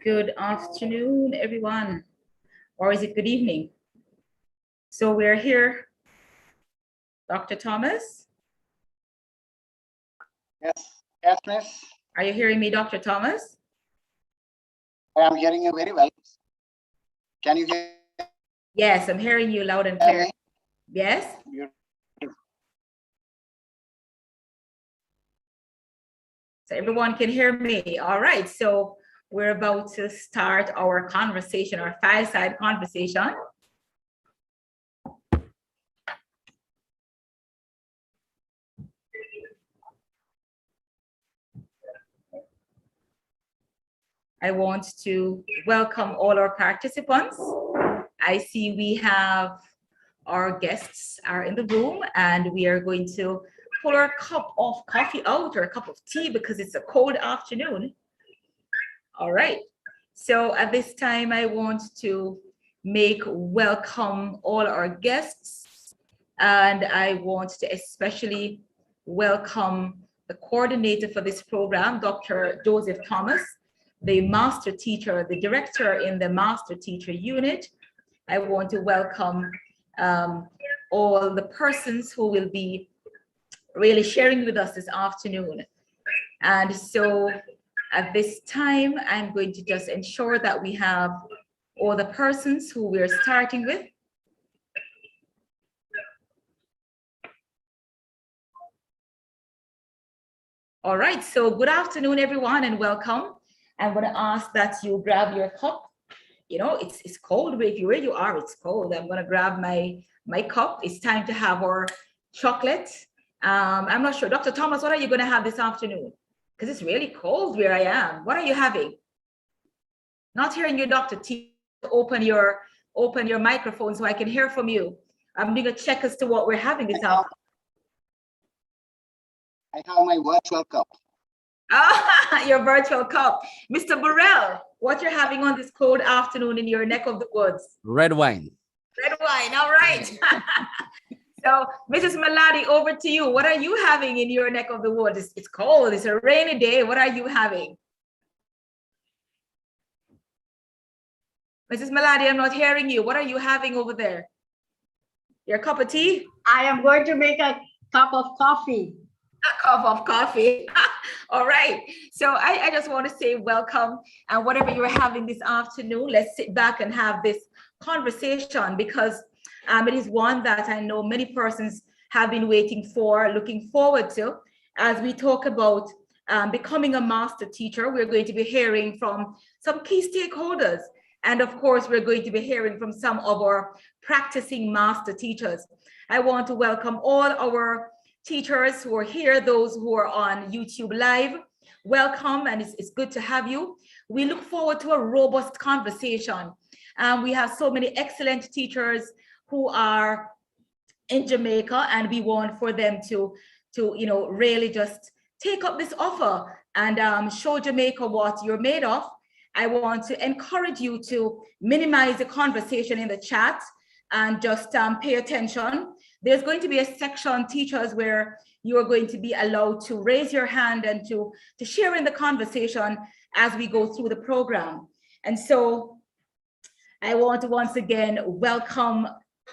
Good afternoon, everyone. Or is it good evening? So we're here. Dr. Thomas? Yes, miss. Are you hearing me, Dr. Thomas? I am hearing you very well. Can you hear? Yes, I'm hearing you loud and clear. Yes? So everyone can hear me. All right, so we're about to start our conversation, our fireside conversation. I want to welcome all our participants. I see we have our guests are in the room, and we are going to pull our cup of coffee out, or a cup of tea, because it's a cold afternoon. All right, so at this time I want to welcome all our guests, and I want to especially welcome the coordinator for this program, Dr. Joseph Thomas, the master teacher, the director in the master teacher unit. I want to welcome all the persons who will be really sharing with us this afternoon. And so at this time, I'm going to just ensure that we have all the persons who we're starting with. All right, so good afternoon, everyone, and welcome. I'm going to ask that you grab your cup. You know, it's cold where you are, it's cold. I'm going to grab my cup. It's time to have our chocolate. I'm not sure. Dr. Thomas, what are you going to have this afternoon? Because it's really cold where I am. What are you having? Not hearing you, Dr. T. Open your microphone so I can hear from you. I'm doing a check as to what we're having this afternoon. I have my virtual cup. Ah, your virtual cup. Mr. Burrell, what you're having on this cold afternoon in your neck of the woods? Red wine. Red wine, all right. So, Mrs. Maladi, over to you. What are you having in your neck of the woods? It's cold, it's a rainy day. What are you having? Mrs. Maladi, I'm not hearing you. What are you having over there? Your cup of tea? I am going to make a cup of coffee. A cup of coffee. All right. So I just want to say welcome, and whatever you're having this afternoon, let's sit back and have this conversation, because it is one that I know many persons have been waiting for, looking forward to. As we talk about becoming a master teacher, we're going to be hearing from some key stakeholders. And of course, we're going to be hearing from some of our practicing master teachers. I want to welcome all our teachers who are here, those who are on YouTube Live. Welcome, and it's good to have you. We look forward to a robust conversation. We have so many excellent teachers who are in Jamaica, and we want for them to really just take up this offer and show Jamaica what you're made of. I want to encourage you to minimize the conversation in the chat and just pay attention. There's going to be a section, teachers, where you are going to be allowed to raise your hand and to share in the conversation as we go through the program. And so I want to once again welcome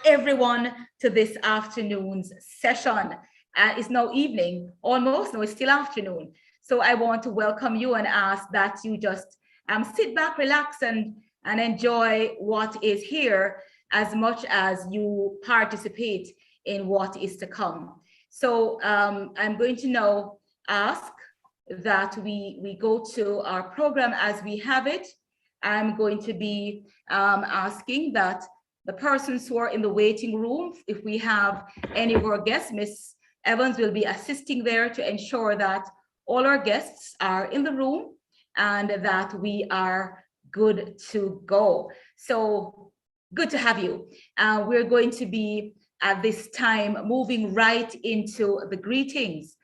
everyone to this afternoon's session. It's now evening, almost, no, it's still afternoon. So I want to welcome you and ask that you just sit back, relax, and enjoy what is here as much as you participate in what is to come. So I'm going to now ask that we go to our program as we have it. I'm going to be asking that the persons who are in the waiting room, if we have any of our guests, Miss Evans will be assisting there to ensure that all our guests are in the room and that we are good to go. So good to have you. We're going to be at this time moving right into the greetings.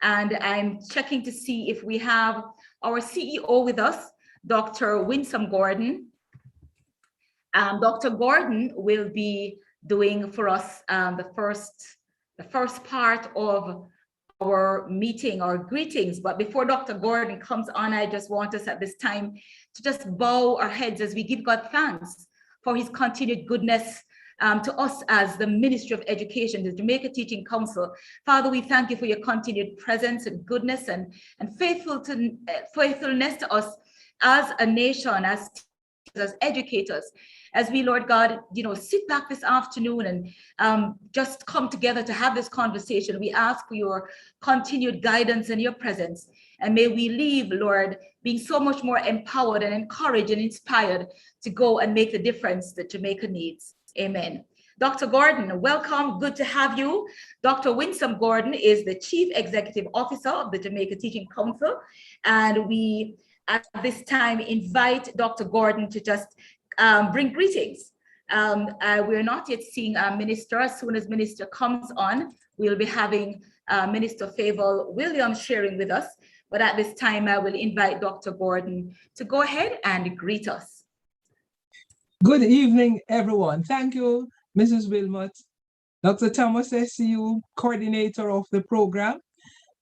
And I'm checking to see if we have our CEO with us, Dr. Winsome Gordon. Dr. Gordon will be doing for us the first part of our meeting, our greetings. But before Dr. Gordon comes on, I just want us at this time to just bow our heads as we give God thanks for his continued goodness to us as the Ministry of Education, the Jamaica Teaching Council. Father, we thank you for your continued presence and goodness and faithfulness to us as a nation, as educators, as we, Lord God, sit back this afternoon and just come together to have this conversation. We ask for your continued guidance and your presence. And may we leave, Lord, being so much more empowered and encouraged and inspired to go and make the difference that Jamaica needs. Amen. Dr. Gordon, welcome. Good to have you. Dr. Winsome Gordon is the Chief Executive Officer of the Jamaica Teaching Council. And we, at this time, invite Dr. Gordon to just bring greetings. We're not yet seeing our minister. As soon as minister comes on, we'll be having Minister Favour Williams sharing with us. But at this time, I will invite Dr. Gordon to go ahead and greet us. Good evening, everyone. Thank you, Mrs. Wilmot. Dr. Thomas SCU, coordinator of the program.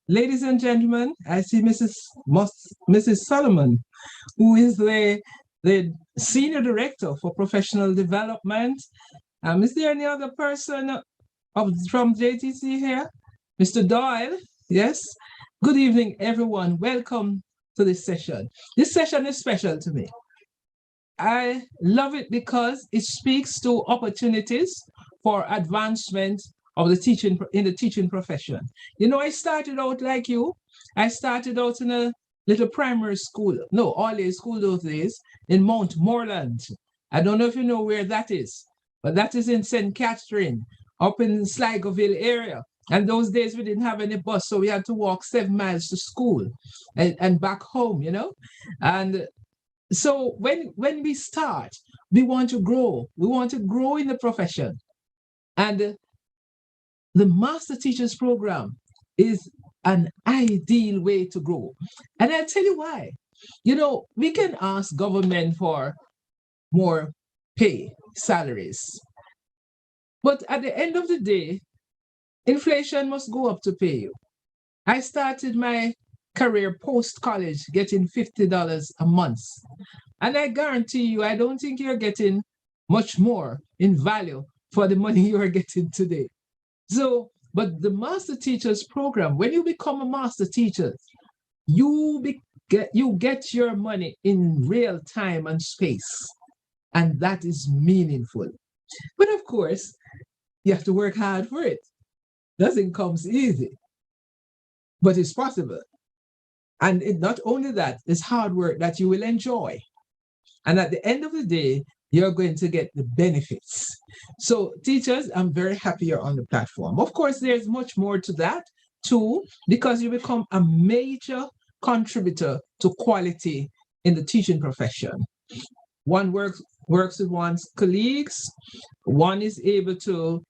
Ladies and gentlemen, I see Mrs. Solomon, who is the Senior Director for Professional Development. Is there any other person from JTC here? Mr. Doyle, yes. Good evening, everyone. Welcome to this session. This session is special to me. I love it because it speaks to opportunities for advancement of the teaching profession. I started out like you. I started out in a little primary school, all-age school those days, in Mount Moreland. I don't know if you know where that is, but that is in St. Catherine, up in Sligoville area. And those days we didn't have any bus, so we had to walk 7 miles to school and back home, And so when we start, we want to grow. We want to grow in the profession. And the Master Teachers Program is an ideal way to grow. And I'll tell you why. We can ask government for more pay, salaries. But at the end of the day, inflation must go up to pay you. I started my career post-college getting $50 a month. And I guarantee you, I don't think you're getting much more in value for the money you are getting today. But the Master Teachers Program, when you become a Master Teacher, you get your money in real time and space. And that is meaningful. But of course, you have to work hard for it. Nothing comes easy, but it's possible. And not only that, it's hard work that you will enjoy. And at the end of the day, you're going to get the benefits. So teachers, I'm very happy you're on the platform. Of course, there's much more to that too, because you become a major contributor to quality in the teaching profession. One works with one's colleagues. One is able to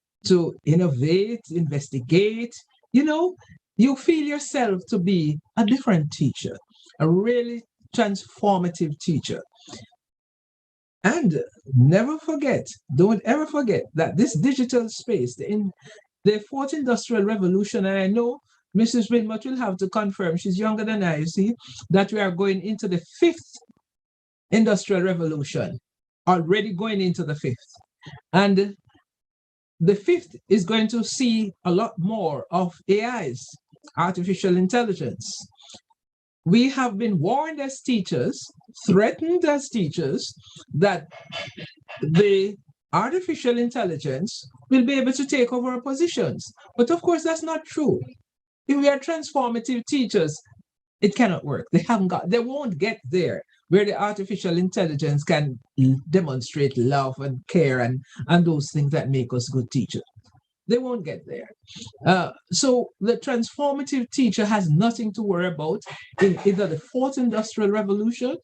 innovate, investigate. You feel yourself to be a different teacher, a really transformative teacher. And don't ever forget that this digital space, the fourth industrial revolution, and I know Mrs. Wilmot will have to confirm, she's younger than I, you see, that we are going into the fifth industrial revolution, already going into the fifth. And the fifth is going to see a lot more of AIs, artificial intelligence. We have been warned as teachers, threatened as teachers, that the artificial intelligence will be able to take over our positions. But of course, that's not true. If we are transformative teachers, it cannot work. They won't get there where the artificial intelligence can demonstrate love and care and those things that make us good teachers. They won't get there. So the transformative teacher has nothing to worry about in either the fourth industrial revolution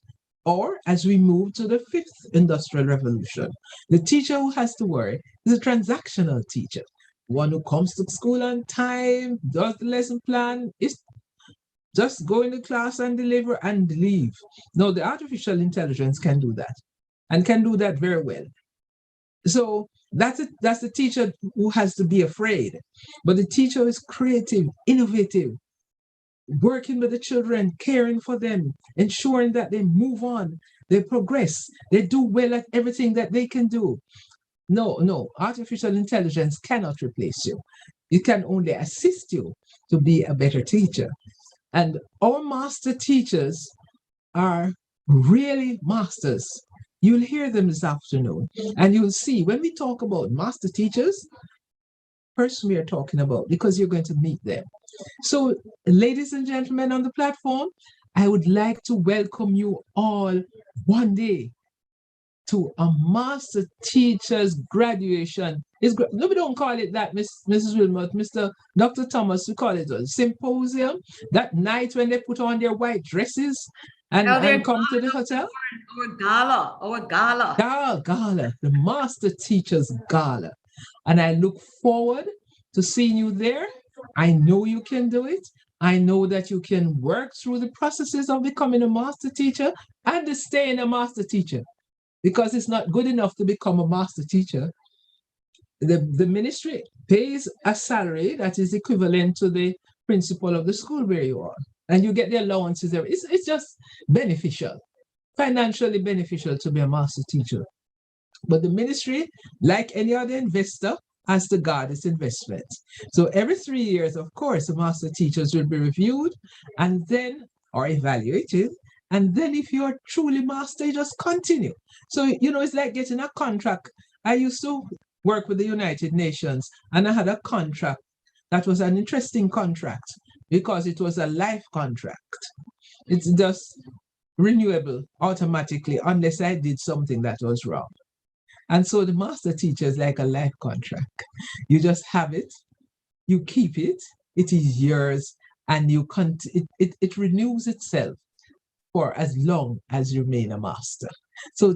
or as we move to the fifth industrial revolution. The teacher who has to worry is a transactional teacher, one who comes to school on time, does the lesson plan, is just go into class and deliver and leave. No, the artificial intelligence can do that and can do that very well. So That's the teacher who has to be afraid. But the teacher is creative, innovative, working with the children, caring for them, ensuring that they move on, they progress, they do well at everything that they can do. No, artificial intelligence cannot replace you. It can only assist you to be a better teacher. And our master teachers are really masters. You'll hear them this afternoon, and you'll see when we talk about master teachers, person we are talking about, because you're going to meet them. So, ladies and gentlemen on the platform, I would like to welcome you all one day to a master teacher's graduation. No, we don't call it that, Mrs. Wilmot, Mr. Dr. Thomas, we call it a symposium. That night when they put on their white dresses and come to the hotel. Our gala, our gala. Gala, the master teacher's gala. And I look forward to seeing you there. I know you can do it. I know that you can work through the processes of becoming a master teacher and staying a master teacher, because it's not good enough to become a master teacher. The ministry pays a salary that is equivalent to the principal of the school where you are, and you get the allowances. It's just beneficial, financially beneficial to be a master teacher. But the ministry, like any other investor, has to guard its investment. So every 3 years, of course, the master teachers will be reviewed and then, or evaluated. And then if you're truly master, you just continue. So, it's like getting a contract. I used to work with the United Nations, and I had a contract that was an interesting contract because it was a life contract. It's just renewable automatically unless I did something that was wrong. And so the master teacher is like a life contract. You just have it, you keep it, it is yours, and it renews itself for as long as you remain a master. So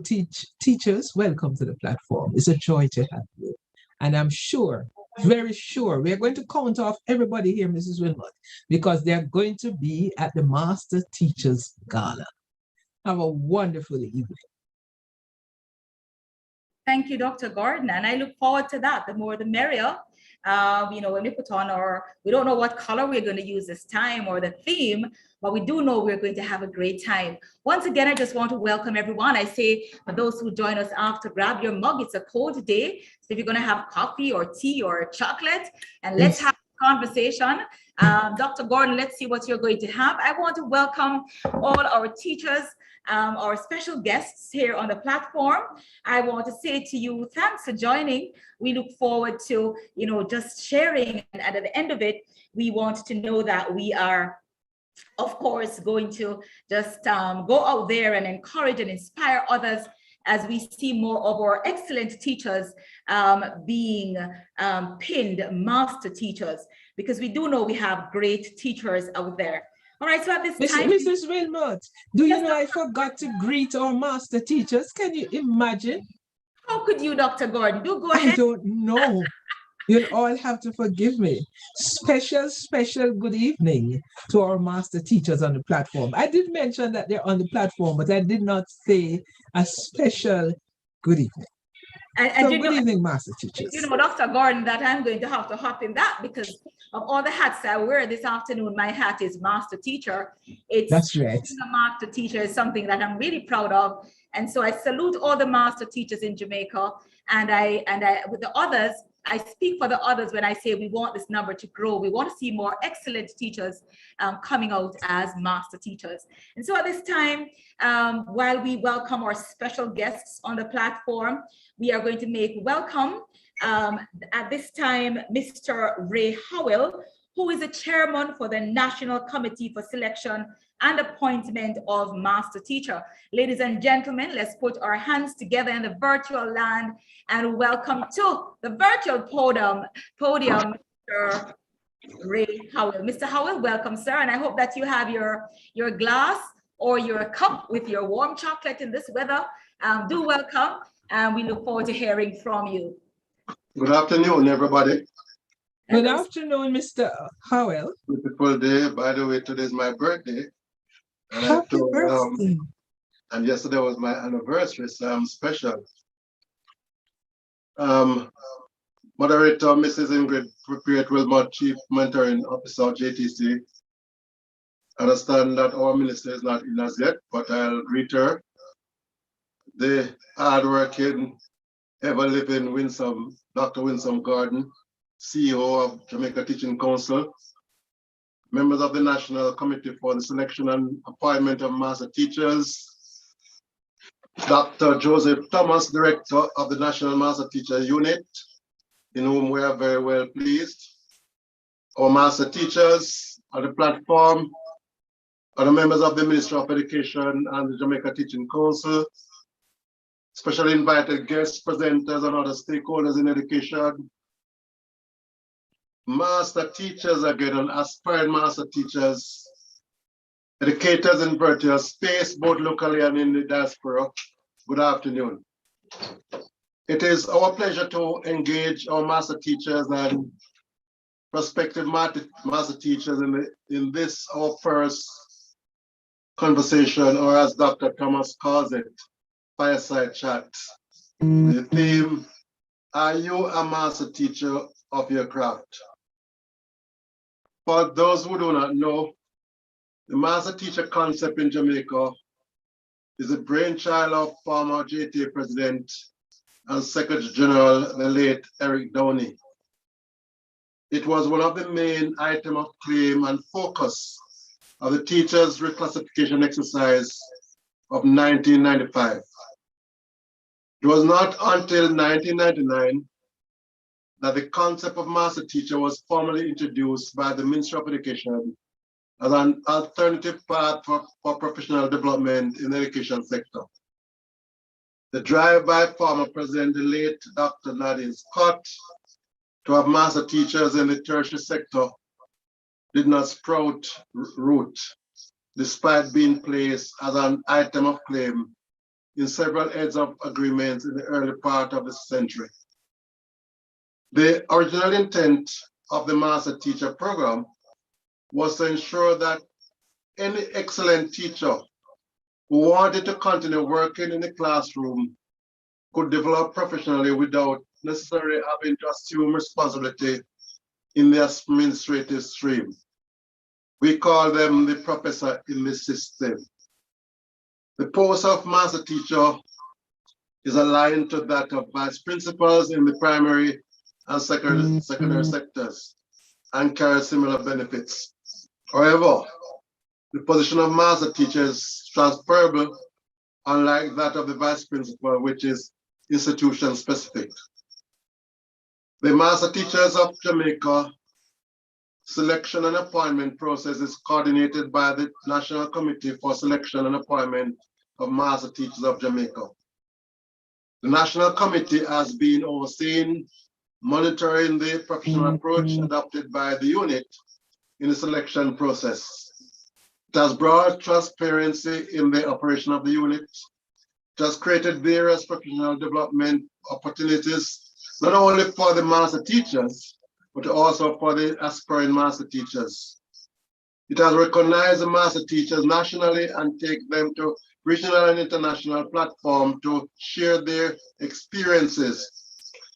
teachers, welcome to the platform. It's a joy to have you. And I'm sure, very sure, we're going to count off everybody here, Mrs. Wilmot, because they're going to be at the Master Teachers Gala. Have a wonderful evening. Thank you, Dr. Gordon, and I look forward to that. The more the merrier. When we put on we don't know what color we're going to use this time or the theme, but we do know we're going to have a great time. Once again, I just want to welcome everyone. I say for those who join us after, grab your mug. It's a cold day. So if you're going to have coffee or tea or chocolate, and let's have a conversation. Dr. Gordon, let's see what you're going to have. I want to welcome all our teachers, our special guests here on the platform. I want to say to you, thanks for joining. We look forward to, just sharing. And at the end of it, we want to know that we are, of course, going to just go out there and encourage and inspire others as we see more of our excellent teachers being pinned master teachers, because we do know we have great teachers out there. All right, so at this time, Mrs. Wilmot, do you know I forgot to greet our master teachers? Can you imagine? How could you, Dr. Gordon? Do go ahead. I don't know. You'll all have to forgive me. Special good evening to our master teachers on the platform. I did mention that they're on the platform, but I did not say a special good evening. And good evening, master teachers. Dr. Gordon, that I'm going to have to hop in that because of all the hats I wear this afternoon. My hat is master teacher. That's right. Being a master teacher is something that I'm really proud of. And so I salute all the master teachers in Jamaica. And I with the others, I speak for the others when I say we want this number to grow. We want to see more excellent teachers coming out as master teachers. And so at this time, while we welcome our special guests on the platform, we are going to make welcome at this time, Mr. Ray Howell, who is the chairman for the National Committee for Selection and Appointment of Master Teacher. Ladies and gentlemen, let's put our hands together in the virtual land and welcome to the virtual podium, Mr. Ray Howell. Mr. Howell, welcome, sir. And I hope that you have your glass or your cup with your warm chocolate in this weather. Do welcome, and we look forward to hearing from you. Good afternoon, everybody. Good afternoon, Mr. Howell. Beautiful day. By the way, today is my birthday. And Happy birthday. And yesterday was my anniversary, so I'm special. Moderator Mrs. Ingrid Wilmot, Chief Mentoring Officer, JTC. I understand that our minister is not in as yet, but I'll greet her. The hardworking, ever-living Winsome, Dr. Winsome Gordon, CEO of Jamaica Teaching Council, members of the National Committee for the Selection and Appointment of Master Teachers, Dr. Joseph Thomas, Director of the National Master Teacher Unit, in whom we are very well pleased, our master teachers on the platform, other members of the Ministry of Education and the Jamaica Teaching Council, specially invited guests, presenters, and other stakeholders in education, master teachers again, and aspiring master teachers, educators in virtual space, both locally and in the diaspora. Good afternoon. It is our pleasure to engage our master teachers and prospective master teachers in this, our first conversation, or as Dr. Thomas calls it, Fireside Chat. The theme, are you a master teacher of your craft? For those who do not know, the master teacher concept in Jamaica is a brainchild of former JTA President and Secretary General, the late Eric Downey. It was one of the main items of claim and focus of the teachers' reclassification exercise of 1995. It was not until 1999 that the concept of master teacher was formally introduced by the Ministry of Education as an alternative path for professional development in the education sector. The drive by former President, the late Dr. Nadine Scott, to have master teachers in the tertiary sector did not sprout root, despite being placed as an item of claim in several heads of agreements in the early part of the century. The original intent of the master teacher program was to ensure that any excellent teacher who wanted to continue working in the classroom could develop professionally without necessarily having to assume responsibility in the administrative stream. We call them the professor in the system. The post of master teacher is aligned to that of vice principals in the primary and secondary sectors and carries similar benefits. However, the position of master teacher is transferable, unlike that of the vice principal, which is institution specific. The master teachers of Jamaica selection and appointment process is coordinated by the National Committee for Selection and Appointment of Master Teachers of Jamaica. The National Committee has been overseeing, monitoring the professional approach adopted by the unit in the selection process. It has brought transparency in the operation of the unit. It has created various professional development opportunities, not only for the master teachers, but also for the aspiring master teachers. It has recognized the master teachers nationally and take them to regional and international platforms to share their experiences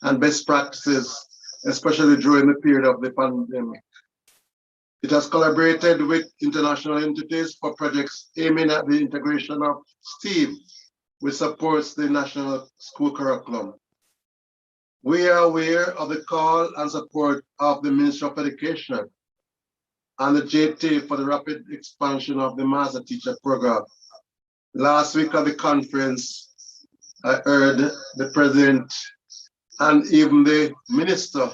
and best practices, especially during the period of the pandemic. It has collaborated with international entities for projects aiming at the integration of STEAM, which supports the national school curriculum. We are aware of the call and support of the Ministry of Education and the JT for the rapid expansion of the master teacher program. Last week at the conference, I heard the president and even the minister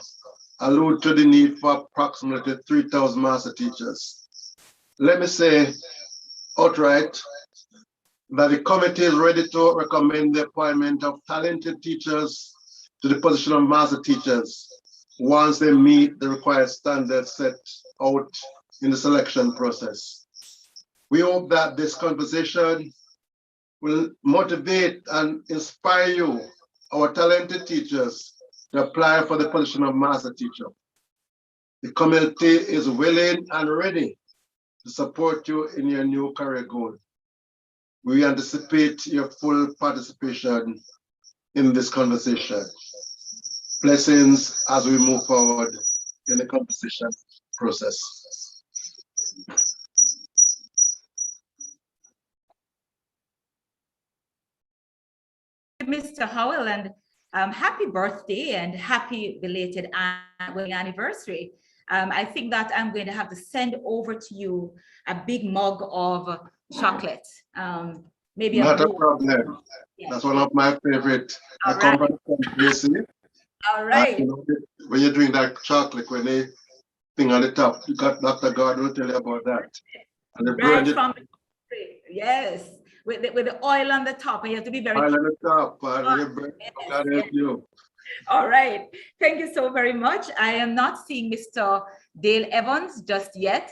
allude to the need for approximately 3,000 master teachers. Let me say outright that the committee is ready to recommend the appointment of talented teachers to the position of master teachers once they meet the required standards set out in the selection process. We hope that this conversation will motivate and inspire you, our talented teachers, to apply for the position of master teacher. The committee is willing and ready to support you in your new career goal. We anticipate your full participation in this conversation. Blessings as we move forward in the composition process. Mr. Howell, and happy birthday and happy belated wedding anniversary. I think that I'm going to have to send over to you a big mug of chocolate. Maybe Not a bowl. problem. Yeah. That's one of my favorite. All I come right. from Tracy. All right. You know, when you're doing that chocolate, when they thing on the top, you got Dr. God will tell you about that. And the Right burn from the yes, with the oil on the top, and you have to be very oil on the top, and when you burn, God help you. All right. Thank you so very much. I am not seeing Mr. Dale Evans just yet.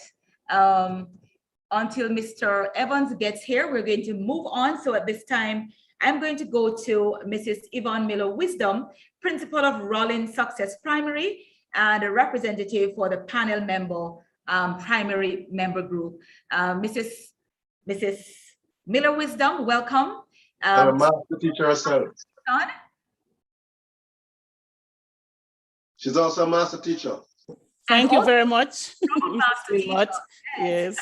Until Mr. Evans gets here, we're going to move on. So at this time, I'm going to go to Mrs. Yvonne Miller Wisdom, Principal of Rollins Success Primary and a representative for the panel member primary member group. Mrs. Miller Wisdom, welcome. Master teacher herself. She's also a master teacher. Thank you very much. Master teacher. Yes.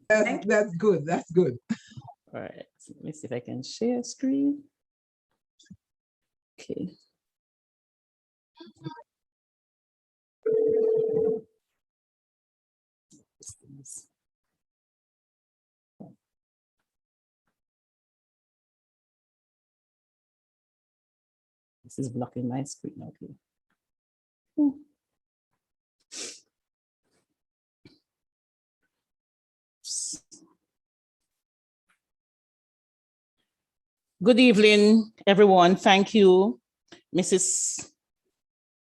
That's good. That's good. All right. Let me see if I can share screen. Okay. This is blocking my screen. Okay. Good evening, everyone. Thank you, Mrs.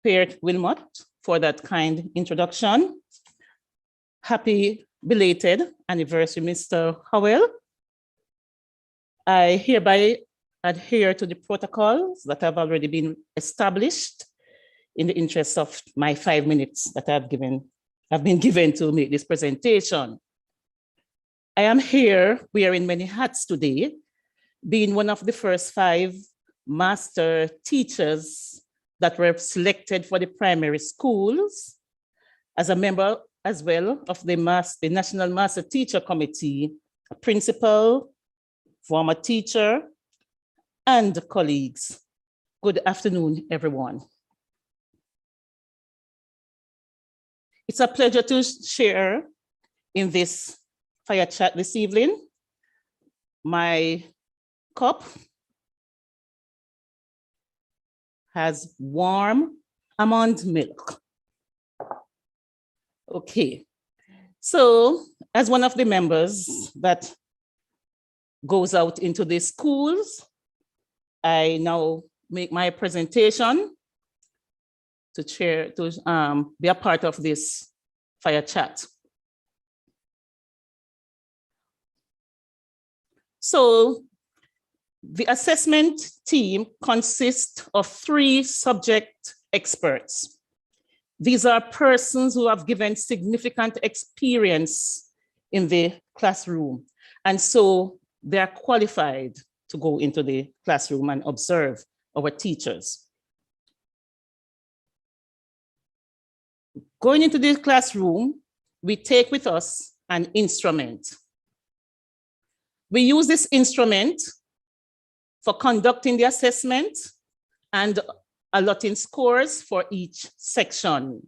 Peart Wilmot, for that kind introduction. Happy belated anniversary, Mr. Howell. I hereby adhere to the protocols that have already been established in the interest of my 5 minutes that I've been given to make this presentation. I am here wearing many hats today, being one of the first 5 master teachers that were selected for the primary schools, as a member as well of the National Master Teacher Committee, a principal, former teacher, and colleagues. Good afternoon, everyone. It's a pleasure to share in this fire chat this evening. My cup has warm almond milk. Okay, so as one of the members that goes out into the schools, I now make my presentation to be a part of this fire chat. So the assessment team consists of 3 subject experts. These are persons who have given significant experience in the classroom, and so they are qualified to go into the classroom and observe our teachers. Going into the classroom, we take with us an instrument. We use this instrument for conducting the assessment and allotting scores for each section.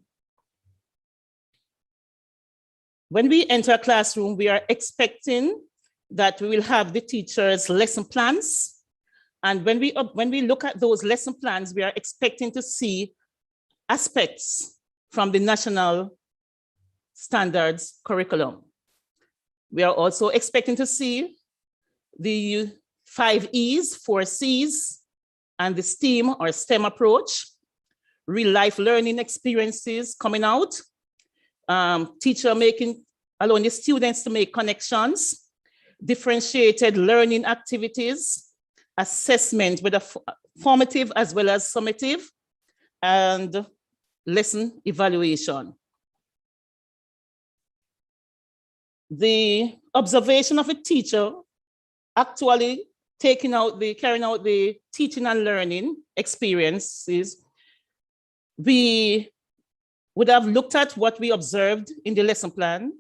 When we enter a classroom, we are expecting that we will have the teachers' lesson plans. And when we look at those lesson plans, we are expecting to see aspects from the national standards curriculum. We are also expecting to see the 5 E's, 4 C's, and the STEAM or STEM approach, real life learning experiences coming out, teacher allowing the students to make connections, differentiated learning activities, assessment, whether formative as well as summative, and lesson evaluation. The observation of a teacher actually carrying out the teaching and learning experiences we would have looked at what we observed in the lesson plan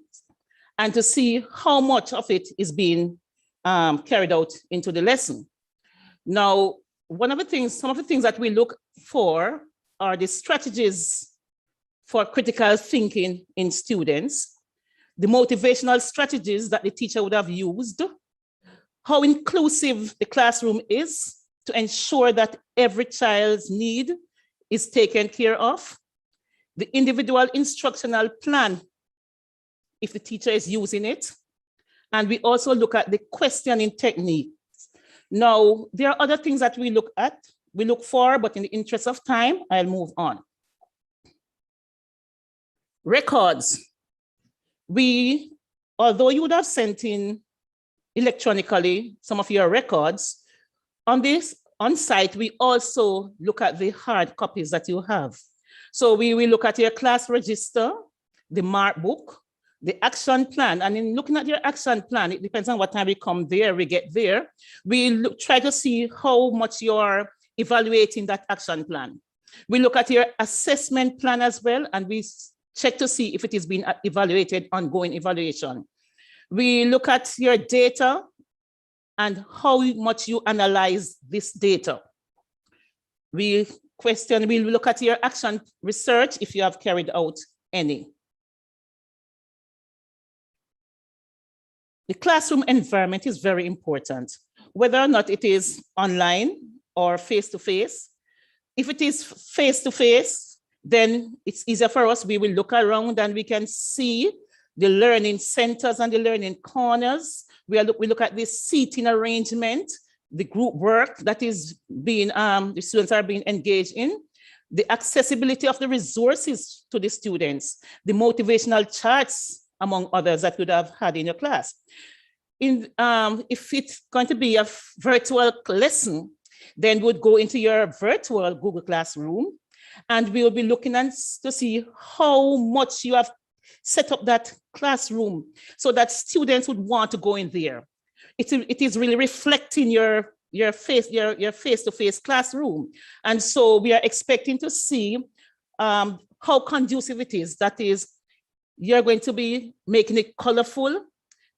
and to see how much of it is being carried out into the lesson. Now, some of the things that we look for are the strategies for critical thinking in students, the motivational strategies that the teacher would have used, how inclusive the classroom is to ensure that every child's need is taken care of, the individual instructional plan, if the teacher is using it, and we also look at the questioning technique. Now, there are other things that we look for, but in the interest of time, I'll move on. Records. Although you would have sent in electronically some of your records, on site, we also look at the hard copies that you have. So we will look at your class register, the mark book, the action plan. And in looking at your action plan, it depends on what time we get there. We try to see how much you're evaluating that action plan. We look at your assessment plan as well, and we check to see if it is being evaluated, ongoing evaluation. We look at your data and how much you analyze this data. We look at your action research if you have carried out any. The classroom environment is very important, whether or not it is online or face-to-face. If it is face-to-face, then it's easier for us. We will look around and we can see the learning centers and the learning corners. We look at the seating arrangement, the group work that is being, the students are being engaged in, the accessibility of the resources to the students, the motivational charts, among others that you would have had in your class. If it's going to be a virtual lesson, then we would go into your virtual Google Classroom, and we will be looking to see how much you have set up that classroom so that students would want to go in there. It is really reflecting your face-to-face classroom. And so we are expecting to see how conducive it is. That is, you're going to be making it colorful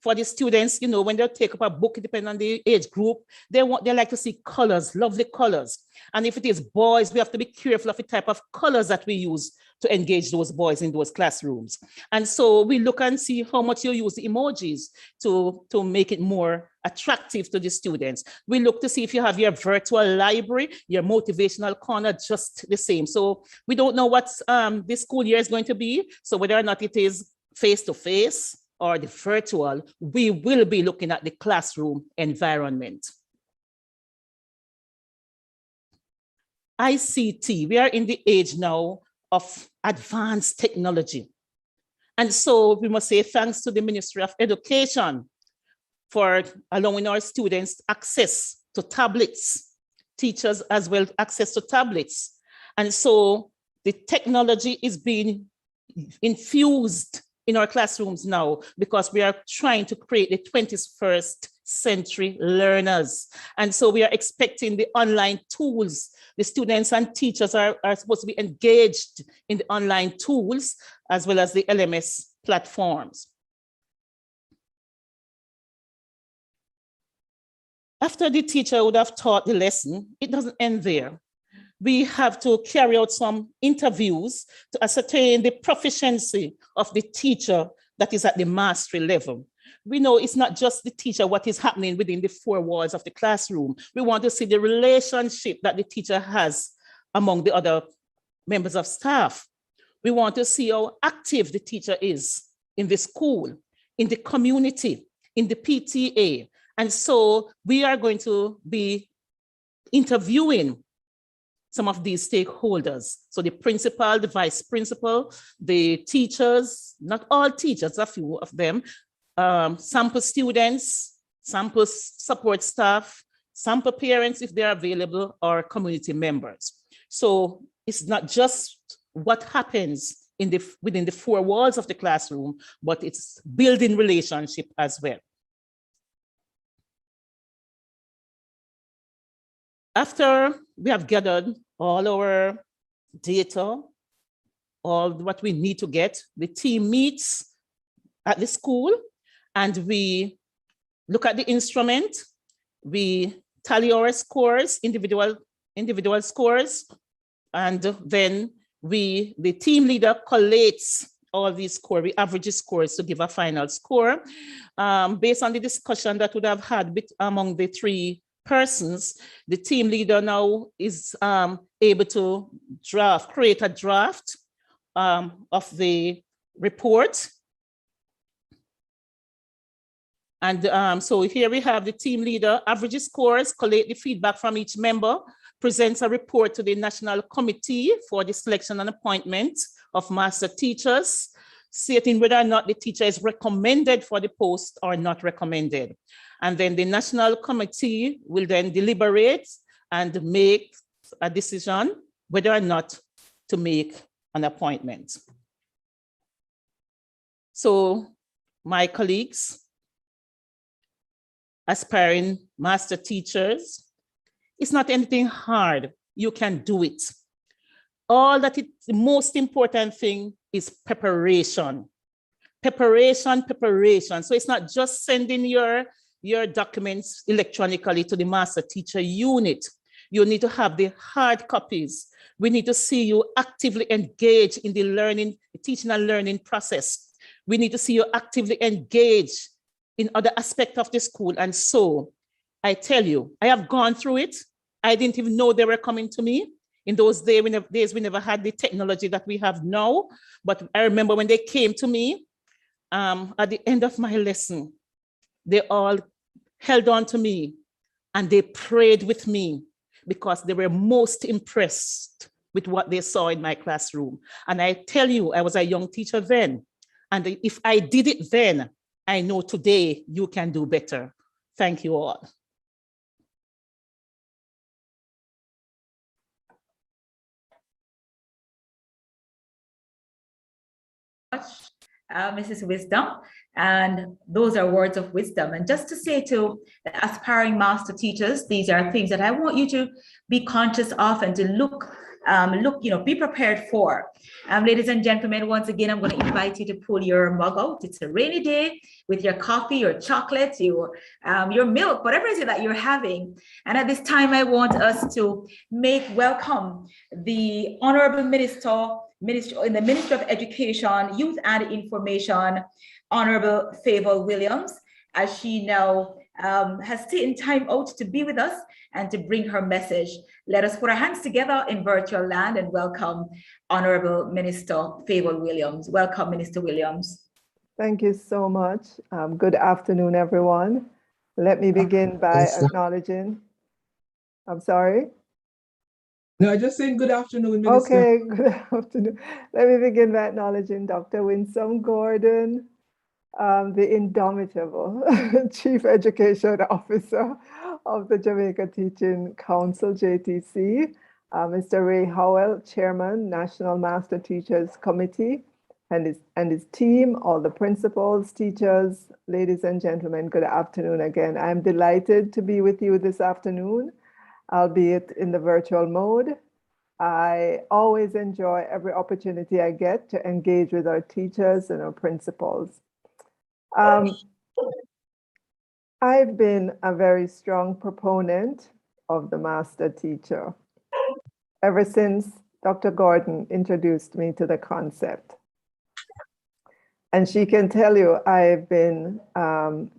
for the students. You know, when they take up a book, depending on the age group, they like to see colors, lovely colors. And if it is boys, we have to be careful of the type of colors that we use to engage those boys in those classrooms. And so we look and see how much you use the emojis to make it more attractive to the students. We look to see if you have your virtual library, your motivational corner, just the same. So we don't know what this school year is going to be. So whether or not it is face-to-face or the virtual, we will be looking at the classroom environment. ICT, we are in the age now of advanced technology. And so we must say thanks to the Ministry of Education for allowing our students access to tablets, teachers as well access to tablets. And so the technology is being infused in our classrooms now because we are trying to create the 21st century learners. And so we are expecting the online tools. The students and teachers are supposed to be engaged in the online tools as well as the LMS platforms. After the teacher would have taught the lesson, it doesn't end there. We have to carry out some interviews to ascertain the proficiency of the teacher that is at the mastery level. We know it's not just the teacher, what is happening within the four walls of the classroom. We want to see the relationship that the teacher has among the other members of staff. We want to see how active the teacher is in the school, in the community, in the PTA. And so we are going to be interviewing some of these stakeholders. So the principal, the vice principal, the teachers, not all teachers, a few of them, sample students, sample support staff, sample parents if they're available, or community members. So it's not just what happens within the four walls of the classroom, but it's building relationship as well. After we have gathered all our data, all what we need to get. The team meets at the school and we look at the instrument, we tally our scores, individual scores, and then the team leader collates all these scores, we average scores to give a final score. Based on the discussion that would have had among the three persons, the team leader now is able to create a draft of the report. And so here we have the team leader, average scores, collate the feedback from each member, presents a report to the National Committee for the Selection and Appointment of Master Teachers, stating whether or not the teacher is recommended for the post or not recommended. And then the National Committee will then deliberate and make a decision whether or not to make an appointment. So my colleagues, aspiring master teachers, it's not anything hard. You can do it. The most important thing is preparation. Preparation. So it's not just sending your documents electronically to the master teacher unit. You need to have the hard copies. We need to see you actively engage in the teaching and learning process. We need to see you actively engage in other aspects of the school. And so I tell you, I have gone through it. I didn't even know they were coming to me. In those days, we never had the technology that we have now. But I remember when they came to me at the end of my lesson, they all held on to me and they prayed with me because they were most impressed with what they saw in my classroom. And I tell you, I was a young teacher then. And if I did it then, I know today you can do better. Thank you all. Mrs. Wisdom, and those are words of wisdom. And just to say to the aspiring master teachers, these are things that I want you to be conscious of and to look, be prepared for. Ladies and gentlemen, once again, I'm going to invite you to pull your mug out. It's a rainy day with your coffee, your chocolate, your milk, whatever it is that you're having. And at this time, I want us to welcome the Honorable Minister in the Ministry of Education, Youth and Information, Honorable Favor Williams, as she now has taken time out to be with us and to bring her message. Let us put our hands together in virtual land and welcome Honorable Minister Favor Williams. Welcome, Minister Williams. Thank you so much. Good afternoon, everyone. Let me begin by acknowledging, I'm sorry. No, I just saying good afternoon, Minister. Okay, good afternoon. Let me begin by acknowledging Dr. Winsome Gordon, the indomitable Chief Education Officer of the Jamaica Teaching Council, JTC, Mr. Ray Howell, Chairman, National Master Teachers Committee, and his team, all the principals, teachers, ladies and gentlemen, good afternoon again. I'm delighted to be with you this afternoon, albeit in the virtual mode. I always enjoy every opportunity I get to engage with our teachers and our principals. I've been a very strong proponent of the master teacher ever since Dr. Gordon introduced me to the concept. And she can tell you I've been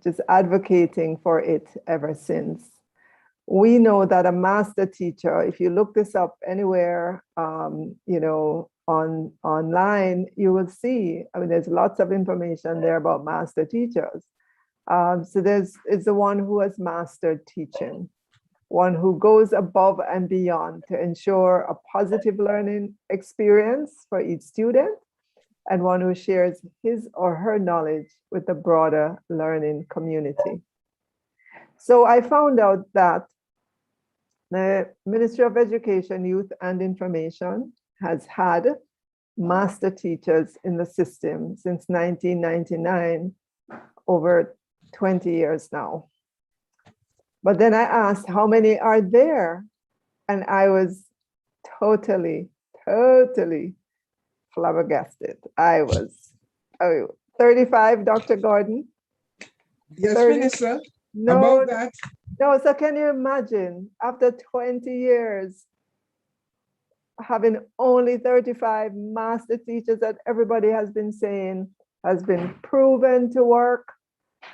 just advocating for it ever since. We know that a master teacher, if you look this up anywhere, online, you will see, there's lots of information there about master teachers. So it's the one who has mastered teaching, one who goes above and beyond to ensure a positive learning experience for each student, and one who shares his or her knowledge with the broader learning community. So I found out that the Ministry of Education, Youth and Information has had master teachers in the system since 1999, over 20 years now. But then I asked, how many are there? And I was totally totally flabbergasted. I was 35, Dr. Gordon. Yes, 30 Minister, No, about that. no. So can you imagine after 20 years having only 35 master teachers that everybody has been saying has been proven to work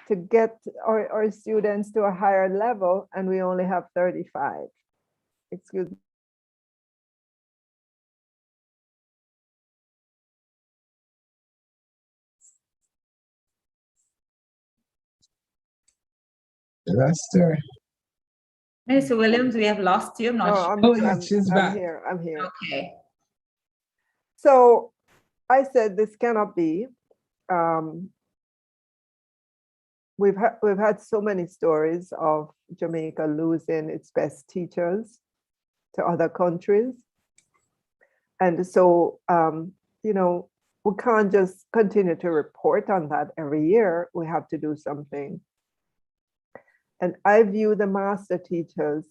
to get our students to a higher level, and we only have 35. Excuse me. That's her. Mr. Williams, we have lost you. I'm No, not sure. Oh, yeah, she's I'm back. here. I'm here. Okay. So I said this cannot be. We've had so many stories of Jamaica losing its best teachers to other countries, and so you know, we can't just continue to report on that every year. We have to do something. And I view the master teachers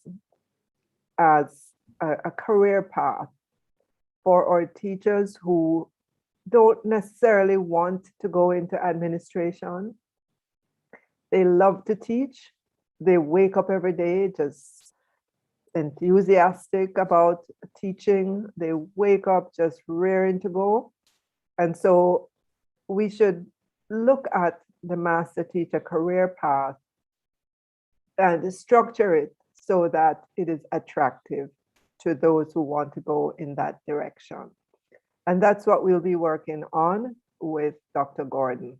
as a career path for our teachers who don't necessarily want to go into administration. They love to teach. They wake up every day just enthusiastic about teaching. They wake up just raring to go. And so we should look at the master teacher career path and structure it so that it is attractive to those who want to go in that direction. And that's what we'll be working on with Dr. Gordon.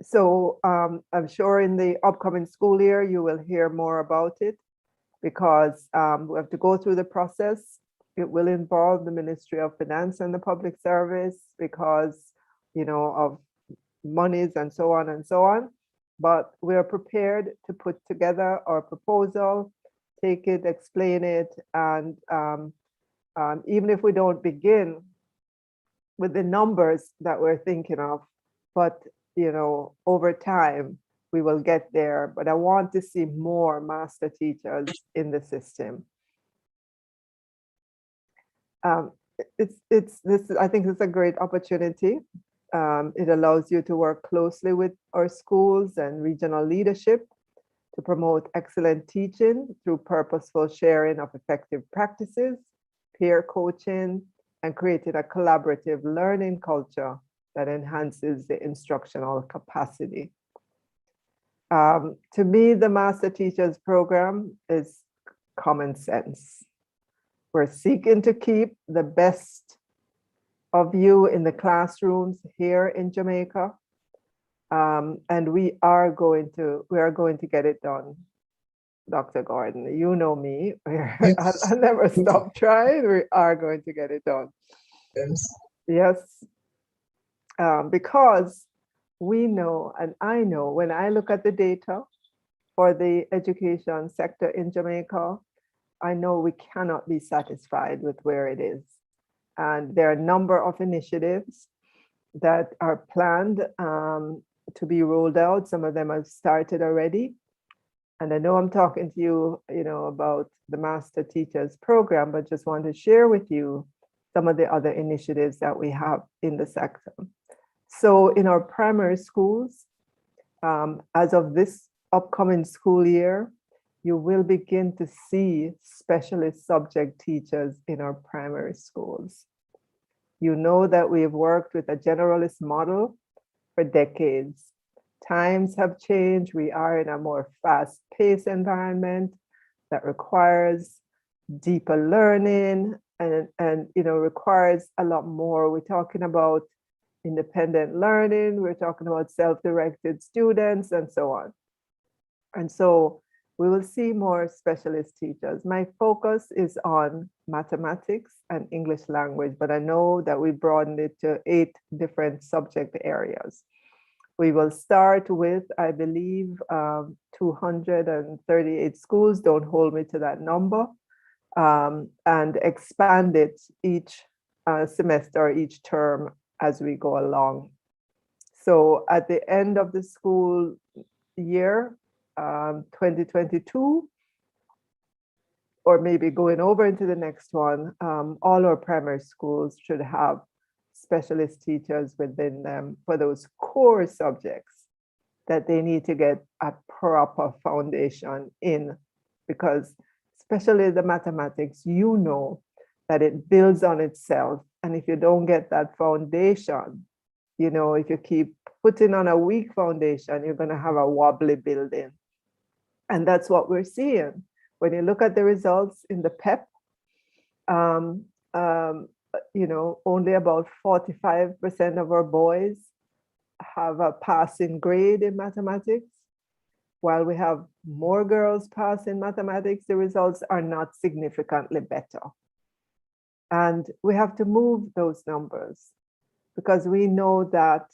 So I'm sure in the upcoming school year, you will hear more about it because we have to go through the process. It will involve the Ministry of Finance and the Public Service because, you know, of monies and so on and so on. But we are prepared to put together our proposal, take it, explain it, and even if we don't begin with the numbers that we're thinking of, but you know, over time we will get there. But I want to see more master teachers in the system. It's this. I think it's a great opportunity. It allows you to work closely with our schools and regional leadership to promote excellent teaching through purposeful sharing of effective practices, peer coaching, and creating a collaborative learning culture that enhances the instructional capacity. To me, the Master Teachers Program is common sense. We're seeking to keep the best of you in the classrooms here in Jamaica. And we are going to get it done. Dr. Gordon, you know me. Yes. I never stop trying. We are going to get it done. Yes. Yes. Because we know, and I know when I look at the data for the education sector in Jamaica, I know we cannot be satisfied with where it is. And there are a number of initiatives that are planned to be rolled out. Some of them have started already. And I know I'm talking to you, you know, about the Master Teachers Program, but just want to share with you some of the other initiatives that we have in the sector. So in our primary schools, as of this upcoming school year, you will begin to see specialist subject teachers in our primary schools. You know that we've worked with a generalist model for decades. Times have changed. We are in a more fast-paced environment that requires deeper learning and you know, requires a lot more. We're talking about independent learning, we're talking about self-directed students and so on. And so we will see more specialist teachers. My focus is on mathematics and English language, but I know that we broadened it to 8 different subject areas. We will start with, I believe, 238 schools, don't hold me to that number, and expand it each semester, each term as we go along. So at the end of the school year, 2022, or maybe going over into the next one, all our primary schools should have specialist teachers within them for those core subjects that they need to get a proper foundation in, because especially the mathematics, you know that it builds on itself. And if you don't get that foundation, you know, if you keep putting on a weak foundation, you're going to have a wobbly building. And that's what we're seeing. When you look at the results in the PEP, you know, only about 45% of our boys have a passing grade in mathematics. While we have more girls pass in mathematics, the results are not significantly better. And we have to move those numbers, because we know that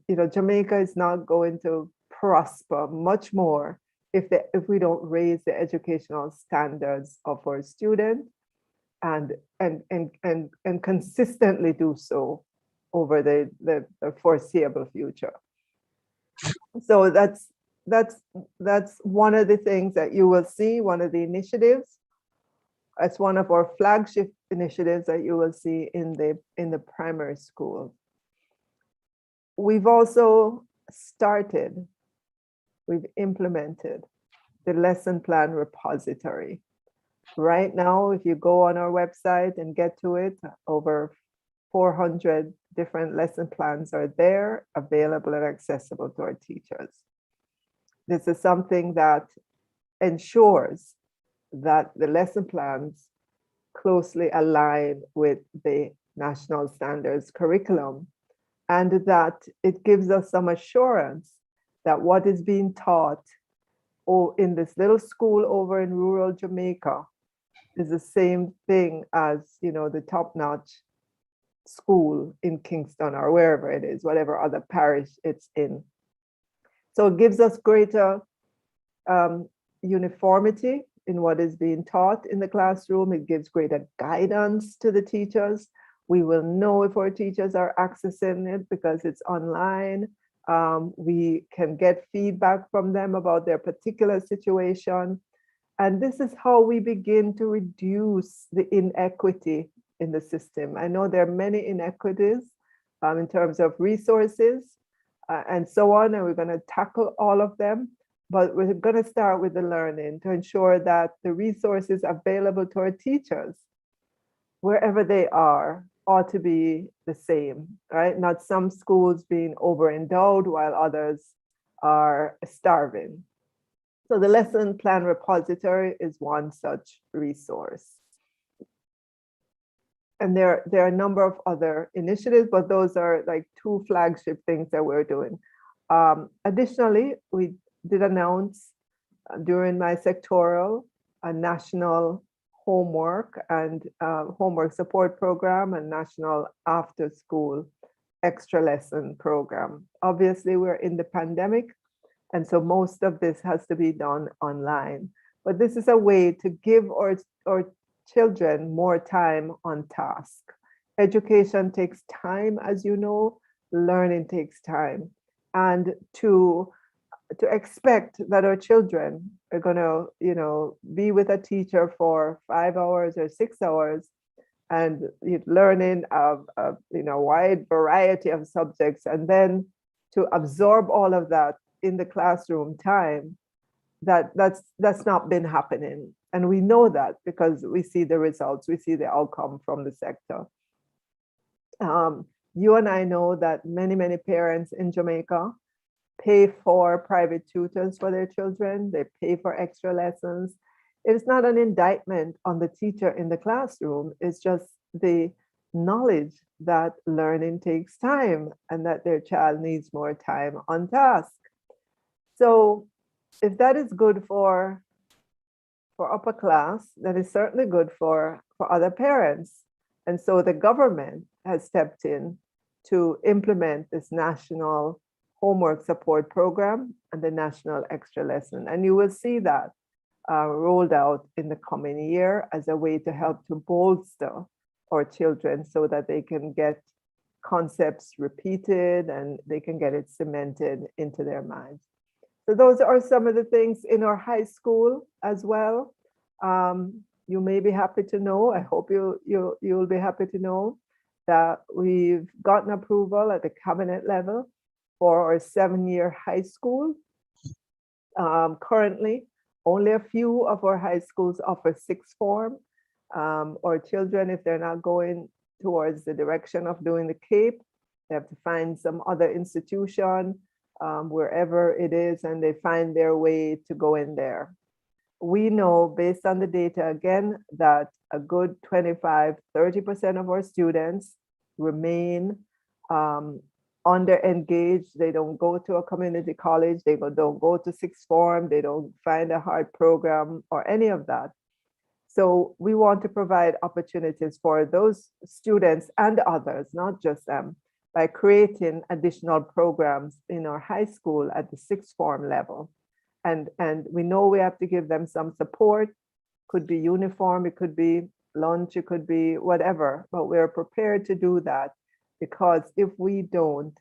you know, Jamaica is not going to prosper much more if we don't raise the educational standards of our students and consistently do so over the foreseeable future. So that's one of the things that you will see, one of the initiatives. It's one of our flagship initiatives that you will see in the primary school. We've also started, we've implemented the lesson plan repository. Right now, if you go on our website and get to it, over 400 different lesson plans are there, available and accessible to our teachers. This is something that ensures that the lesson plans closely align with the national standards curriculum, and that it gives us some assurance that what is being taught in this little school over in rural Jamaica is the same thing as, you know, the top-notch school in Kingston or wherever it is, whatever other parish it's in. So it gives us greater uniformity in what is being taught in the classroom. It gives greater guidance to the teachers. We will know if our teachers are accessing it because it's online. We can get feedback from them about their particular situation. And this is how we begin to reduce the inequity in the system. I know there are many inequities in terms of resources and so on, and we're going to tackle all of them. But we're going to start with the learning to ensure that the resources available to our teachers, wherever they are, ought to be the same, right? Not some schools being overendowed while others are starving. So the lesson plan repository is one such resource. And there are a number of other initiatives, but those are like two flagship things that we're doing. Additionally, we did announce during my sectoral a national homework and homework support program and national after school extra lesson program. Obviously, we're in the pandemic, and so most of this has to be done online. But this is a way to give our children more time on task. Education takes time, as you know, learning takes time. And to expect that our children are going to, you know, be with a teacher for 5 hours or 6 hours and learning a wide variety of subjects, and then to absorb all of that in the classroom time, that's not been happening. And we know that because we see the results, we see the outcome from the sector. You and I know that many parents in Jamaica pay for private tutors for their children. They pay for extra lessons. It's not an indictment on the teacher in the classroom. It's just the knowledge that learning takes time and that their child needs more time on task. So if that is good for upper class, that is certainly good for other parents. And so the government has stepped in to implement this national homework support program and the national extra lesson. And you will see that rolled out in the coming year as a way to help to bolster our children so that they can get concepts repeated and they can get it cemented into their minds. So those are some of the things in our high school as well. You may be happy to know, I hope you'll be happy to know that we've gotten approval at the cabinet level for our 7-year high school. Currently, only a few of our high schools offer sixth form. Or children, if they're not going towards the direction of doing the CAPE, they have to find some other institution, wherever it is, and they find their way to go in there. We know based on the data again that a good 25–30% of our students remain under engaged. They don't go to a community college, they don't go to sixth form, they don't find a hard program or any of that. So we want to provide opportunities for those students and others, not just them, by creating additional programs in our high school at the sixth form level. And we know we have to give them some support. Could be uniform, it could be lunch, it could be whatever, but we're prepared to do that, because if we don't,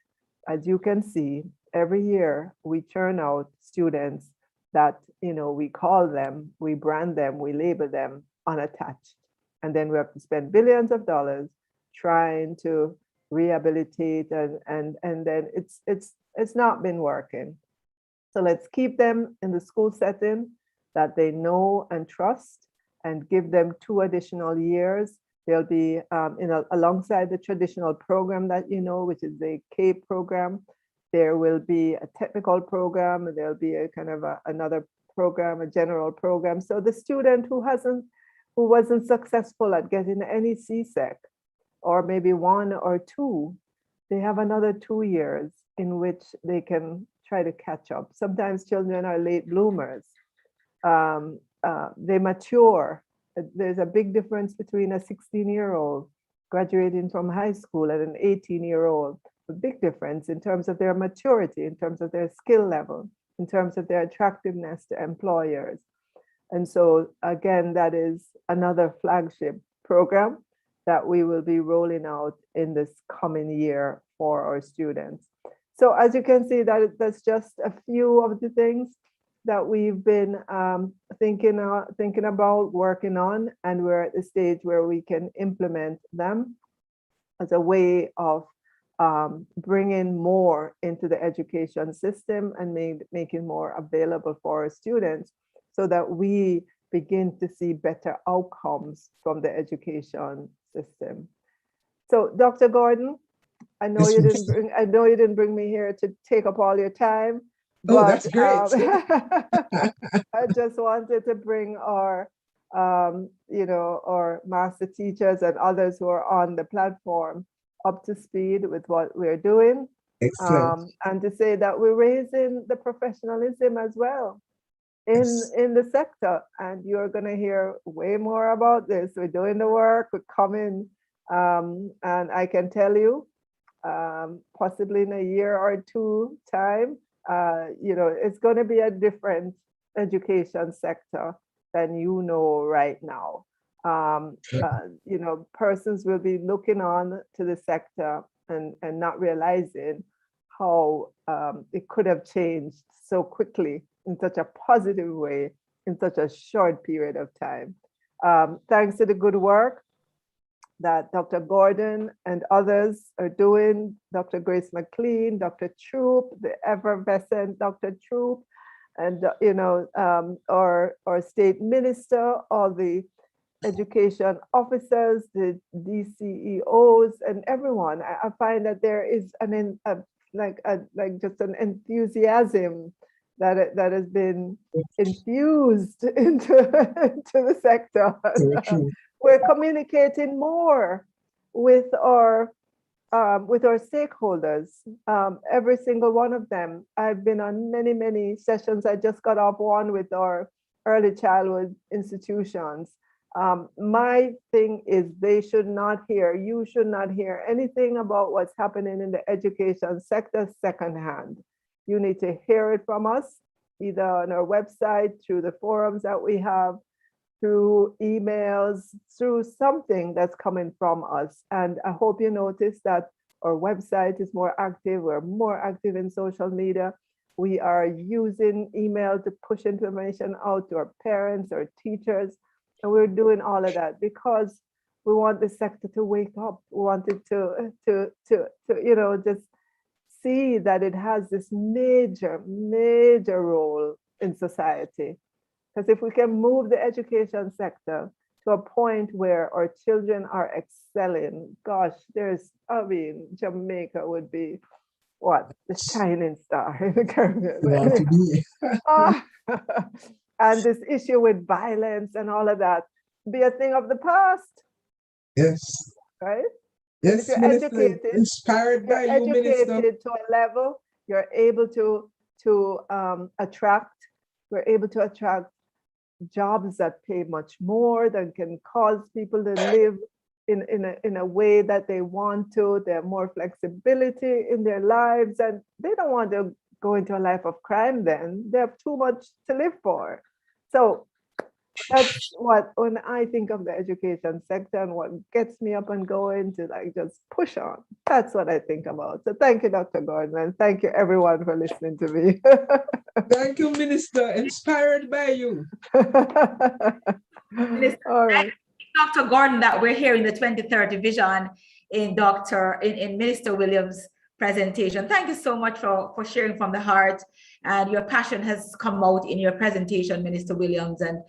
as you can see, every year we churn out students that, we call them, we brand them, we label them unattached. And then we have to spend billions of dollars trying to rehabilitate, and then it's not been working. So let's keep them in the school setting that they know and trust, and give them 2 additional years. They'll be alongside the traditional program that which is the CAPE program. There will be a technical program, and there'll be a kind of another program, a general program. So the student who wasn't successful at getting any CSEC, or maybe 1 or 2, they have another 2 years in which they can try to catch up. Sometimes children are late bloomers. They mature. There's a big difference between a 16-year-old graduating from high school and an 18-year-old. A big difference in terms of their maturity, in terms of their skill level, in terms of their attractiveness to employers. And so again, that is another flagship program that we will be rolling out in this coming year for our students. So as you can see, that's just a few of the things that we've been thinking about, working on, and we're at the stage where we can implement them as a way of bringing more into the education system and making more available for our students, so that we begin to see better outcomes from the education system. So, Dr. Gordon, I know you didn't bring me here to take up all your time. Oh, that's great. I just wanted to bring our master teachers and others who are on the platform up to speed with what we're doing. Excellent. And to say that we're raising the professionalism as well in the sector. And you're going to hear way more about this. We're doing the work, we're coming. And I can tell you, possibly in a year or 2 time, it's going to be a different education sector than right now. Persons will be looking on to the sector and not realizing how it could have changed so quickly in such a positive way in such a short period of time. Thanks to the good work that Dr. Gordon and others are doing, Dr. Grace McLean, Dr. Troop, the effervescent Dr. Troop, and our state minister, all the education officers, the DCEOs, and everyone. I find that there is just an enthusiasm that has been infused into the sector. We're communicating more with our stakeholders, every single one of them. I've been on many sessions. I just got off one with our early childhood institutions. My thing is you should not hear anything about what's happening in the education sector secondhand. You need to hear it from us, either on our website, through the forums that we have, through emails, through something that's coming from us. And I hope you notice that our website is more active. We're more active in social media. We are using email to push information out to our parents, our teachers. And we're doing all of that because we want the sector to wake up. We want it to just see that it has this major, major role in society. Because if we can move the education sector to a point where our children are excelling, gosh, Jamaica would be what? The shining star in the Caribbean. And this issue with violence and all of that be a thing of the past. Yes. Right? Yes, if you're Minister, educated, inspired by you, Minister. educated to a level, you're able to attract, we're able to attract jobs that pay much more, that can cause people to live in a way that they want to. They have more flexibility in their lives, and they don't want to go into a life of crime then. They have too much to live for. So that's what, when I think of the education sector and what gets me up and going to like just push on, that's what I think about. So thank you, Dr. Gordon, and thank you everyone for listening to me. Thank you, Minister, inspired by you. Minister, All right. Dr. Gordon, that we're hearing the 2030 vision in Minister Williams' presentation. Thank you so much for sharing from the heart, and your passion has come out in your presentation, Minister Williams. And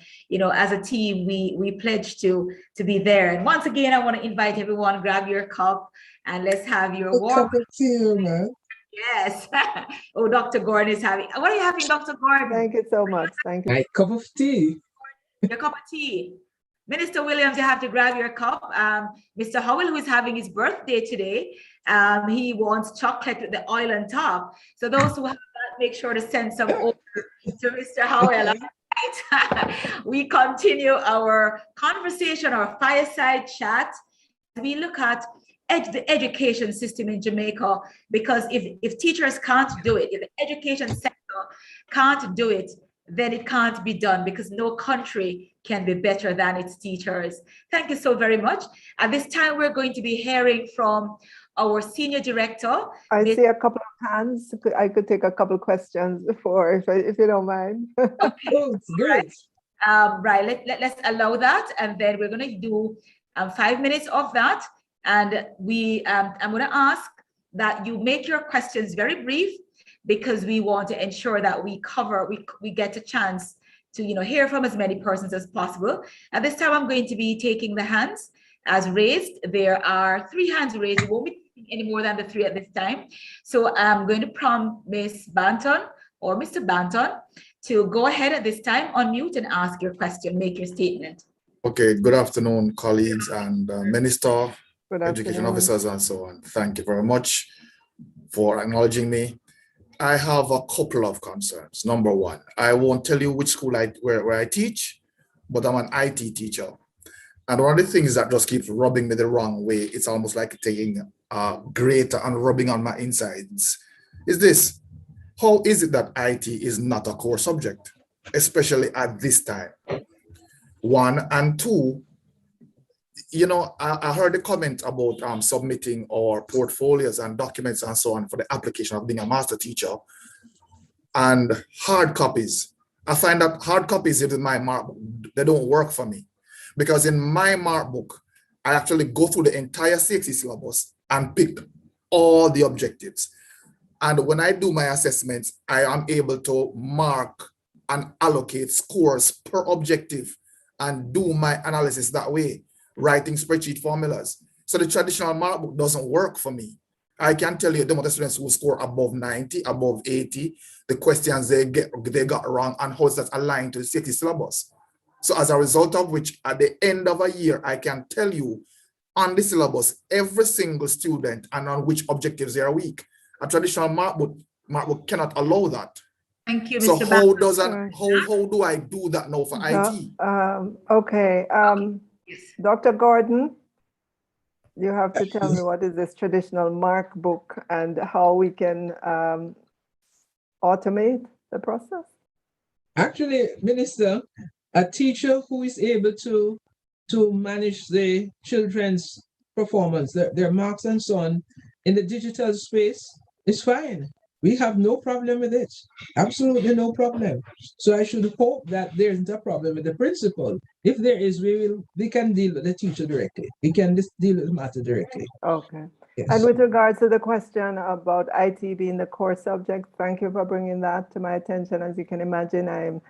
as a team, we pledge to be there. And once again, I want to invite everyone, grab your cup and let's have your warm cup of tea, man. Yes. Oh, Dr. Gordon is having. What are you having, Dr. Gordon? Thank you so much. Thank you. My cup of tea. Your cup of tea. Minister Williams, you have to grab your cup. Mr. Howell, who is having his birthday today, he wants chocolate with the oil on top. So those who have that, make sure to send some over to Mr. Howell. Right. We continue our conversation, our fireside chat. We look at the education system in Jamaica, because if teachers can't do it, if the education sector can't do it, then it can't be done, because no country can be better than its teachers. Thank you so very much. At this time, we're going to be hearing from our senior director. I see a couple of hands. I could take a couple of questions before, if you don't mind. Okay. Great. Right, let's allow that, and then we're going to do 5 minutes of that. And I'm going to ask that you make your questions very brief, because we want to ensure that we get a chance to hear from as many persons as possible. At this time, I'm going to be taking the hands as raised. There are 3 hands raised. We won't be taking any more than the 3 at this time. So I'm going to prompt Ms. Banton or Mr. Banton to go ahead at this time, unmute and ask your question, make your statement. Okay, good afternoon, colleagues and Minister, Good education afternoon. officers and so on. Thank you very much for acknowledging me. I have a couple of concerns. Number one, I won't tell you which school where I teach, but I'm an IT teacher. And one of the things that just keeps rubbing me the wrong way, it's almost like taking a grater and rubbing on my insides, is this. How is it that IT is not a core subject, especially at this time? 1 and 2, I heard a comment about submitting our portfolios and documents and so on for the application of being a master teacher, and hard copies. I find that hard copies in my mark book, they don't work for me, because in my mark book, I actually go through the entire CXC syllabus and pick all the objectives. And when I do my assessments, I am able to mark and allocate scores per objective and do my analysis that way, writing spreadsheet formulas. So the traditional mark book doesn't work for me. I can tell you the amount of students who score above 90, above 80, the questions they got wrong, and how that's aligned to the CXC syllabus. So as a result of which, at the end of a year, I can tell you on the syllabus, every single student and on which objectives they are weak. A traditional mark book cannot allow that. Thank you, So Mr. how do I do that now for IT? Okay. Dr. Gordon, you have to tell me what is this traditional mark book and how we can automate the process. Actually, Minister, a teacher who is able to manage the children's performance, their marks and so on, in the digital space is fine. We have no problem with it. Absolutely no problem. So I should hope that there isn't a problem with the principal If there is, we can deal with the teacher directly. We can just deal with the matter directly. Okay. Yes. And with regards to the question about IT being the core subject, thank you for bringing that to my attention. As you can imagine, I'm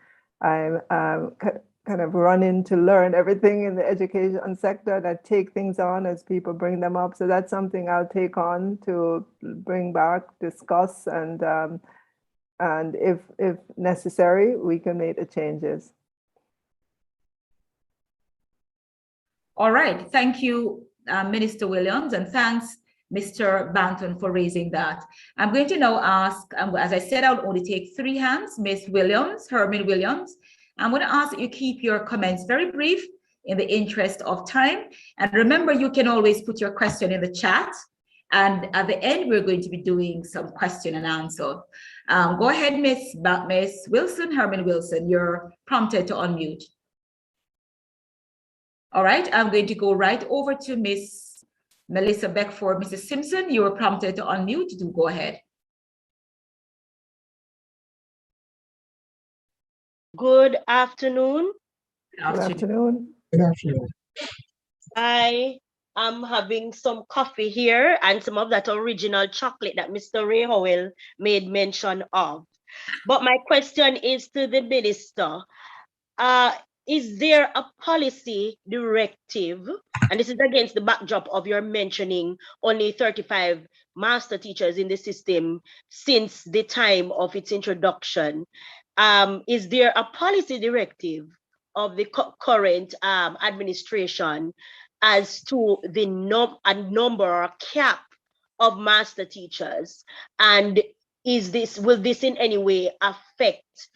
kind of running to learn everything in the education sector, and I take things on as people bring them up. So that's something I'll take on to bring back, discuss, and if necessary, we can make the changes. All right, thank you, Minister Williams, and thanks, Mr. Banton, for raising that. I'm going to now ask, as I said, I'll only take 3 hands, Ms. Williams, Herman Williams. I'm going to ask that you keep your comments very brief in the interest of time. And remember, you can always put your question in the chat. And at the end, we're going to be doing some question and answer. Go ahead, Ms. Wilson, Herman Wilson, you're prompted to unmute. All right, I'm going to go right over to Ms. Melissa Beckford. Mrs. Simpson, you were prompted to unmute. Do go ahead. Good afternoon. Good afternoon. Good afternoon. I am having some coffee here and some of that original chocolate that Mr. Ray Howell made mention of. But my question is to the minister. Is there a policy directive, and this is against the backdrop of your mentioning only 35 master teachers in the system since the time of its introduction? Is there a policy directive of the current administration as to the number or cap of master teachers? And will this in any way affect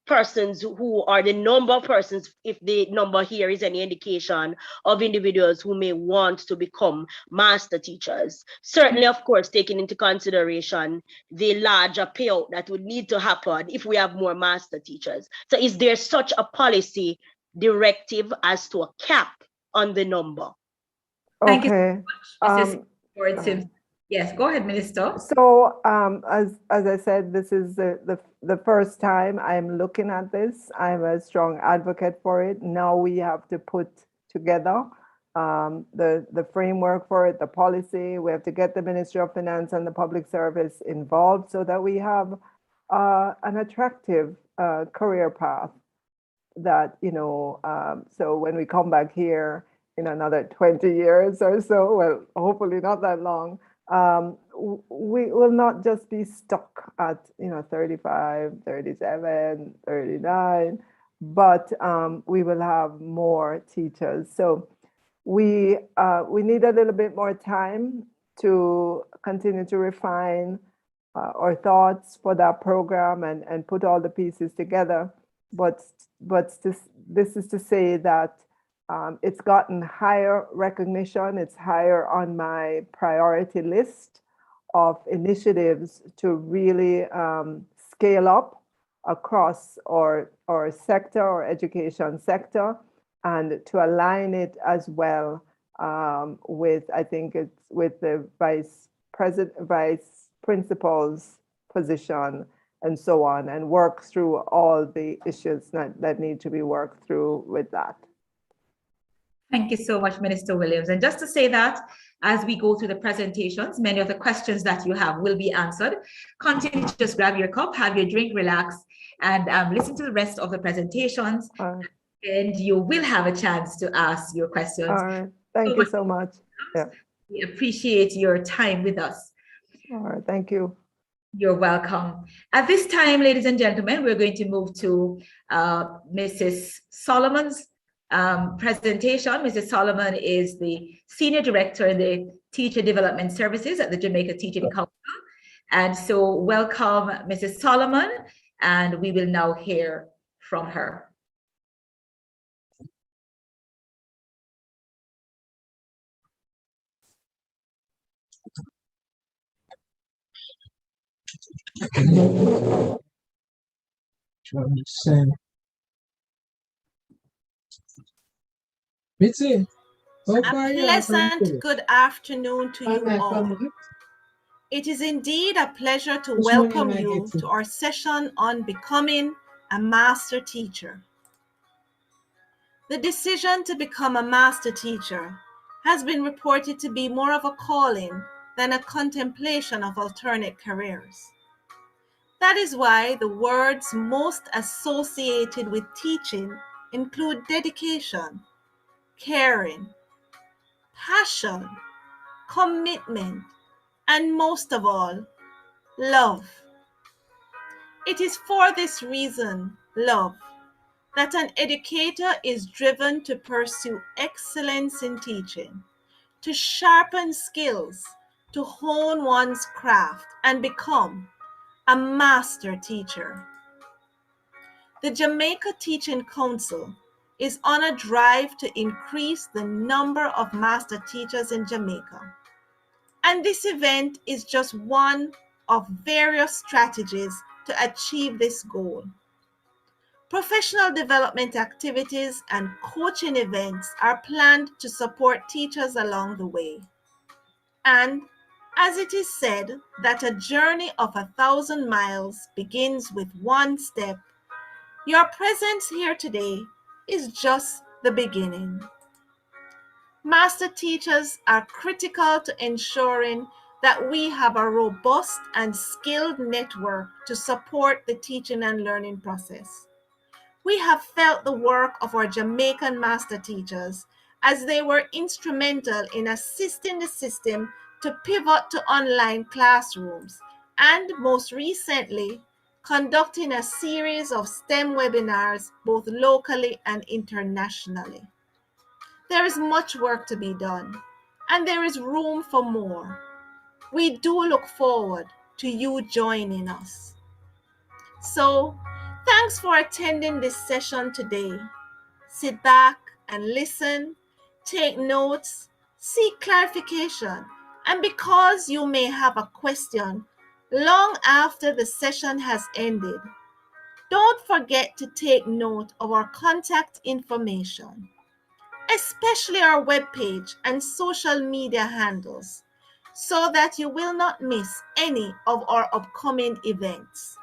persons who are the number of persons, if the number here is any indication of individuals who may want to become master teachers? Certainly, of course, taking into consideration the larger payout that would need to happen if we have more master teachers. So is there such a policy directive as to a cap on the number? Thank you Okay. so much, Yes, go ahead, Minister. So as I said, this is the first time I'm looking at this. I'm a strong advocate for it. Now we have to put together the framework for it, the policy. We have to get the Ministry of Finance and the Public Service involved so that we have an attractive career path that, so when we come back here in another 20 years or so, well, hopefully not that long, we will not just be stuck at 35, 37, 39, but we will have more teachers. So we need a little bit more time to continue to refine our thoughts for that program and put all the pieces together. But this is to say that it's gotten higher recognition. It's higher on my priority list of initiatives to really scale up across our sector, our education sector, and to align it as well with, I think it's with the vice principal's position and so on, and work through all the issues that need to be worked through with that. Thank you so much, Minister Williams. And just to say that as we go through the presentations, many of the questions that you have will be answered. Continue to just grab your cup, have your drink, relax, and listen to the rest of the presentations. And you will have a chance to ask your questions. All right. Thank you so much. Yeah. We appreciate your time with us. All right. Thank you. You're welcome. At this time, ladies and gentlemen, we're going to move to Mrs. Solomon's presentation. Mrs. Solomon is the Senior Director in the Teacher Development Services at the Jamaica Teaching Council. And so welcome, Mrs. Solomon, and we will now hear from her. Mitzi, A pleasant good afternoon to you all. It is indeed a pleasure to welcome you to our session on becoming a master teacher. The decision to become a master teacher has been reported to be more of a calling than a contemplation of alternate careers. That is why the words most associated with teaching include dedication, caring, passion, commitment, and most of all, love. It is for this reason, love, that an educator is driven to pursue excellence in teaching, to sharpen skills, to hone one's craft, and become a master teacher. The Jamaica Teaching Council is on a drive to increase the number of master teachers in Jamaica. And this event is just one of various strategies to achieve this goal. Professional development activities and coaching events are planned to support teachers along the way. And as it is said that a journey of 1,000 miles begins with one step, your presence here today is just the beginning. Master teachers are critical to ensuring that we have a robust and skilled network to support the teaching and learning process. We have felt the work of our Jamaican master teachers as they were instrumental in assisting the system to pivot to online classrooms and most recently, conducting a series of STEM webinars both locally and internationally. There is much work to be done, and there is room for more. We do look forward to you joining us. So, thanks for attending this session today. Sit back and listen, take notes, seek clarification, and because you may have a question long after the session has ended, don't forget to take note of our contact information, especially our webpage and social media handles, so that you will not miss any of our upcoming events.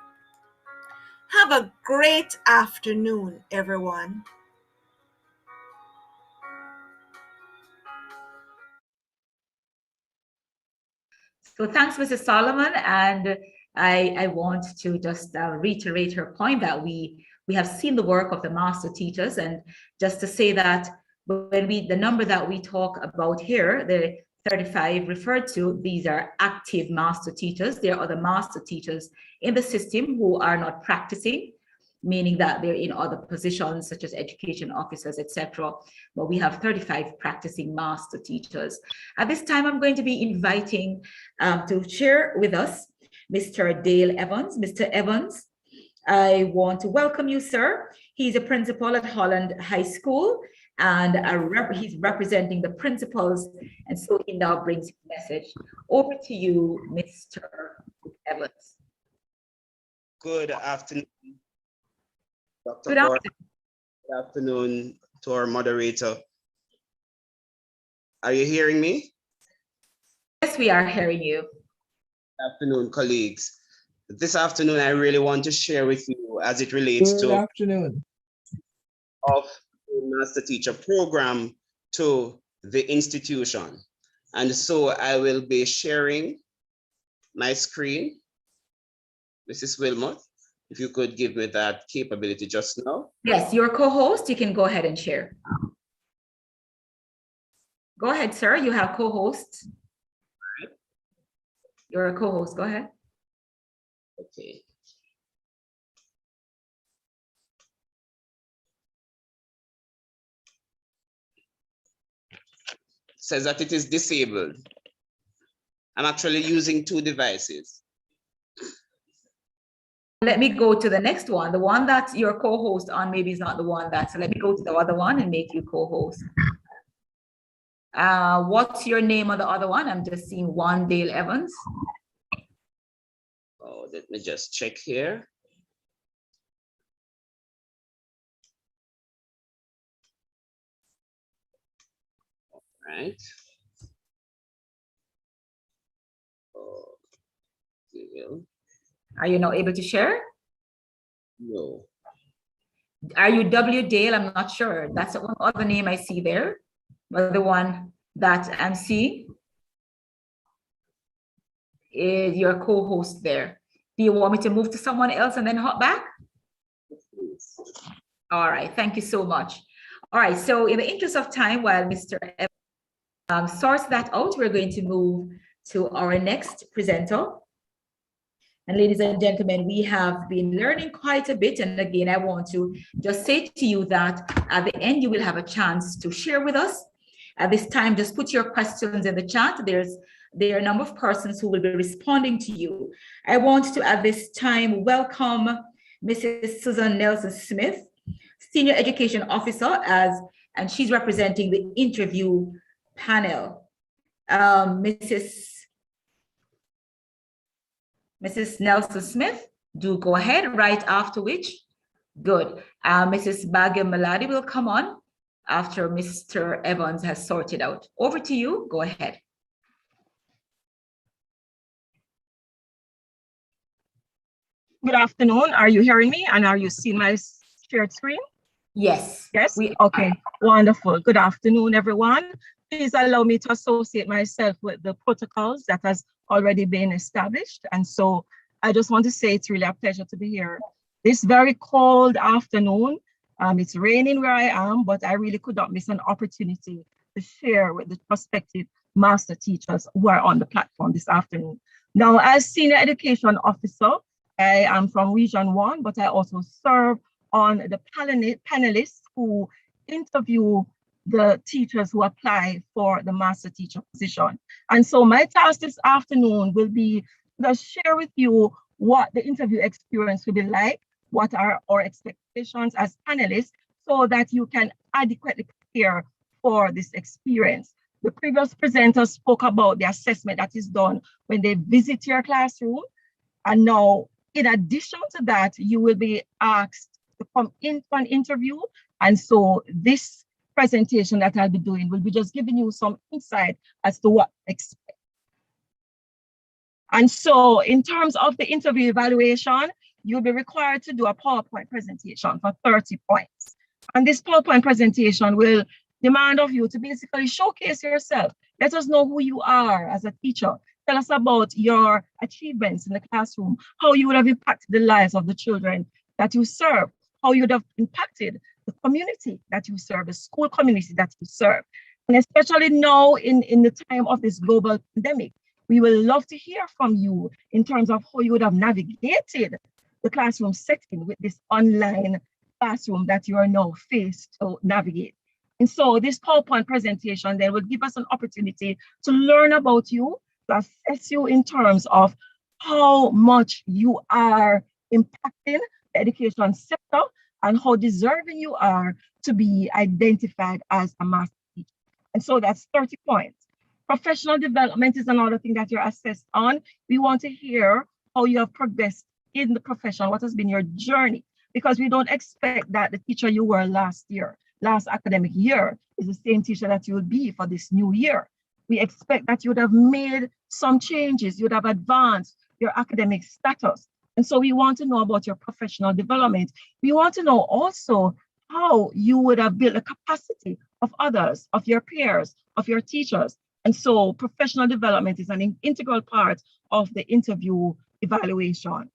Have a great afternoon, everyone. So thanks, Mrs. Solomon. And I want to just reiterate her point that we have seen the work of the master teachers. And just to say that when the number that we talk about here, the 35 referred to, these are active master teachers. There are other master teachers in the system who are not practicing, meaning that they're in other positions such as education officers, etc. But we have 35 practicing master teachers. At this time, I'm going to be inviting to share with us Mr. Dale Evans. Mr. Evans, I want to welcome you, sir. He's a principal at Holland High School, and he's representing the principals, and so he now brings his message. Over to you, Mr. Evans. Good afternoon, Dr. Good Gordon. afternoon. Good afternoon to our moderator. Are you hearing me? Yes, we are hearing you. Good afternoon, colleagues. This afternoon, I really want to share with you as it relates Good to afternoon. of the master teacher program to the institution. And so I will be sharing my screen. Mrs. Wilmot, if you could give me that capability just now. Yes, your co-host, you can go ahead and share. Go ahead, sir. You have co-hosts. You're a co-host. Go ahead. Okay. Says that it is disabled. I'm actually using two devices. Let me go to the next one. The one that your co-host on maybe is not the one that, so let me go to the other one and make you co-host. What's your name on the other one? I'm just seeing one Dale Evans. Oh, let me just check here. All right. Oh, Are you not able to share? no. Are you W. Dale? I'm not sure. That's one other name I see there, but the one that I'm seeing is your co-host there. Do you want me to move to someone else and then hop back? All right, thank you so much. All right, so in the interest of time, while Mr. sorts that out, we're going to move to our next presenter. And ladies and gentlemen, we have been learning quite a bit. And again, I want to just say to you that at the end, you will have a chance to share with us. At this time, just put your questions in the chat. There are a number of persons who will be responding to you. I want to, at this time, welcome Mrs. Susan Nelson-Smith, Senior Education Officer, and she's representing the interview panel. Mrs. Nelson-Smith, do go ahead, right after which, good. Mrs. Bhagya Maladi will come on after Mr. Evans has sorted out. Over to you, go ahead. Good afternoon, are you hearing me and are you seeing my shared screen? Yes. Yes, okay, wonderful. Good afternoon, everyone. Please allow me to associate myself with the protocols that has already been established. And so I just want to say it's really a pleasure to be here. This very cold afternoon, it's raining where I am, but I really could not miss an opportunity to share with the prospective master teachers who are on the platform this afternoon. Now, as Senior Education Officer, I am from Region 1, but I also serve on the panelists who interview the teachers who apply for the master teacher position. And so my task this afternoon will be to share with you what the interview experience will be like, what are our expectations as panelists, so that you can adequately prepare for this experience. The previous presenter spoke about the assessment that is done when they visit your classroom. And now, in addition to that, you will be asked to come in for an interview. And so this presentation that I'll be doing will be just giving you some insight as to what to expect. And so in terms of the interview evaluation, you'll be required to do a PowerPoint presentation for 30 points. And this PowerPoint presentation will demand of you to basically showcase yourself. Let us know who you are as a teacher. Tell us about your achievements in the classroom, how you would have impacted the lives of the children that you serve, how you would have impacted the community that you serve, the school community that you serve. And especially now in the time of this global pandemic, we will love to hear from you in terms of how you would have navigated the classroom setting with this online classroom that you are now faced to navigate. And so this PowerPoint presentation then will give us an opportunity to learn about you, to assess you in terms of how much you are impacting the education sector and how deserving you are to be identified as a master teacher. And so that's 30 points. Professional development is another thing that you're assessed on. We want to hear how you have progressed in the profession, what has been your journey, because we don't expect that the teacher you were last academic year, is the same teacher that you will be for this new year. We expect that you would have made some changes, you would have advanced your academic status. And so we want to know about your professional development. We want to know also how you would have built the capacity of others, of your peers, of your teachers. And so professional development is an integral part of the interview evaluation.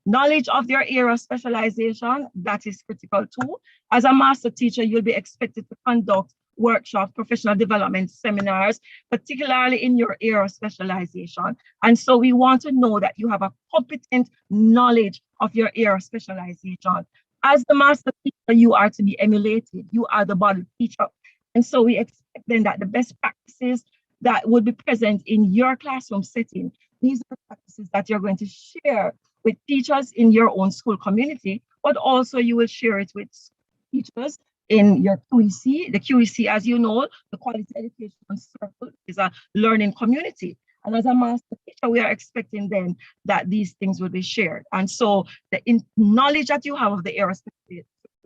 Knowledge of your area of specialization, that is critical too. As a master teacher, you'll be expected to conduct workshops, professional development seminars, particularly in your area of specialization. And so we want to know that you have a competent knowledge of your area of specialization. As the master teacher, you are to be emulated. You are the model teacher. And so we expect then that the best practices that would be present in your classroom setting, these are practices that you're going to share with teachers in your own school community, but also you will share it with teachers in your QEC. The QEC, as you know, the Quality Education Circle, is a learning community. And as a master teacher, we are expecting then that these things will be shared. And so the knowledge that you have of the area of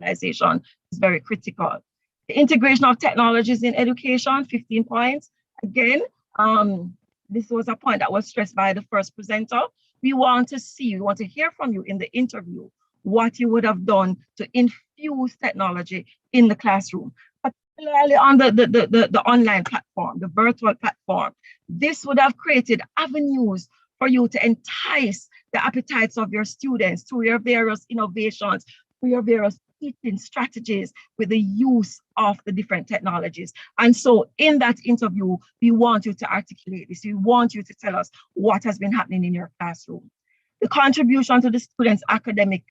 specialization is very critical. The integration of technologies in education, 15 points. Again, this was a point that was stressed by the first presenter. We want to hear from you in the interview what you would have done to infuse technology in the classroom, particularly on the online platform, the virtual platform. This would have created avenues for you to entice the appetites of your students through your various innovations, through your various teaching strategies with the use of the different technologies. And so in that interview, we want you to articulate this. We want you to tell us what has been happening in your classroom. The contribution to the students' academic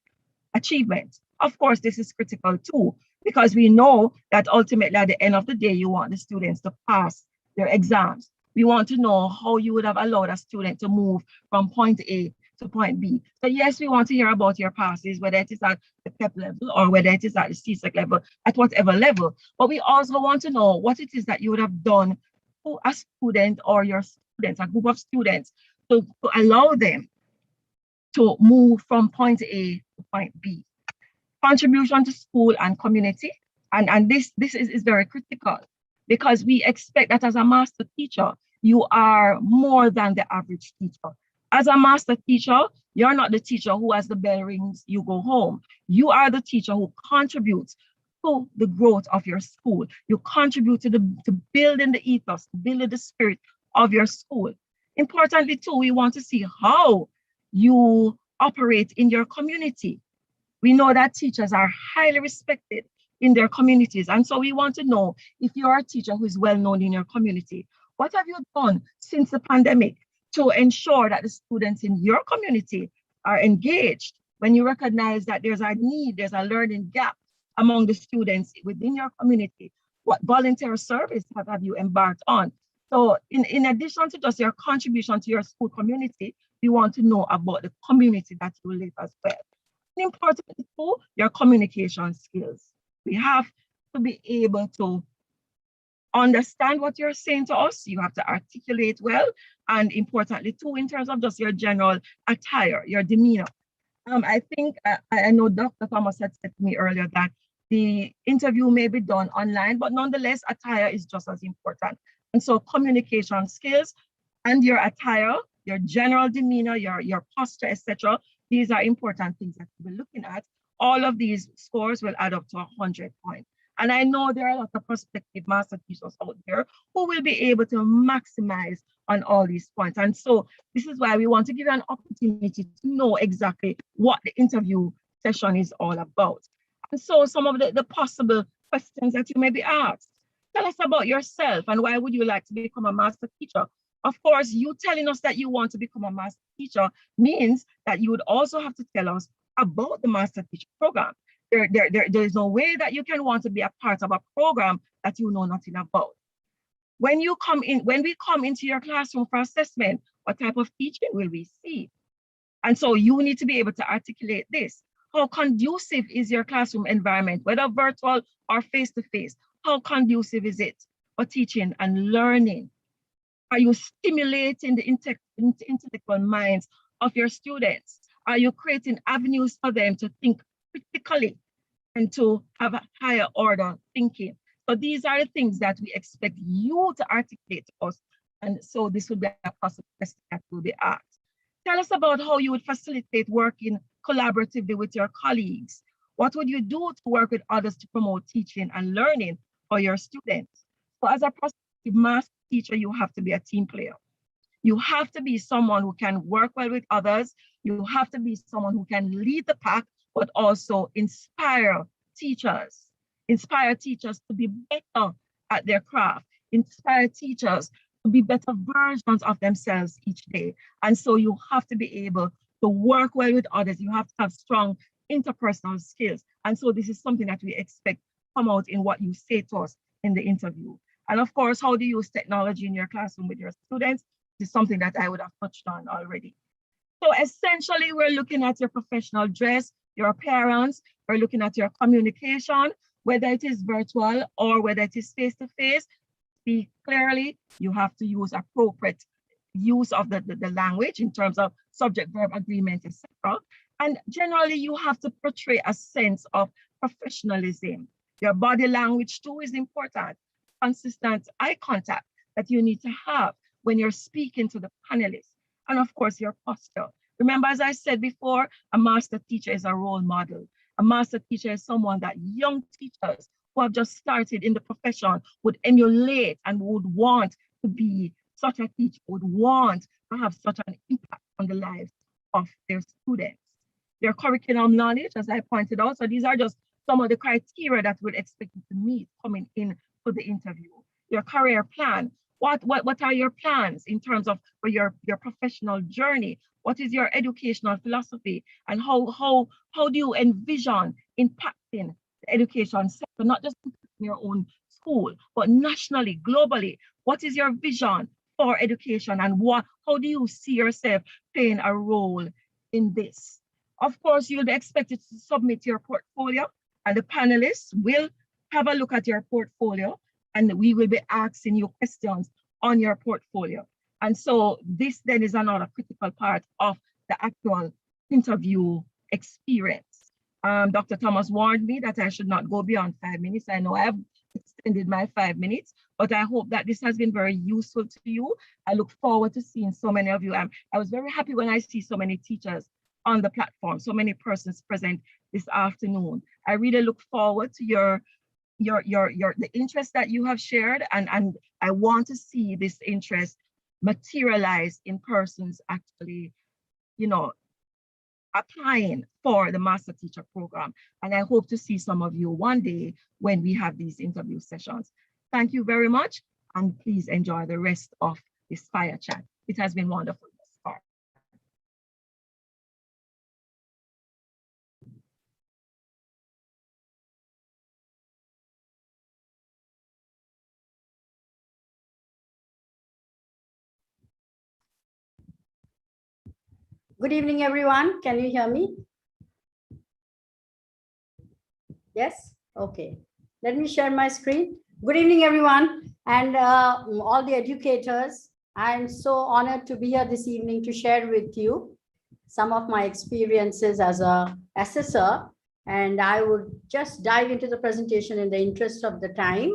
achievement. Of course, this is critical too, because we know that ultimately at the end of the day, you want the students to pass their exams. We want to know how you would have allowed a student to move from point A to point B. So yes, we want to hear about your passes, whether it is at the PEP level or whether it is at the CSEC level, at whatever level. But we also want to know what it is that you would have done to a student or your students, a group of students, to allow them to move from point A to point B. Contribution to school and community. And this is very critical, because we expect that as a master teacher, you are more than the average teacher. As a master teacher, you're not the teacher who, as the bell rings, you go home. You are the teacher who contributes to the growth of your school. You contribute to building the ethos, building the spirit of your school. Importantly too, we want to see how you operate in your community. We know that teachers are highly respected in their communities. And so we want to know, if you are a teacher who is well known in your community, what have you done since the pandemic to ensure that the students in your community are engaged when you recognize that there's a need, there's a learning gap among the students within your community? What volunteer service have you embarked on? So in addition to just your contribution to your school community, we want to know about the community that you live as well. And importantly too, your communication skills. We have to be able to understand what you're saying to us. You have to articulate well, and importantly too, in terms of just your general attire, your demeanor. I think, I know Dr. Thomas had said to me earlier that the interview may be done online, but nonetheless, attire is just as important. And so communication skills and your attire, your general demeanor, your posture, etc. These are important things that we're looking at. All of these scores will add up to 100 points. And I know there are a lot of prospective master teachers out there who will be able to maximize on all these points. And so this is why we want to give you an opportunity to know exactly what the interview session is all about. And so some of the possible questions that you may be asked. Tell us about yourself and why would you like to become a master teacher? Of course, you telling us that you want to become a master teacher means that you would also have to tell us about the master teacher program. There's no way that you can want to be a part of a program that you know nothing about. When we come into your classroom for assessment, what type of teaching will we see? And so you need to be able to articulate this. How conducive is your classroom environment, whether virtual or face-to-face? How conducive is it for teaching and learning? Are you stimulating the intellectual minds of your students? Are you creating avenues for them to think critically and to have a higher order thinking? So these are the things that we expect you to articulate to us. And so this would be a possible question that will be asked. Tell us about how you would facilitate working collaboratively with your colleagues. What would you do to work with others to promote teaching and learning for your students? So as a prospective master teacher, you have to be a team player. You have to be someone who can work well with others. You have to be someone who can lead the pack, but also inspire teachers to be better at their craft, inspire teachers to be better versions of themselves each day. And so you have to be able to work well with others. You have to have strong interpersonal skills. And so this is something that we expect come out in what you say to us in the interview. And of course, how do you use technology in your classroom with your students? This is something that I would have touched on already. So essentially, we're looking at your professional dress, your appearance, we're looking at your communication, whether it is virtual or whether it is face-to-face. Speak clearly, you have to use appropriate use of the language in terms of subject-verb agreement, etc. And generally, you have to portray a sense of professionalism. Your body language too is important. Consistent eye contact that you need to have when you're speaking to the panelists. And of course, your posture. Remember, as I said before, a master teacher is a role model. A master teacher is someone that young teachers who have just started in the profession would emulate and would want to be such a teacher, would want to have such an impact on the lives of their students. Their curriculum knowledge, as I pointed out, so these are just some of the criteria that we'd expect you to meet coming in for the interview. Your career plan. What are your plans in terms of for your professional journey? What is your educational philosophy? And how do you envision impacting the education sector, not just in your own school, but nationally, globally? What is your vision for education, and how do you see yourself playing a role in this? Of course, you'll be expected to submit your portfolio, and the panelists will have a look at your portfolio, and we will be asking you questions on your portfolio. And so this then is another critical part of the actual interview experience. Dr. Thomas warned me that I should not go beyond 5 minutes. I know I have extended my 5 minutes, but I hope that this has been very useful to you. I look forward to seeing so many of you. I was very happy when I see so many teachers on the platform, so many persons present this afternoon. I really look forward to the interest that you have shared, and I want to see this interest materialize in persons actually, applying for the Master Teacher Program. And I hope to see some of you one day when we have these interview sessions. Thank you very much, and please enjoy the rest of this fire chat. It has been wonderful thus far. Good evening, everyone. Can you hear me? Yes? Okay. Let me share my screen. Good evening, everyone, and all the educators. I'm so honored to be here this evening to share with you some of my experiences as an assessor, and I would just dive into the presentation in the interest of the time.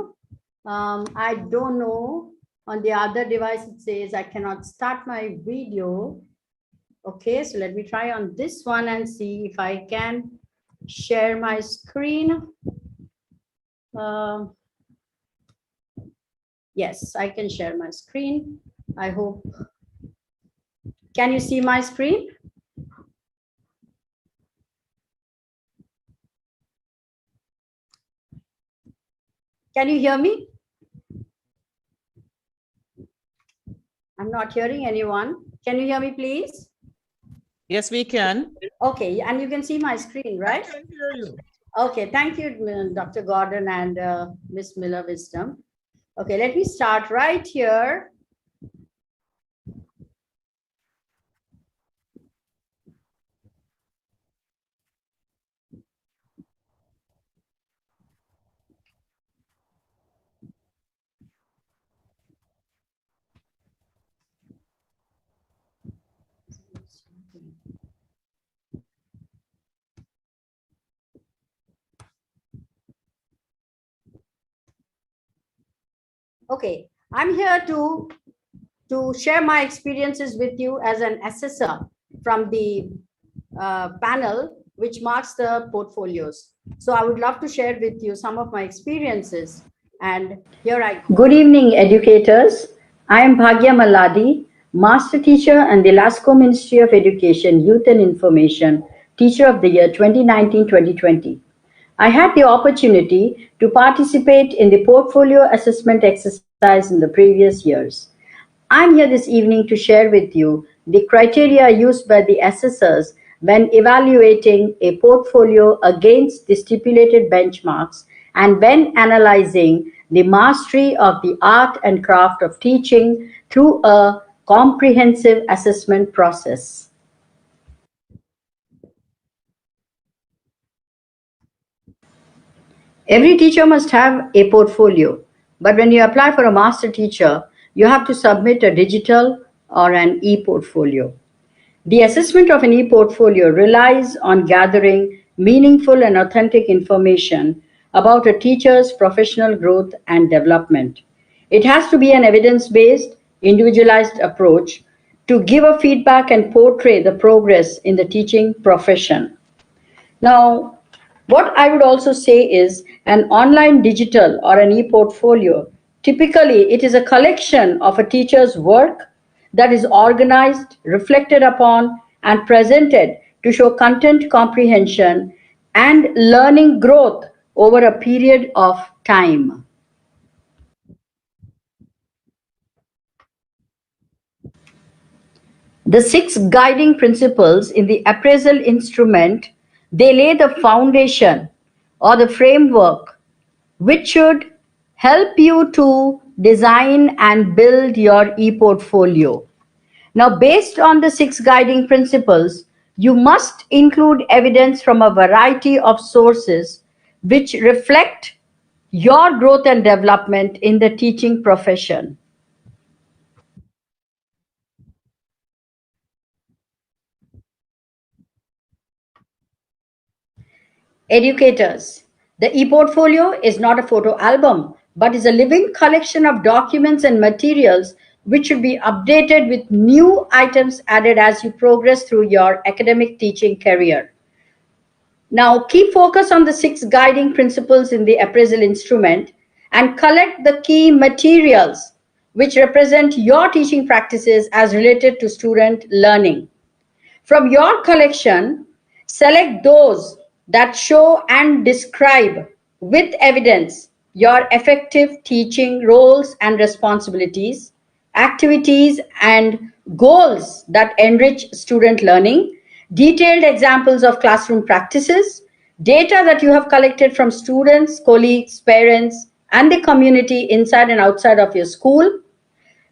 I don't know, on the other device it says I cannot start my video. Okay, so let me try on this one and see if I can share my screen. Yes, I can share my screen. I hope. Can you see my screen? Can you hear me? I'm not hearing anyone. Can you hear me, please? Yes, we can. Okay, and you can see my screen, right? I can hear you. Okay, thank you, Dr. Gordon and Miss Miller Wisdom. Okay, let me start right here. Okay, I'm here to share my experiences with you as an assessor from the panel, which marks the portfolios. So I would love to share with you some of my experiences. And here I go. Good evening, educators. I am Bhagya Maladi, Master Teacher and the LASCO Ministry of Education, Youth and Information, Teacher of the Year 2019-2020. I had the opportunity to participate in the portfolio assessment exercise in the previous years. I'm here this evening to share with you the criteria used by the assessors when evaluating a portfolio against the stipulated benchmarks and when analyzing the mastery of the art and craft of teaching through a comprehensive assessment process. Every teacher must have a portfolio, but when you apply for a master teacher, you have to submit a digital or an e-portfolio. The assessment of an e-portfolio relies on gathering meaningful and authentic information about a teacher's professional growth and development. It has to be an evidence-based, individualized approach to give a feedback and portray the progress in the teaching profession. Now, What I would also say is an online digital or an e-portfolio, typically it is a collection of a teacher's work that is organized, reflected upon, and presented to show content comprehension and learning growth over a period of time. The six guiding principles in the appraisal instrument, they lay the foundation or the framework which should help you to design and build your e-portfolio. Now, based on the six guiding principles, you must include evidence from a variety of sources which reflect your growth and development in the teaching profession. Educators, the e-portfolio is not a photo album, but is a living collection of documents and materials which should be updated with new items added as you progress through your academic teaching career. Now, keep focus on the six guiding principles in the appraisal instrument and collect the key materials which represent your teaching practices as related to student learning. From your collection, select those that show and describe with evidence your effective teaching roles and responsibilities, activities and goals that enrich student learning, detailed examples of classroom practices, data that you have collected from students, colleagues, parents, and the community inside and outside of your school.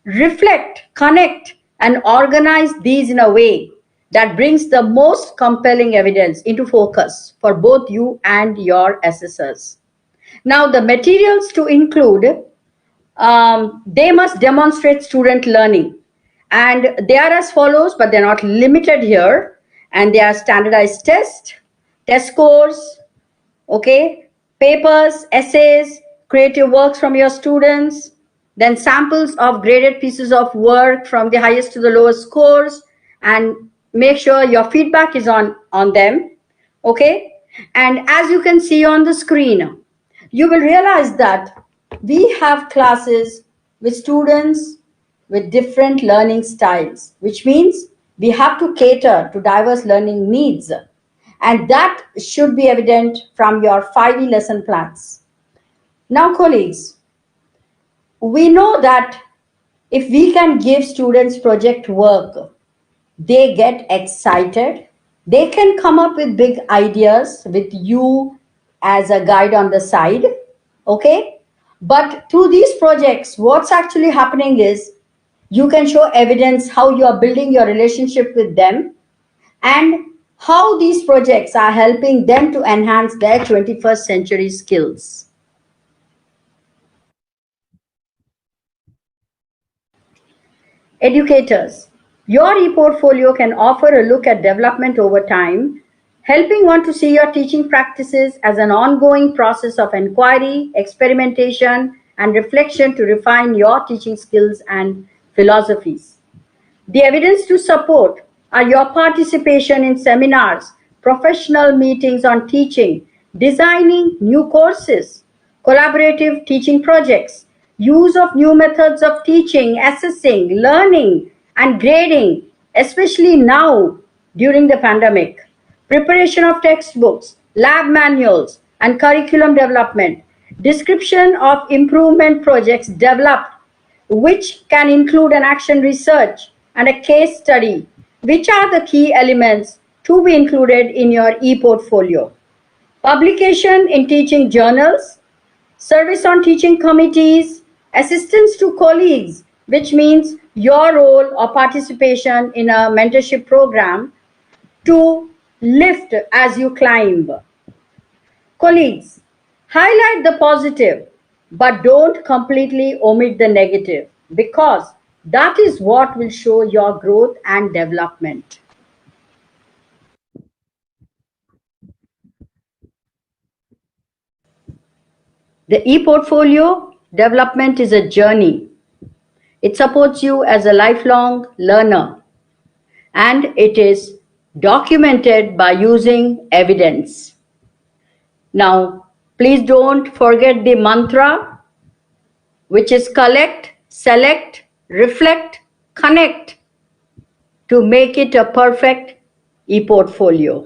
Reflect, connect, and organize these in a way that brings the most compelling evidence into focus for both you and your assessors. Now, the materials to include, they must demonstrate student learning. And they are as follows, but they're not limited here. And they are standardized tests, test scores, okay, papers, essays, creative works from your students, then samples of graded pieces of work from the highest to the lowest scores, and make sure your feedback is on them, okay? And as you can see on the screen, you will realize that we have classes with students with different learning styles, which means we have to cater to diverse learning needs. And that should be evident from your 5E lesson plans. Now, colleagues, we know that if we can give students project work, they get excited. They can come up with big ideas with you as a guide on the side, okay? But through these projects, what's actually happening is you can show evidence how you are building your relationship with them and how these projects are helping them to enhance their 21st century skills. Educators, your e-portfolio can offer a look at development over time, helping one to see your teaching practices as an ongoing process of inquiry, experimentation, and reflection to refine your teaching skills and philosophies. The evidence to support are your participation in seminars, professional meetings on teaching, designing new courses, collaborative teaching projects, use of new methods of teaching, assessing, learning, and grading, especially now during the pandemic, preparation of textbooks, lab manuals, and curriculum development, description of improvement projects developed, which can include an action research and a case study, which are the key elements to be included in your e-portfolio. Publication in teaching journals, service on teaching committees, assistance to colleagues, which means your role or participation in a mentorship program to lift as you climb. Colleagues, highlight the positive, but don't completely omit the negative, because that is what will show your growth and development. The e-portfolio development is a journey. It supports you as a lifelong learner, and it is documented by using evidence. Now, please don't forget the mantra, which is collect, select, reflect, connect to make it a perfect e-portfolio.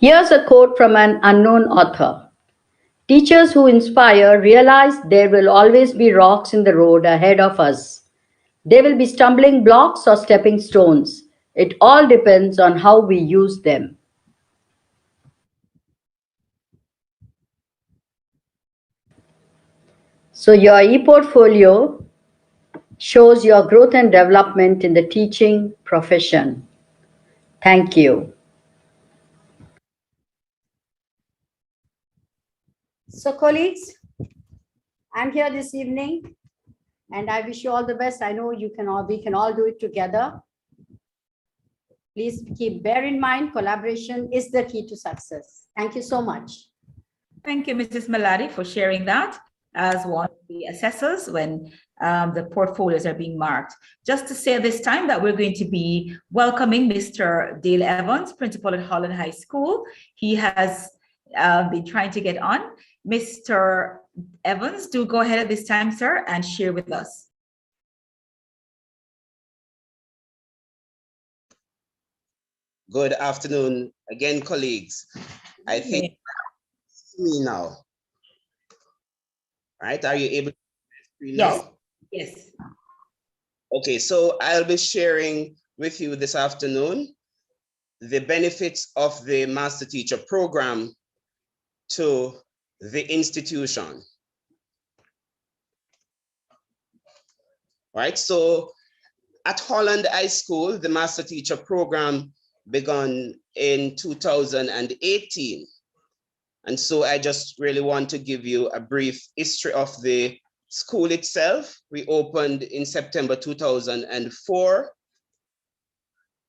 Here's a quote from an unknown author. Teachers who inspire realize there will always be rocks in the road ahead of us. They will be stumbling blocks or stepping stones. It all depends on how we use them. So your e-portfolio shows your growth and development in the teaching profession. Thank you. So colleagues, I'm here this evening and I wish you all the best. I know we can all do it together. Please bear in mind, collaboration is the key to success. Thank you so much. Thank you, Mrs. Maladi, for sharing that as one of the assessors when the portfolios are being marked. Just to say this time that we're going to be welcoming Mr. Dale Evans, principal at Holland High School. He has been trying to get on. Mr. Evans, do go ahead at this time, sir, and share with us. Good afternoon again, colleagues. I think me now. Right? Are you able to see now? Yes. Okay, so I'll be sharing with you this afternoon the benefits of the Master Teacher Program to the institution. Right, so at Holland High School, the Master Teacher Program began in 2018. And so I just really want to give you a brief history of the school itself. We opened in September 2004.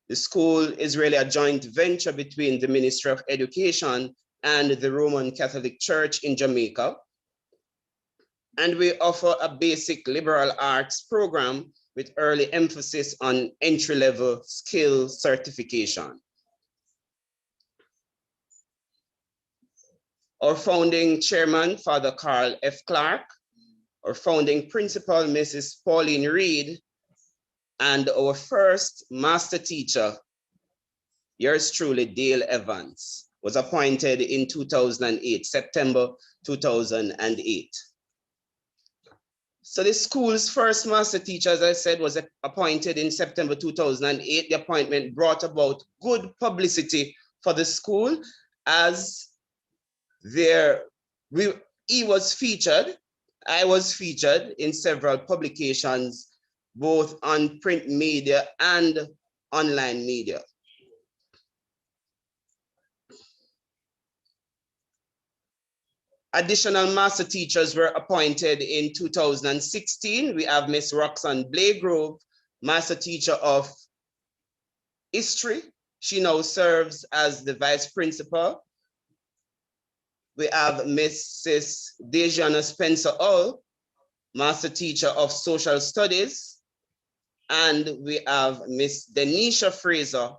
The school is really a joint venture between the Ministry of Education and the Roman Catholic Church in Jamaica. And we offer a basic liberal arts program with early emphasis on entry-level skill certification. Our founding chairman, Father Carl F. Clark, our founding principal, Mrs. Pauline Reed, and our first master teacher, yours truly, Dale Evans, was appointed in 2008, September 2008. So the school's first master teacher, as I said, was appointed in September 2008. The appointment brought about good publicity for the school as he was featured, I was featured in several publications, both on print media and online media. Additional master teachers were appointed in 2016. We have Miss Roxanne Blagrove, master teacher of history. She now serves as the vice principal. We have Mrs. Dejana Spencer Hull, master teacher of social studies. And we have Miss Denisha Fraser,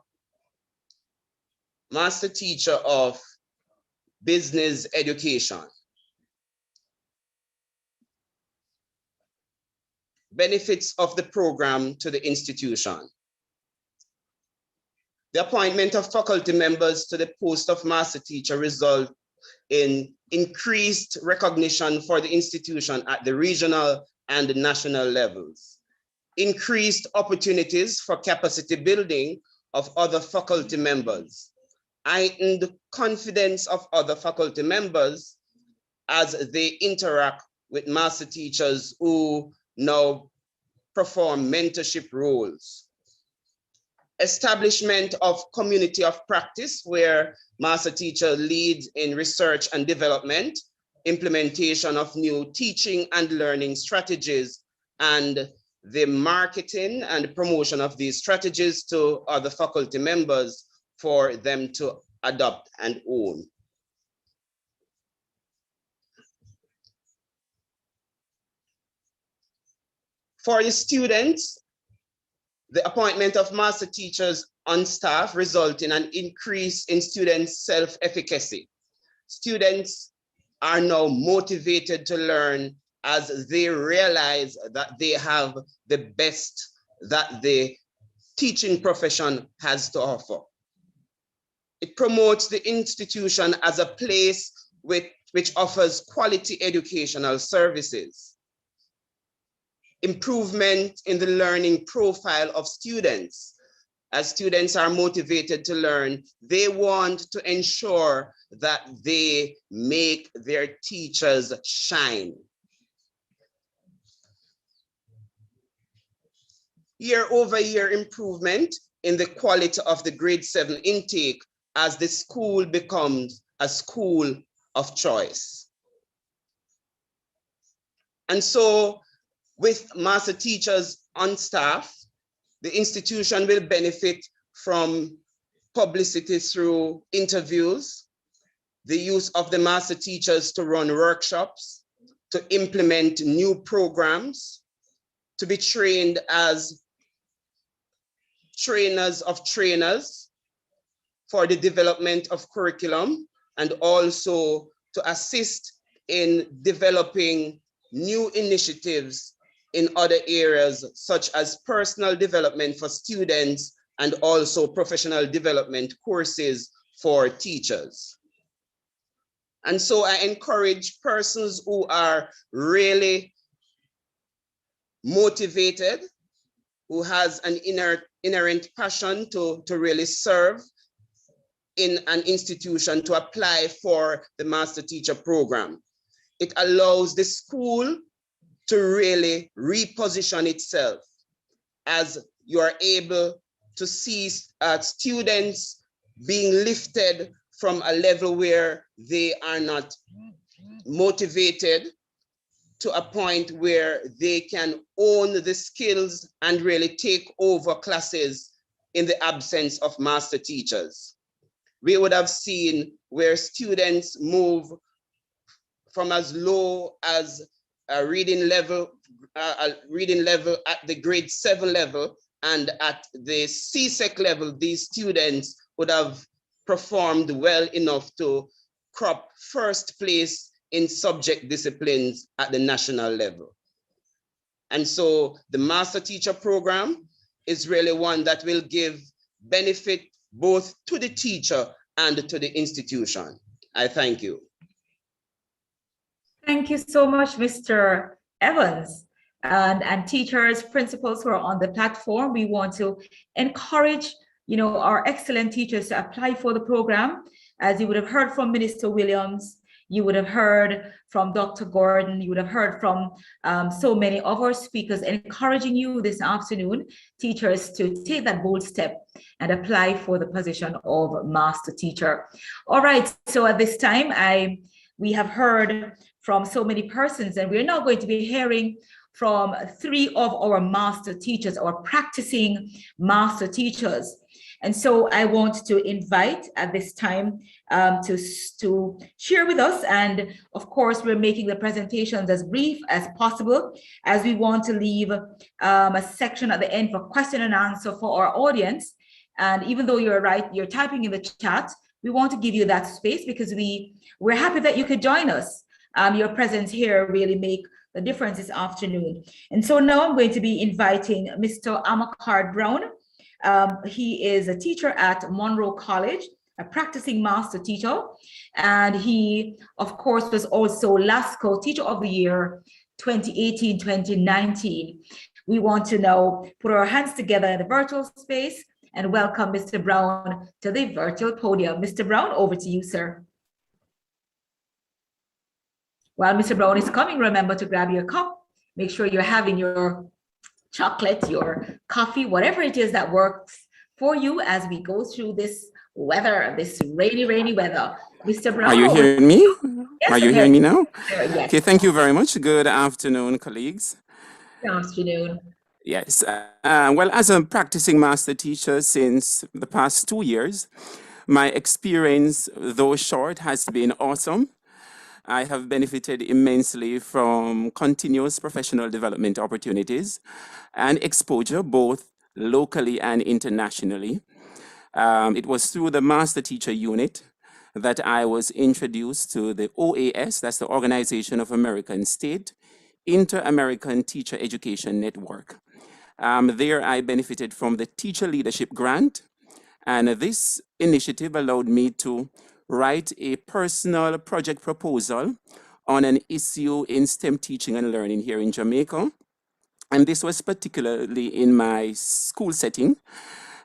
master teacher of business education. Benefits of the program to the institution. The appointment of faculty members to the post of master teacher result in increased recognition for the institution at the regional and the national levels. Increased opportunities for capacity building of other faculty members. Heightened confidence of other faculty members as they interact with master teachers who now perform mentorship roles. Establishment of community of practice where master teacher leads in research and development, implementation of new teaching and learning strategies, and the marketing and promotion of these strategies to other faculty members for them to adopt and own. For the students, the appointment of master teachers on staff, result in an increase in students' self-efficacy. Students are now motivated to learn as they realize that they have the best that the teaching profession has to offer. It promotes the institution as a place which offers quality educational services. Improvement in the learning profile of students. As students are motivated to learn, they want to ensure that they make their teachers shine. Year-over-year improvement in the quality of the grade 7 intake as the school becomes a school of choice. And so with master teachers on staff, the institution will benefit from publicity through interviews, the use of the master teachers to run workshops, to implement new programs, to be trained as trainers of trainers for the development of curriculum, and also to assist in developing new initiatives in other areas, such as personal development for students and also professional development courses for teachers. And so I encourage persons who are really motivated, who has an inherent passion to really serve in an institution, to apply for the Master Teacher Program. It allows the school to really reposition itself, as you are able to see students being lifted from a level where they are not motivated to a point where they can own the skills and really take over classes in the absence of master teachers. We would have seen where students move from as low as a reading level at the grade 7 level, and at the CSEC level, these students would have performed well enough to crop first place in subject disciplines at the national level. And so the Master Teacher Program is really one that will give benefit both to the teacher and to the institution. I thank you. Thank you so much, Mr. Evans. And teachers, principals who are on the platform, we want to encourage, our excellent teachers to apply for the program. As you would have heard from Minister Williams, you would have heard from Dr. Gordon, you would have heard from so many of our speakers encouraging you this afternoon, teachers, to take that bold step and apply for the position of master teacher. All right, so at this time, we have heard from so many persons, and we're now going to be hearing from 3 of our master teachers, our practicing master teachers. And so I want to invite at this time to share with us. And of course, we're making the presentations as brief as possible, as we want to leave a section at the end for question and answer for our audience. And even though you're typing in the chat, we want to give you that space because we're happy that you could join us. Your presence here really make the difference this afternoon. And so now I'm going to be inviting Mr. Amakard Brown. He is a teacher at Monroe College, a practicing master teacher. And he, of course, was also LASCO Teacher of the Year 2018-2019. We want to now put our hands together in the virtual space and welcome Mr. Brown to the virtual podium. Mr. Brown, over to you, sir. While Mr. Brown is coming, remember to grab your cup. Make sure you're having your chocolate, your coffee, whatever it is that works for you as we go through this weather, this rainy weather. Mr. Brown. Are you hearing me? Yes, are you hearing me now? Yes. Okay, thank you very much. Good afternoon, colleagues. Good afternoon. Yes, well, as a practicing master teacher since the past 2 years, my experience, though short, has been awesome. I have benefited immensely from continuous professional development opportunities and exposure, both locally and internationally. It was through the Master Teacher Unit that I was introduced to the OAS, that's the Organization of American States, Inter-American Teacher Education Network. There I benefited from the Teacher Leadership Grant, and this initiative allowed me to write a personal project proposal on an issue in STEM teaching and learning here in Jamaica. And this was particularly in my school setting.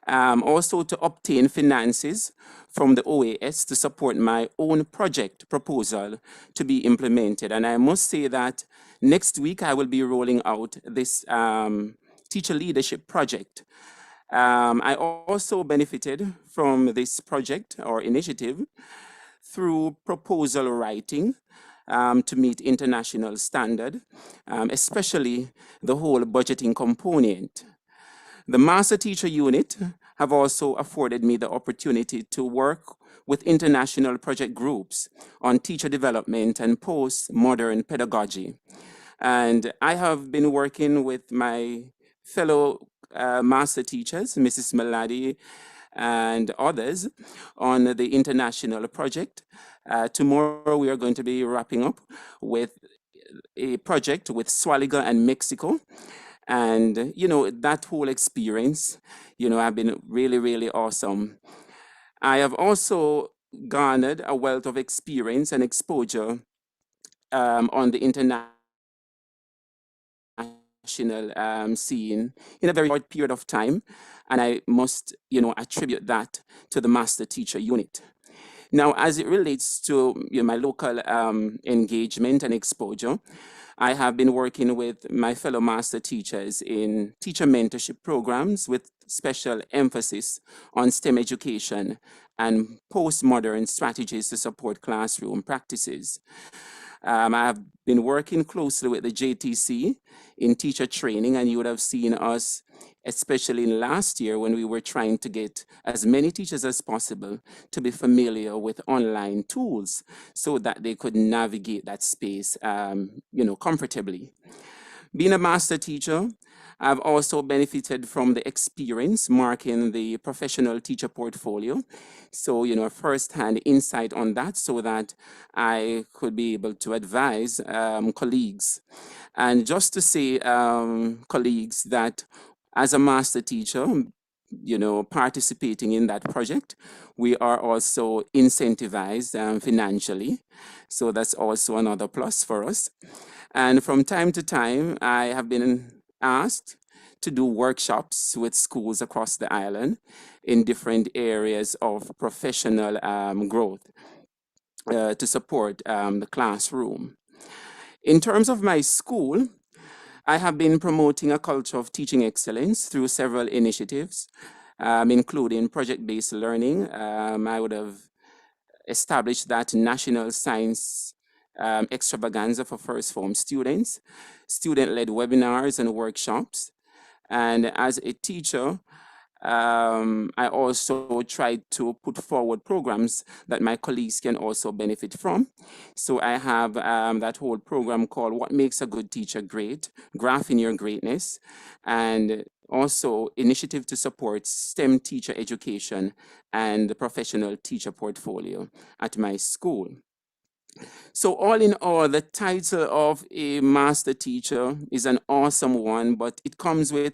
Also to obtain finances from the OAS to support my own project proposal to be implemented. And I must say that next week I will be rolling out this teacher leadership project. I also benefited from this project or initiative through proposal writing to meet international standard, especially the whole budgeting component. The Master Teacher Unit have also afforded me the opportunity to work with international project groups on teacher development and postmodern pedagogy. And I have been working with my fellow master teachers, Mrs. Maladi and others, on the international project. Tomorrow we are going to be wrapping up with a project with Swaliga and Mexico. And, you know, that whole experience, you know, have been really, really awesome. I have also garnered a wealth of experience and exposure on the international scene in a very short period of time. And I must, you know, attribute that to the Master Teacher Unit. Now, as it relates to my local engagement and exposure, I have been working with my fellow master teachers in teacher mentorship programs with special emphasis on STEM education and postmodern strategies to support classroom practices. I have been working closely with the JTC in teacher training, and you would have seen us, especially in last year when we were trying to get as many teachers as possible to be familiar with online tools so that they could navigate that space, you know, comfortably. Being a master teacher, I've also benefited from the experience marking the professional teacher portfolio. So, you know, firsthand insight on that so that I could be able to advise colleagues. And just to say, colleagues, that as a master teacher, you know, participating in that project, we are also incentivized financially. So that's also another plus for us. And from time to time, I have been asked to do workshops with schools across the island in different areas of professional growth to support the classroom. In terms of my school, I have been promoting a culture of teaching excellence through several initiatives, including project-based learning. I would have established that National Science Extravaganza for First Form students, student-led webinars and workshops. And as a teacher, I also tried to put forward programs that my colleagues can also benefit from. So I have that whole program called What Makes a Good Teacher Great, Graphing Your Greatness, and also initiative to support STEM teacher education and the professional teacher portfolio at my school. So all in all, the title of a master teacher is an awesome one, but it comes with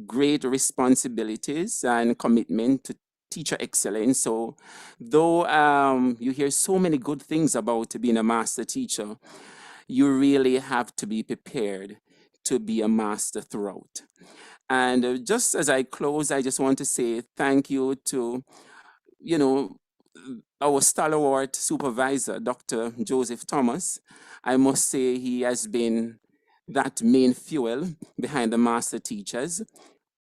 great responsibilities and commitment to teacher excellence. So though you hear so many good things about being a master teacher, you really have to be prepared to be a master throughout. And just as I close, I just want to say thank you to, you know, our stalwart supervisor, Dr. Joseph Thomas. I must say he has been that main fuel behind the master teachers,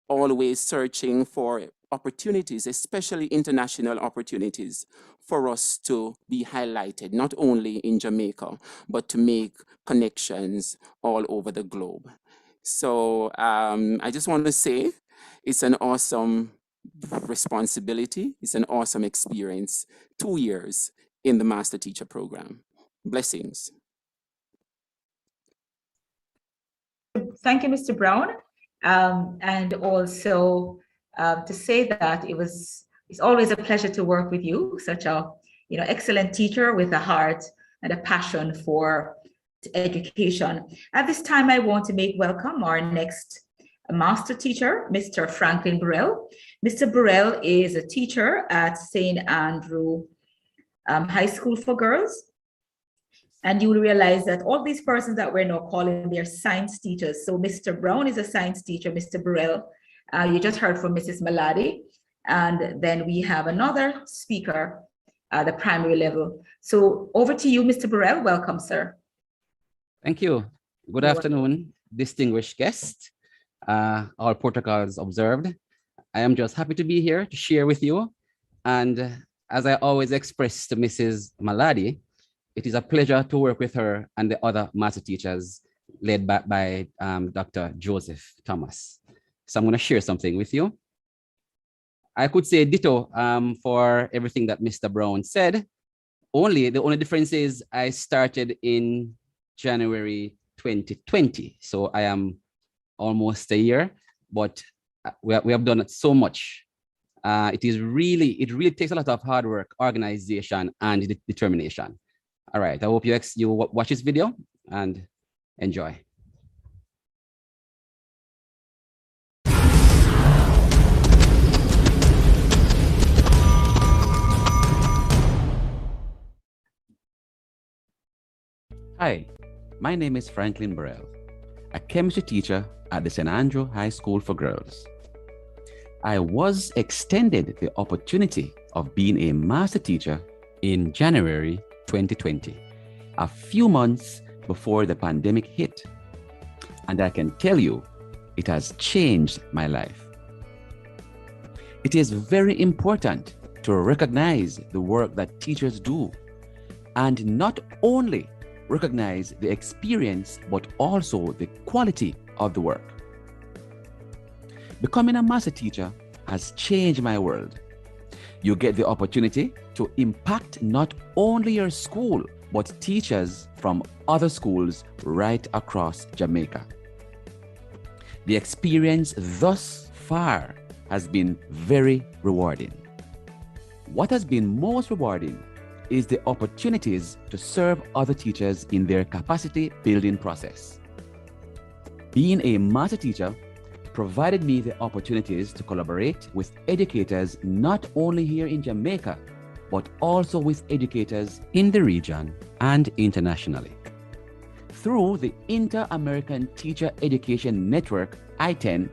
always searching for opportunities, especially international opportunities, for us to be highlighted, not only in Jamaica, but to make connections all over the globe. So I just want to say it's an awesome responsibility. It's an awesome experience. 2 years in the Master Teacher Program. Blessings. Thank you, Mr. Brown. And also to say that it was It's always a pleasure to work with you, such a excellent teacher with a heart and a passion for education. At this time, I want to make welcome our next master teacher, Mr. Franklin Burrell. Mr. Burrell is a teacher at St. Andrew High School for Girls. And you will realize that all these persons that we're now calling, they're science teachers. So Mr. Brown is a science teacher, Mr. Burrell. You just heard from Mrs. Maladi. And then we have another speaker at the primary level. So over to you, Mr. Burrell. Welcome, sir. Thank you. Good afternoon, distinguished guests. All protocols observed. I am just happy to be here to share with you. And as I always express to Mrs. Maladi, it is a pleasure to work with her and the other master teachers led by Dr. Joseph Thomas. So I'm going to share something with you. I could say ditto for everything that Mr. Brown said. The only difference is I started in January 2020. So I am almost a year, but we have done so much. It really takes a lot of hard work, organization, and determination. All right, I hope you watch this video and enjoy. Hi, my name is Franklin Burrell, a chemistry teacher at the St. Andrew High School for Girls. I was extended the opportunity of being a master teacher in January 2020, a few months before the pandemic hit. And I can tell you, it has changed my life. It is very important to recognize the work that teachers do, and not only recognize the experience, but also the quality of the work. Becoming a master teacher has changed my world. You get the opportunity to impact not only your school, but teachers from other schools right across Jamaica. The experience thus far has been very rewarding. What has been most rewarding is the opportunities to serve other teachers in their capacity building process. Being a master teacher provided me the opportunities to collaborate with educators not only here in Jamaica, but also with educators in the region and internationally. Through the Inter-American Teacher Education Network, ITEN,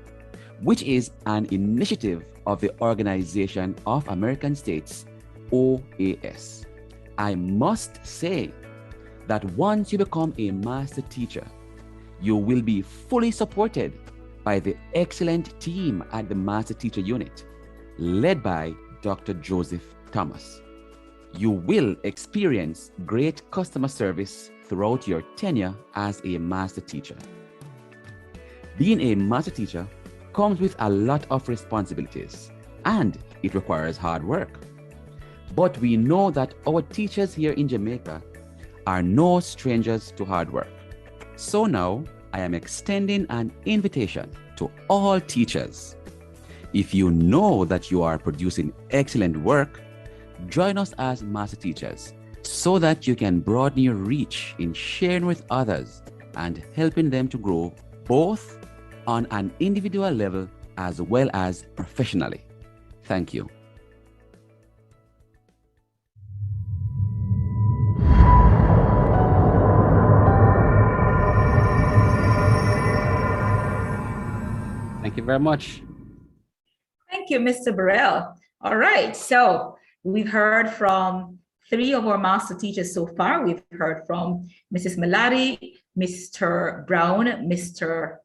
which is an initiative of the Organization of American States, OAS. I must say that once you become a master teacher, you will be fully supported by the excellent team at the Master Teacher Unit, led by Dr. Joseph Thomas. You will experience great customer service throughout your tenure as a master teacher. Being a master teacher comes with a lot of responsibilities, and it requires hard work. But we know that our teachers here in Jamaica are no strangers to hard work. So now I am extending an invitation to all teachers. If you know that you are producing excellent work, join us as master teachers so that you can broaden your reach in sharing with others and helping them to grow both on an individual level as well as professionally. Thank you. Thank you very much. Thank you, Mr. Burrell. All right, so we've heard from 3 of our master teachers so far. We've heard from Mrs. Maladi, Mr. Brown, Mr.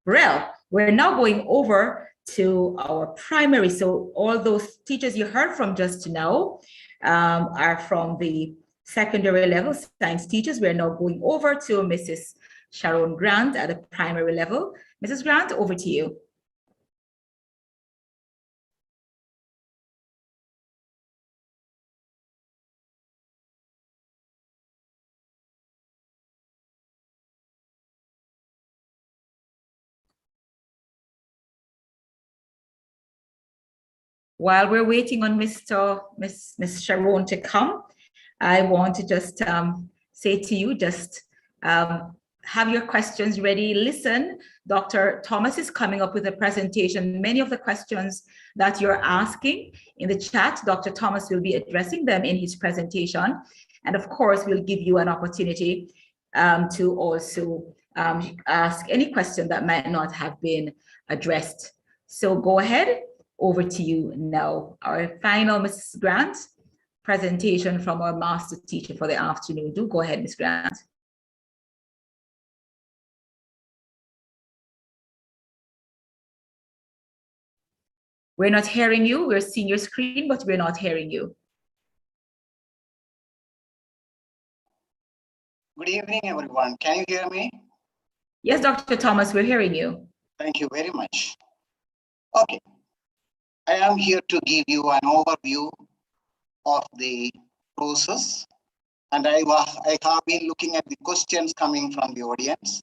Burrell. We're now going over to our primary. So all those teachers you heard from just now are from the secondary level, science teachers. We're now going over to Mrs. Sharon Grant at the primary level. Mrs. Grant, over to you. while we're waiting on Miss Sharon to come, I want to just say to you, just have your questions ready. Listen, Dr. Thomas is coming up with a presentation. Many of the questions that you're asking in the chat, Dr. Thomas will be addressing them in his presentation. And of course, we'll give you an opportunity to also ask any question that might not have been addressed. So go ahead, over to you now. Our final, Mrs. Grant, presentation from our master teacher for the afternoon. Do go ahead, Ms. Grant. We're not hearing you. We're seeing your screen, but we're not hearing you. Good evening, everyone. Can you hear me? Yes, Dr. Thomas, we're hearing you. Thank you very much. Okay. I am here to give you an overview of the process. And I have been looking at the questions coming from the audience.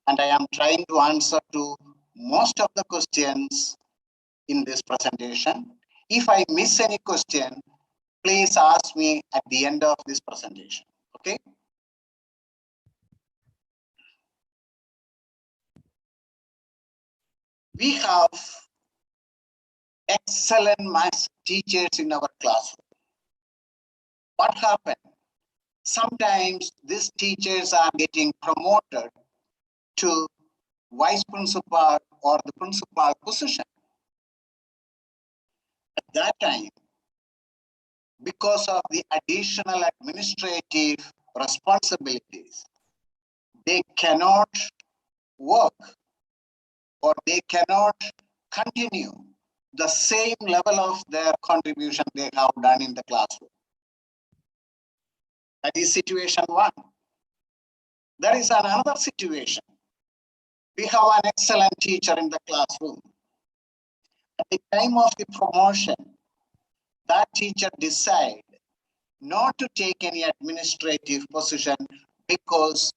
And I am trying to answer to most of the questions in this presentation. If I miss any question, please ask me at the end of this presentation, okay? We have excellent math teachers in our classroom. What happened? Sometimes these teachers are getting promoted to vice principal or the principal position. At that time, because of the additional administrative responsibilities, they cannot work or they cannot continue the same level of their contribution they have done in the classroom. That is situation one. There is another situation. We have an excellent teacher in the classroom. At the time of the promotion, that teacher decided not to take any administrative position because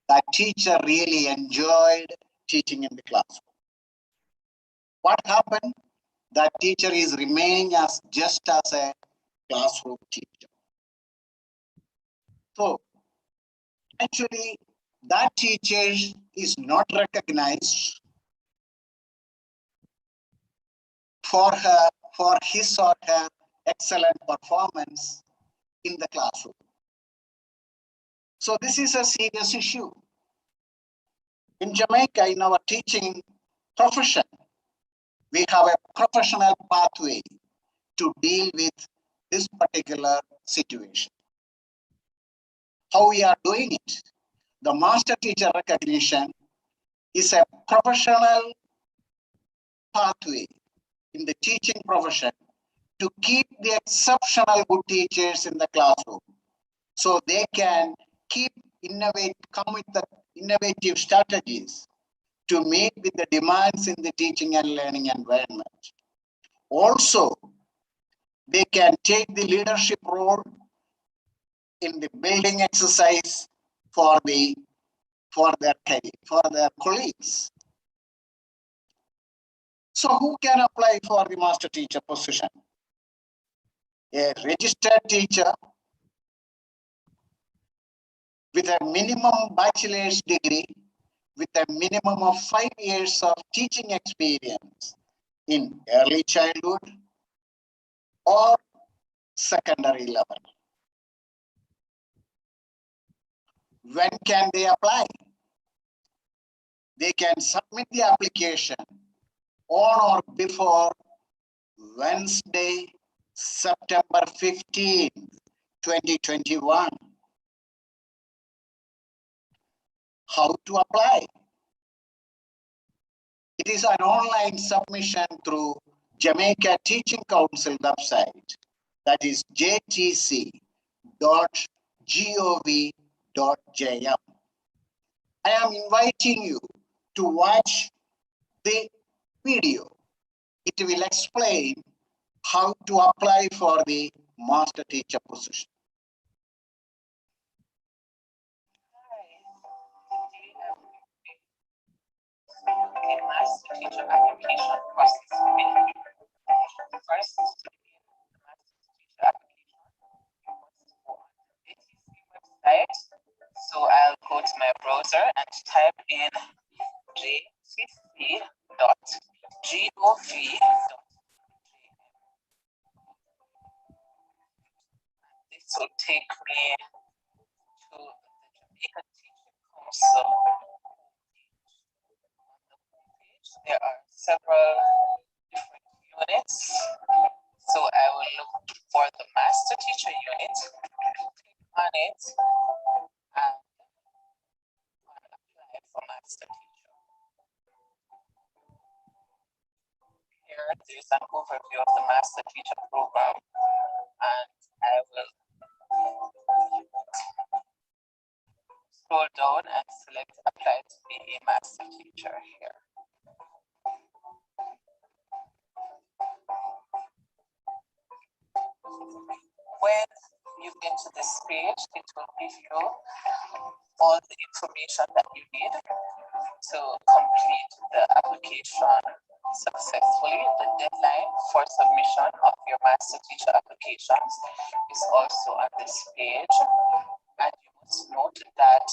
that teacher really enjoyed teaching in the classroom. What happened? That teacher is remaining as just as a classroom teacher. So actually, that teacher is not recognized for his or her excellent performance in the classroom. So this is a serious issue. In Jamaica, in our teaching profession, we have a professional pathway to deal with this particular situation. How we are doing it? The master teacher recognition is a professional pathway in the teaching profession to keep the exceptional good teachers in the classroom so they can come with the innovative strategies to meet with the demands in the teaching and learning environment. Also, they can take the leadership role in the building exercise for their colleagues. So who can apply for the master teacher position? A registered teacher with a minimum bachelor's degree with a minimum of 5 years of teaching experience in early childhood or secondary level. When can they apply? They can submit the application on or before Wednesday, September 15, 2021. How to apply? It is an online submission through Jamaica Teaching Council website, that is jtc.gov.jm. I am inviting you to watch the video. It will explain how to apply for the master teacher position. Master teacher application process. first to begin the master's teacher application, you must go on the ATC website. So I'll go to my browser and type in jcc.gov.jm. This will take me to the Jamaica Teaching Council homepage. On the homepage, there are several different units. So I will look for the master teacher unit, click on it, and apply for master teacher. Here, there's an overview of the master teacher program, and I will scroll down and select apply to be a master teacher here. When you get to this page, it will give you all the information that you need to complete the application successfully. The deadline for submission of your master teacher applications is also on this page. And you must note that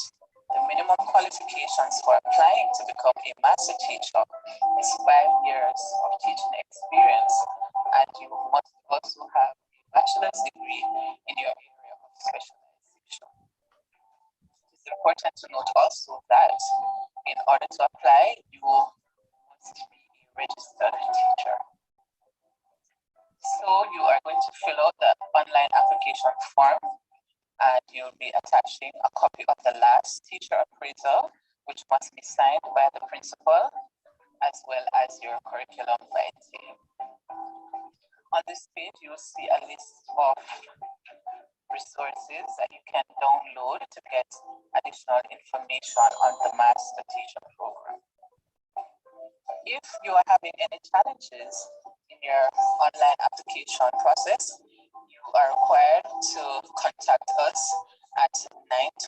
the minimum qualifications for applying to become a master teacher is 5 years of teaching experience, and you must also have a bachelor's degree in your area of specialization. It is important to note also that in order to apply, you must be a registered teacher. So you are going to fill out the online application form, and you'll be attaching a copy of the last teacher appraisal, which must be signed by the principal, as well as your curriculum vitae. On this page, you'll see a list of resources that you can download to get additional information on the master teacher program. If you are having any challenges in your online application process, you are required to contact us at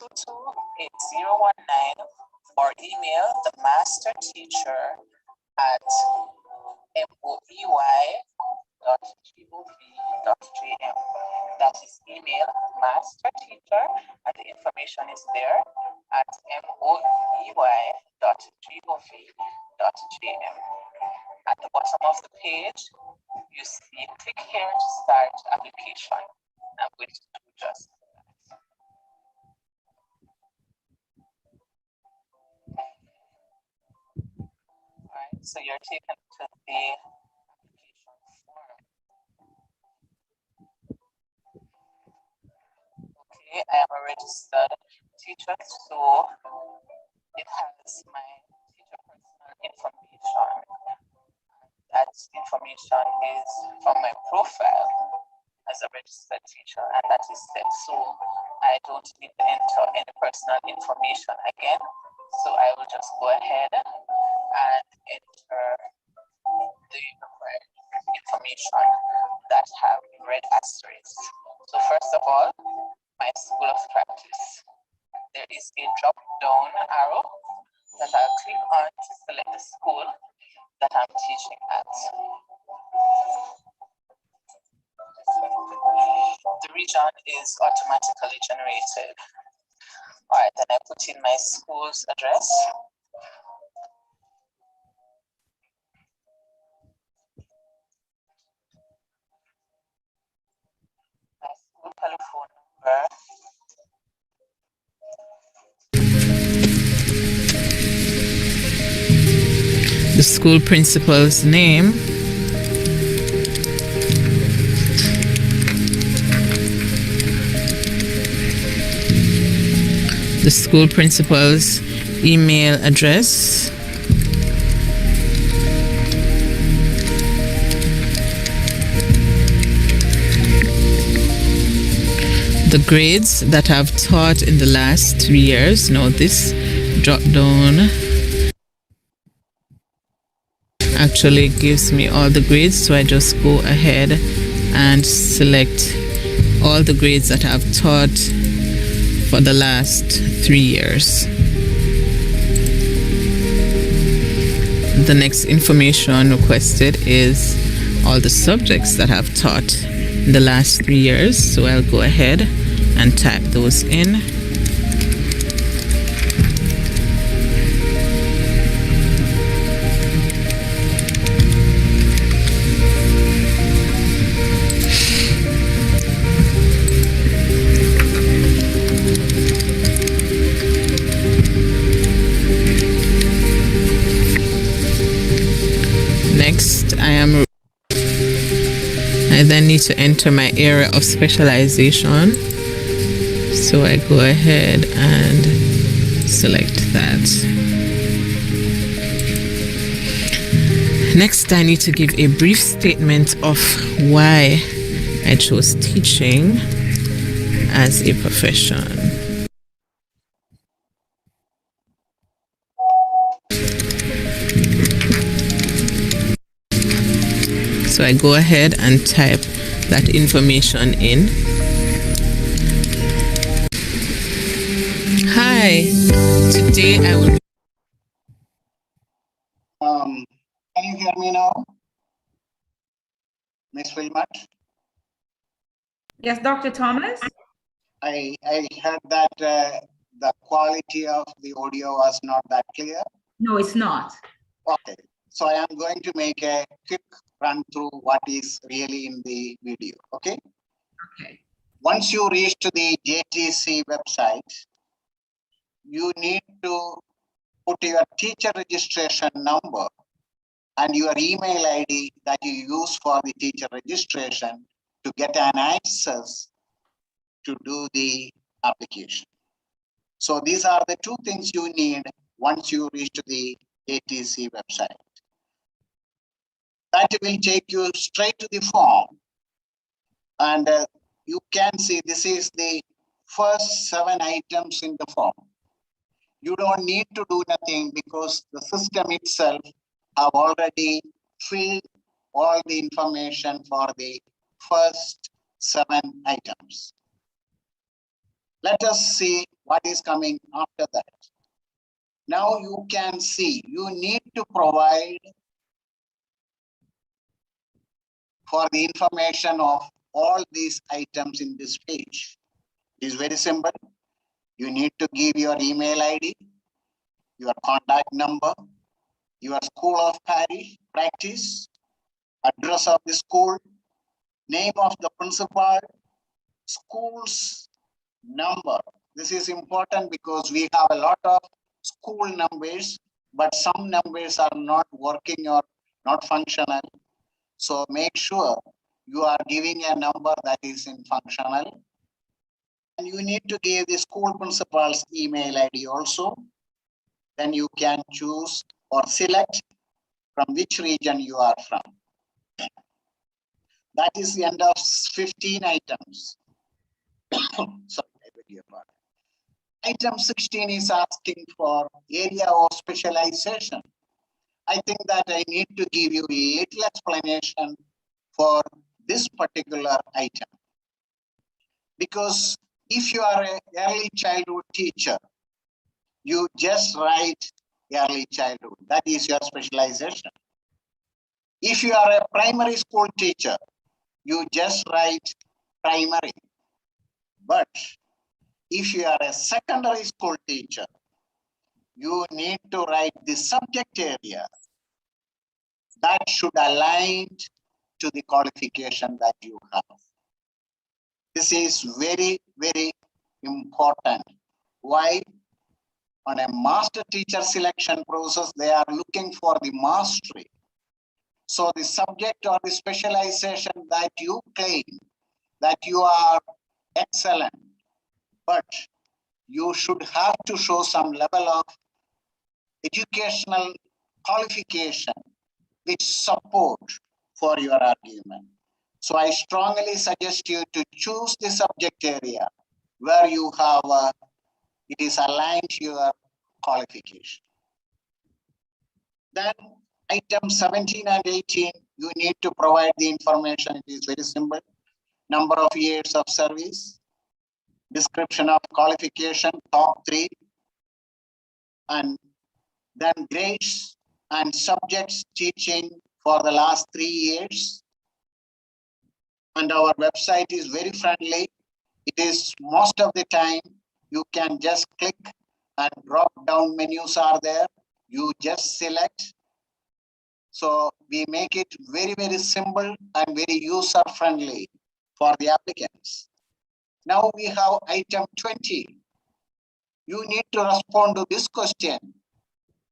922-8019 or email the master teacher at moey.gov.jm. That is email master teacher, and the information is there at moey.gov.jm. At the bottom of the page, you see click here to start application. I'm going to do just that. All right, so you're taken to the application form. Okay, I am a registered teacher, so it has my teacher personal information. That information is from my profile as a registered teacher, and that is set, so I don't need to enter any personal information again. So I will just go ahead and enter the required information that have red asterisks. So first of all, my school of practice. There is a drop down arrow that I'll click on to select the school that I'm teaching at. The region is automatically generated. All right, then I put in my school's address. My school telephone number. The school principal's name, the school principal's email address, the grades that I've taught in the last 3 years. Now this drop down actually gives me all the grades, so I just go ahead and select all the grades that I've taught for the last 3 years. The next information requested is all the subjects that I've taught in the last 3 years. So I'll go ahead and type those in. Next, I then need to enter my area of specialization. So I go ahead and select that. Next, I need to give a brief statement of why I chose teaching as a profession. So I go ahead and type that information in. Hi, today I will be... Can you hear me now, Ms. Wilmot? Yes, Dr. Thomas? I heard that the quality of the audio was not that clear. No, it's not. Okay, so I am going to make a quick run through what is really in the video, okay? Okay. Once you reach to the JTC website, you need to put your teacher registration number and your email ID that you use for the teacher registration to get an access to do the application. So these are the two things you need once you reach to the JTC website. That will take you straight to the form. And you can see this is the first 7 items in the form. You don't need to do nothing because the system itself have already filled all the information for the first 7 items. Let us see what is coming after that. Now you can see you need to provide for the information of all these items in this page. It is very simple. You need to give your email ID, your contact number, your school of practice, address of the school, name of the principal, school's number. This is important because we have a lot of school numbers, but some numbers are not working or not functional. So make sure you are giving a number that is in functional. And you need to give the school principal's email ID also. Then you can choose or select from which region you are from. That is the end of 15 items. Sorry, I beg your pardon. Item 16 is asking for area of specialization. I think that I need to give you a little explanation for this particular item. Because if you are an early childhood teacher, you just write early childhood. That is your specialization. If you are a primary school teacher, you just write primary. But if you are a secondary school teacher, you need to write the subject area that should align to the qualification that you have. This is very, very important. Why? On a master teacher selection process, they are looking for the mastery. So the subject or the specialization that you claim that you are excellent, but you should have to show some level of educational qualification which support for your argument. So I strongly suggest you to choose the subject area where you have, it is aligned to your qualification. Then item 17 and 18, you need to provide the information. It is very simple. Number of years of service, description of qualification, top 3, and then grades and subjects teaching for the last 3 years, And our website is very friendly. It is most of the time, you can just click and drop down menus are there. You just select. So we make it very, very simple and very user friendly for the applicants. Now we have item 20. You need to respond to this question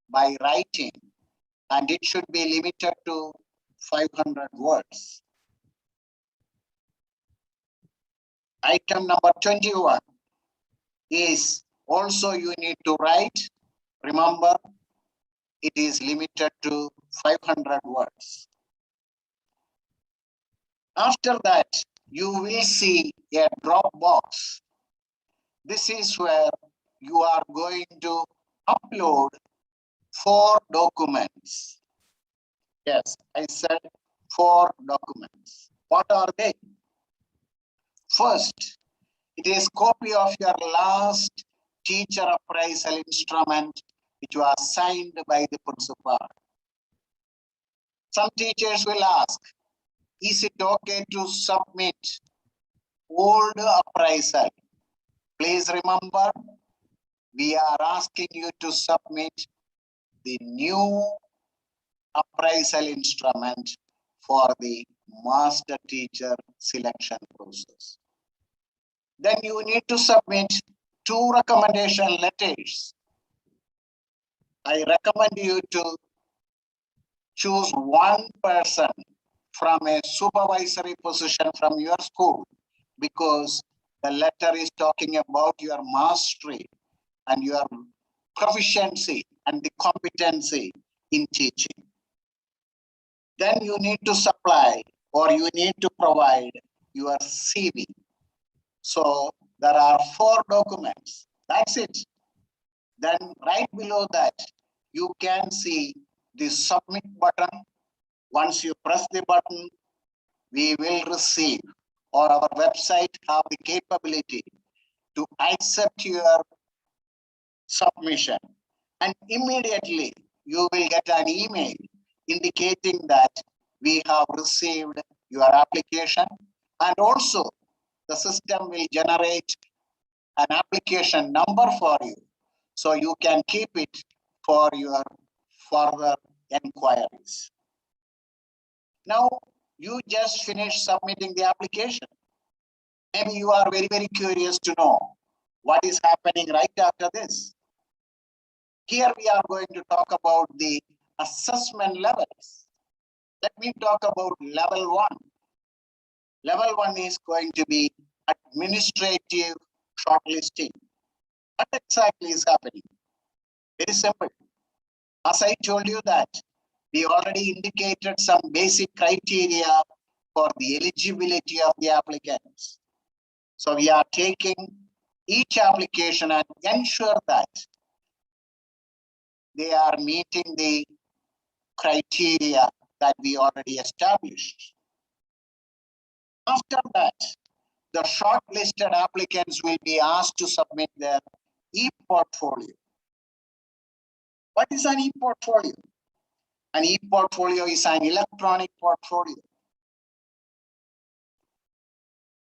by writing, and it should be limited to 500 words. Item number 21 is also you need to write. Remember, it is limited to 500 words. After that, you will see a drop box. This is where you are going to upload 4 documents. Yes, I said 4 documents. What are they? First, it is copy of your last teacher appraisal instrument, which was signed by the principal. Some teachers will ask, is it okay to submit old appraisal? Please remember, we are asking you to submit the new appraisal instrument for the master teacher selection process. Then you need to submit 2 recommendation letters. I recommend you to choose one person from a supervisory position from your school, because the letter is talking about your mastery and your proficiency and the competency in teaching. Then you need to supply or you need to provide your CV. So there are 4 documents. That's it. Then right below that, you can see the submit button. Once you press the button, we will receive, or our website have the capability to accept your submission. And immediately you will get an email indicating that we have received your application, and also the system will generate an application number for you, so you can keep it for your further inquiries. Now, you just finished submitting the application. Maybe you are very, very curious to know what is happening right after this. Here we are going to talk about the assessment levels. Let me talk about level 1. Level 1 is going to be administrative shortlisting. What exactly is happening? Very simple. As I told you that, we already indicated some basic criteria for the eligibility of the applicants. So we are taking each application and ensure that they are meeting the criteria that we already established. After that, the shortlisted applicants will be asked to submit their e-portfolio. What is an e-portfolio? An e-portfolio is an electronic portfolio.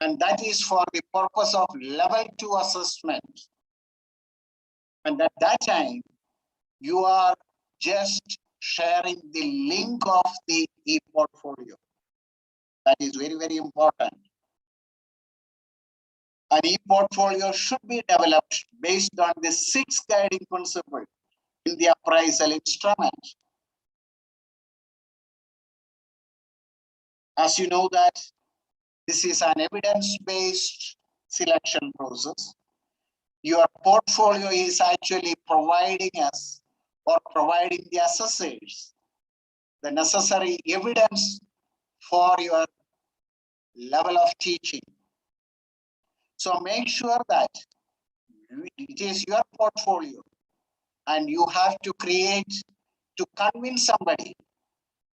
And that is for the purpose of level 2 assessment. And at that time, you are just sharing the link of the e-portfolio. That is very, very important. An e-portfolio should be developed based on the 6 guiding principles in the appraisal instrument. As you know that this is an evidence-based selection process. Your portfolio is actually providing us or providing the assessors the necessary evidence for your level of teaching. So make sure that it is your portfolio and you have to create to convince somebody,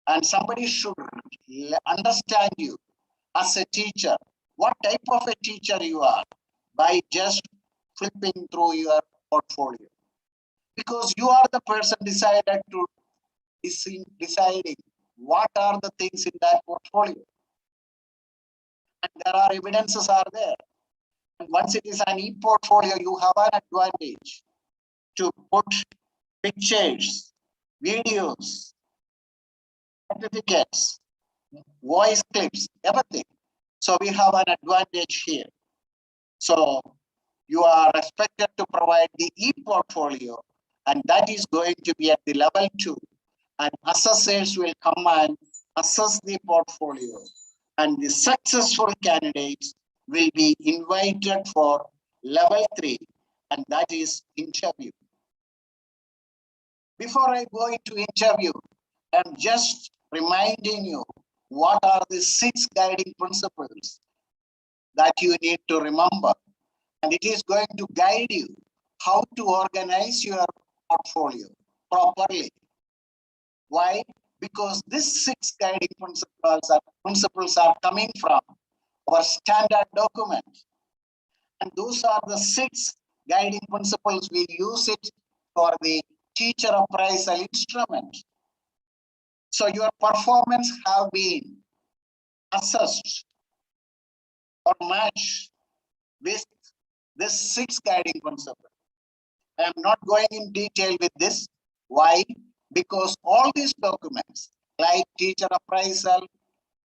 and somebody should understand you as a teacher, what type of a teacher you are by just flipping through your portfolio. Because you are the person deciding what are the things in that portfolio. And there are evidences are there. And once it is an e-portfolio, you have an advantage to put pictures, videos, certificates, voice clips, everything. So we have an advantage here. So you are expected to provide the e-portfolio, and that is going to be at the level 2. And assessors will come and assess the portfolio. And the successful candidates will be invited for level 3, and that is interview. Before I go into interview, I'm just reminding you what are the 6 guiding principles that you need to remember. And it is going to guide you how to organize your portfolio properly. Why? Because these 6 guiding principles are coming from our standard document. And those are the 6 guiding principles. We use it for the teacher appraisal instrument. So your performance have been assessed or matched with this 6 guiding principles. I am not going in detail with this. Why? Because all these documents, like teacher appraisal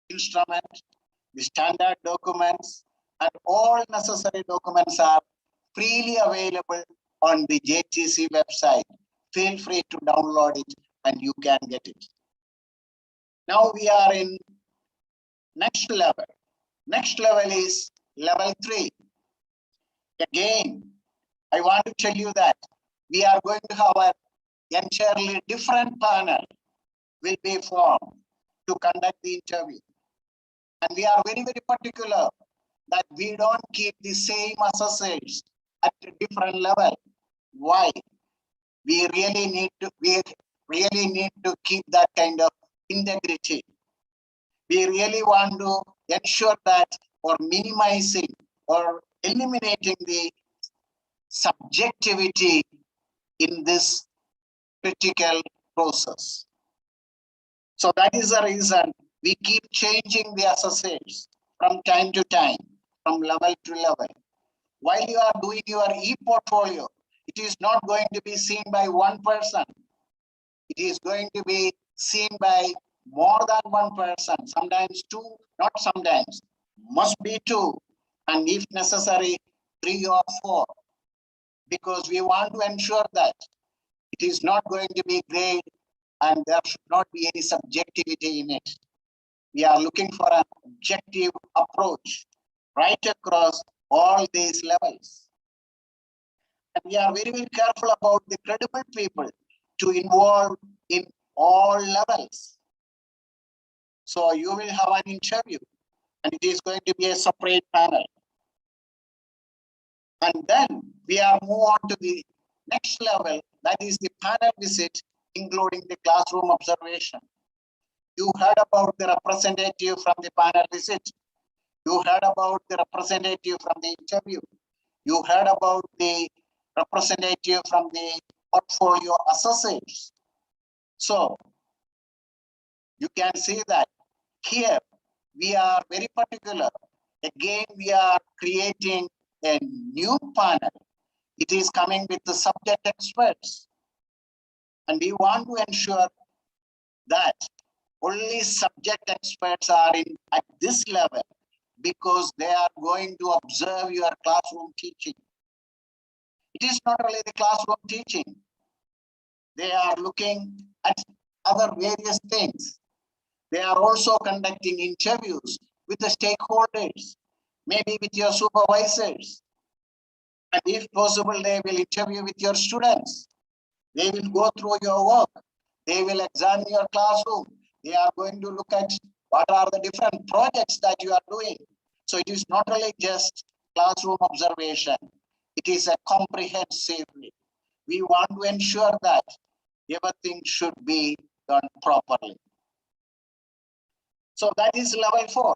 instrument, the standard documents, and all necessary documents are freely available on the JTC website. Feel free to download it and you can get it. Now we are in next level. Next level is level 3. Again, I want to tell you that we are going to have an entirely different panel will be formed to conduct the interview. And we are very, very particular that we don't keep the same assessors at a different level. Why? We really need to keep that kind of integrity. We really want to ensure that or minimizing or eliminating the subjectivity in this critical process. So that is the reason we keep changing the assessors from time to time, from level to level. While you are doing your e-portfolio, it is not going to be seen by one person. It is going to be seen by more than one person, sometimes 2, not sometimes, must be 2, and if necessary, 3 or 4. Because we want to ensure that it is not going to be grade and there should not be any subjectivity in it. We are looking for an objective approach right across all these levels. And we are very, very careful about the credible people to involve in all levels. So you will have an interview and it is going to be a separate panel. And then we are move on to the next level, that is the panel visit, including the classroom observation. You heard about the representative from the panel visit. You heard about the representative from the interview. You heard about the representative from the portfolio assessors. So you can see that here we are very particular. Again, we are creating a new panel. It is coming with the subject experts. And we want to ensure that only subject experts are in at this level because they are going to observe your classroom teaching. It is not only the classroom teaching. They are looking at other various things. They are also conducting interviews with the stakeholders, maybe with your supervisors. And if possible, they will interview with your students. They will go through your work. They will examine your classroom. They are going to look at what are the different projects that you are doing. So it is not only just classroom observation. It is a comprehensive. We want to ensure that everything should be done properly. So that is level 4.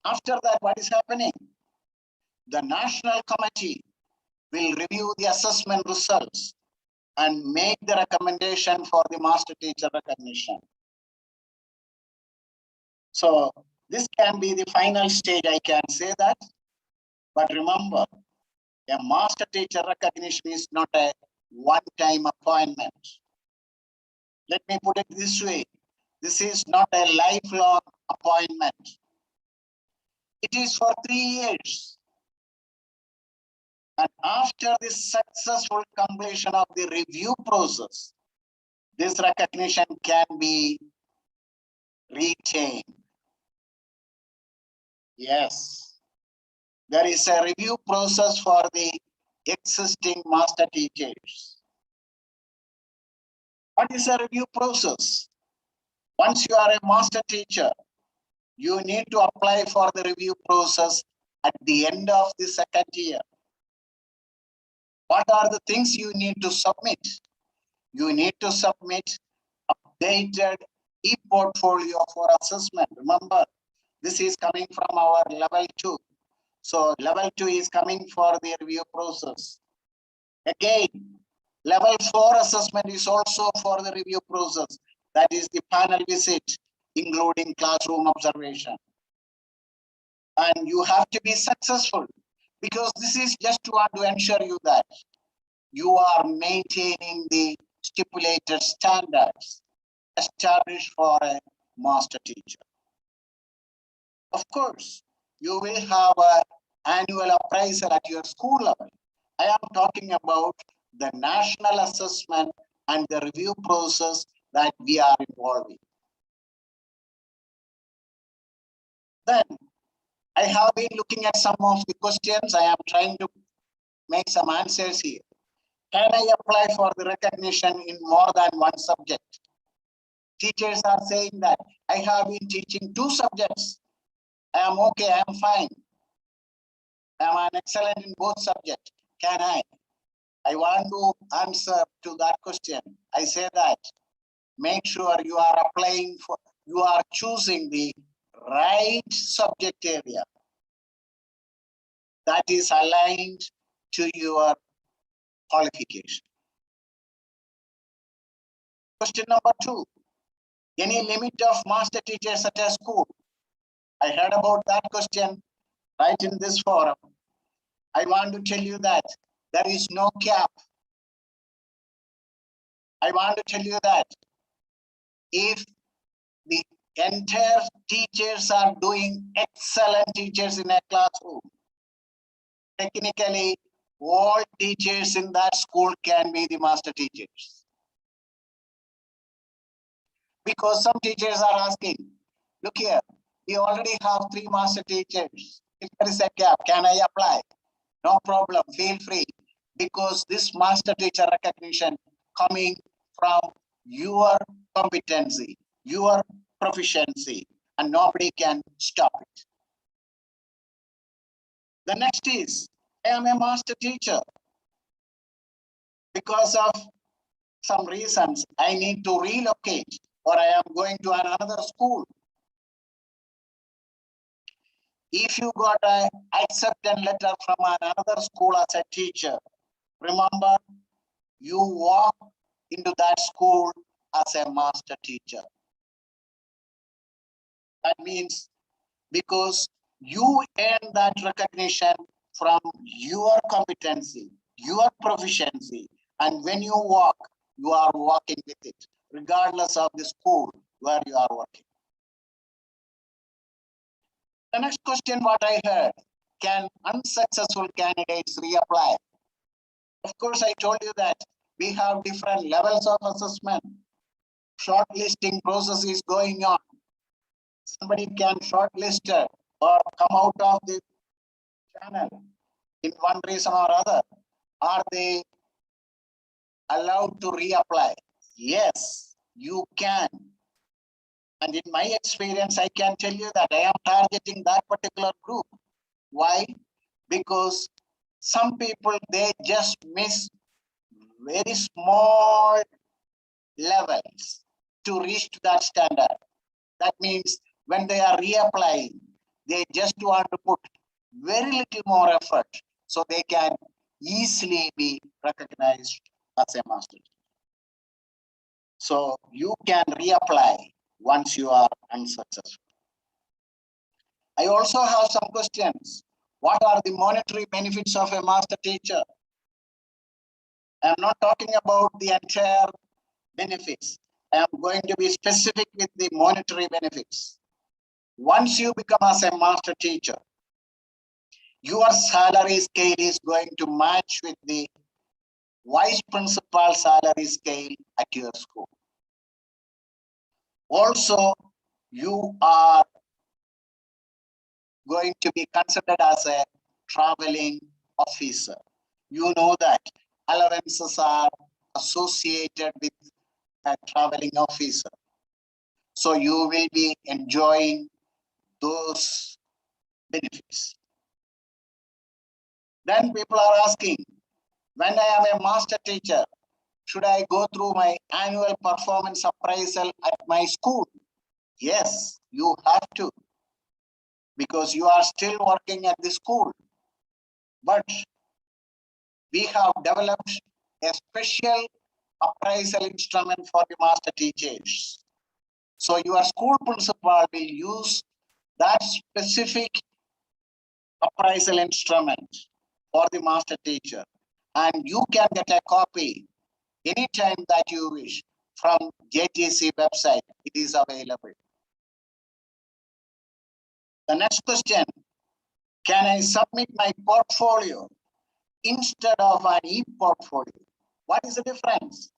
After that, what is happening? The national committee will review the assessment results and make the recommendation for the master teacher recognition. So This can be the final stage, I can say that. But remember, a master teacher recognition is not a one-time appointment. Let me put it this way. This is not a lifelong appointment. It is for 3 years. And after the successful completion of the review process, this recognition can be retained. Yes, there is a review process for the existing master teachers. What is a review process? Once you are a master teacher, you need to apply for the review process at the end of the second year. What are the things you need to submit? You need to submit updated e-portfolio for assessment. Remember, this is coming from our level 2. So level 2 is coming for the review process. Again, level 4 assessment is also for the review process. That is the panel visit, including classroom observation. And you have to be successful, because this is just to ensure you that you are maintaining the stipulated standards established for a master teacher. Of course, you will have an annual appraisal at your school level. I am talking about the national assessment and the review process that we are involved in. Then, I have been looking at some of the questions. I am trying to make some answers here. Can I apply for the recognition in more than one subject? Teachers are saying that I have been teaching 2 subjects. I am okay, I am fine. I am an excellent in both subjects. Can I? I want to answer to that question. I say that make sure you are applying for, you are choosing the right subject area that is aligned to your qualification. Question number 2, any limit of master teachers at a school? I heard about that question right in this forum. I want to tell you that there is no cap. I want to tell you that if the entire teachers are doing excellent teachers in a classroom, technically all teachers in that school can be the master teachers. Because some teachers are asking, look here, we already have 3 master teachers. If there is a gap, can I apply? No problem, feel free. Because this master teacher recognition coming from your competency, your proficiency, and nobody can stop it. The next is, I am a master teacher. Because of some reasons, I need to relocate, or I am going to another school. If you got an acceptance letter from another school as a teacher, remember, you walk into that school as a master teacher. That means because you earn that recognition from your competency, your proficiency, and when you walk, you are walking with it, regardless of the school where you are working. The next question what I heard, can unsuccessful candidates reapply? Of course, I told you that we have different levels of assessment. Shortlisting process is going on. Somebody can shortlist or come out of the channel in one reason or other. Are they allowed to reapply? Yes, you can. And in my experience, I can tell you that I am targeting that particular group. Why? Because some people, they just miss very small levels to reach that standard. That means when they are reapplying, they just want to put very little more effort so they can easily be recognized as a master. So you can reapply once you are unsuccessful. I also have some questions. What are the monetary benefits of a master teacher? I'm not talking about the entire benefits. I'm going to be specific with the monetary benefits. Once you become as a master teacher, your salary scale is going to match with the vice principal salary scale at your school. Also, you are going to be considered as a traveling officer. You know that allowances are associated with a traveling officer. So you will be enjoying those benefits. Then people are asking, when I am a master teacher, should I go through my annual performance appraisal at my school? Yes, you have to, because you are still working at the school. But we have developed a special appraisal instrument for the master teachers. So your school principal will use that specific appraisal instrument for the master teacher. And you can get a copy anytime that you wish from JTC website. It is available. The next question, can I submit my portfolio instead of an e-portfolio? What is the difference?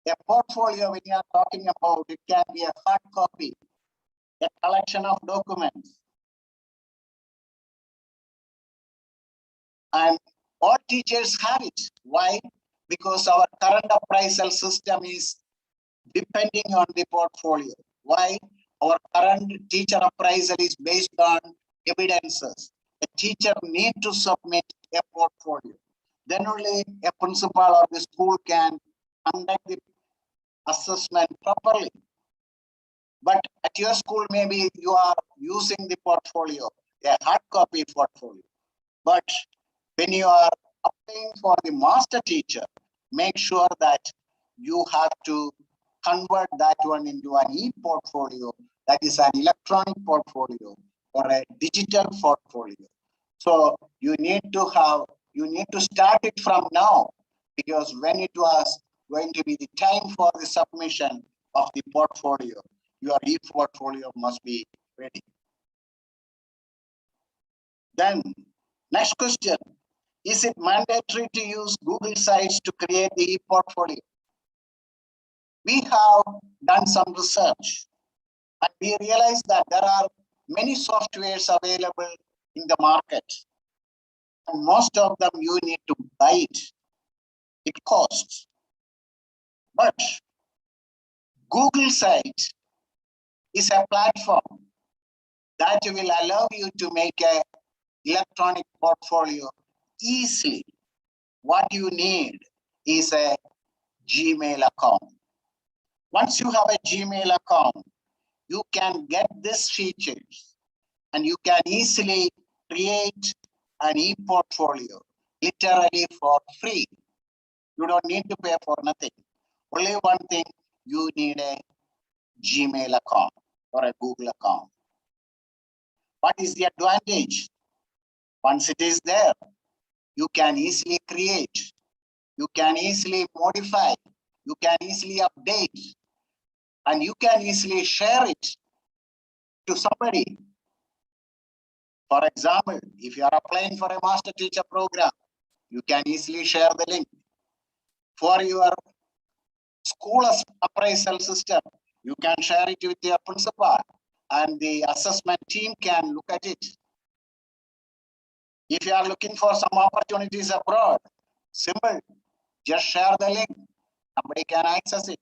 A portfolio, when you are talking about, it can be a hard copy, a collection of documents. And all teachers have it. Why? Because our current appraisal system is depending on the portfolio. Why? Our current teacher appraisal is based on evidences. A teacher needs to submit a portfolio. Then only a principal or the school can conduct the assessment properly. But at your school, maybe you are using the portfolio, a hard copy portfolio. But when you are applying for the master teacher, make sure that you have to convert that one into an e-portfolio, that is an electronic portfolio or a digital portfolio. So you need to start it from now, because when it was going to be the time for the submission of the portfolio, your e-portfolio must be ready. Then next question, is it mandatory to use Google Sites to create the e-portfolio? We have done some research and we realized that there are many softwares available in the market. And most of them you need to buy it. It costs. But Google Site is a platform that will allow you to make an electronic portfolio easily. What you need is a Gmail account. Once you have a Gmail account, you can get these features and you can easily create an e-portfolio literally for free. You don't need to pay for nothing. Only one thing, you need a Gmail account or a Google account. What is the advantage? Once it is there, you can easily create, you can easily modify, you can easily update, and you can easily share it to somebody. For example, if you are applying for a master teacher program, you can easily share the link. For your school appraisal system, you can share it with your principal and the assessment team can look at it. If you are looking for some opportunities abroad, simple, just share the link. Somebody can access it.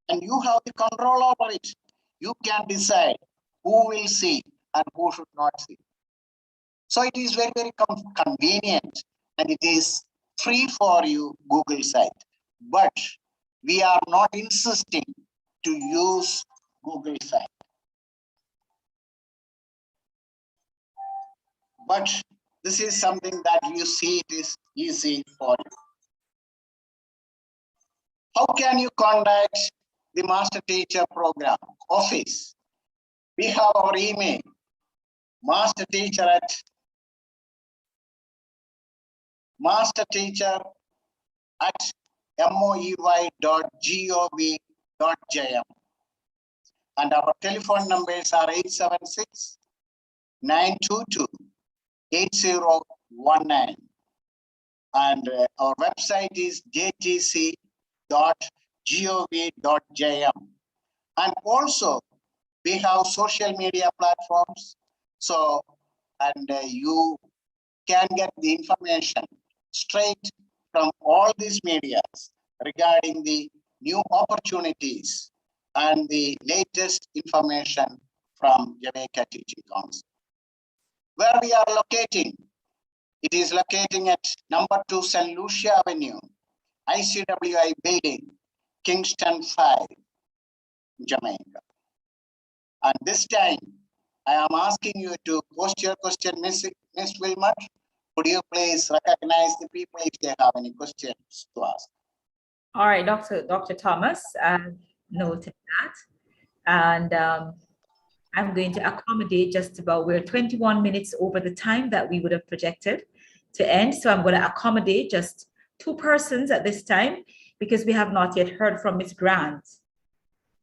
And you have the control over it. You can decide who will see and who should not see. So it is very, very convenient and it is free for you, Google site. But we are not insisting to use Google site. But this is something that you see it is easy for you. How can you contact the master teacher program office? We have our email. master teacher at moey.gov.jm. And our telephone numbers are 876-922-8019. And our website is jtc.gov.jm. And also, we have social media platforms. So, you can get the information straight from all these medias regarding the new opportunities and the latest information from Jamaica Teaching Council. Where we are locating, it is locating at number 2 St. Lucia Avenue, ICWI building, Kingston 5, Jamaica. And this time, I am asking you to post your question, Ms. Wilmot. Could you please recognize the people if they have any questions to ask? All right, Dr. Thomas, noted that. And I'm going to accommodate just about, we're 21 minutes over the time that we would have projected to end. So I'm going to accommodate just 2 persons at this time because we have not yet heard from Ms. Grant.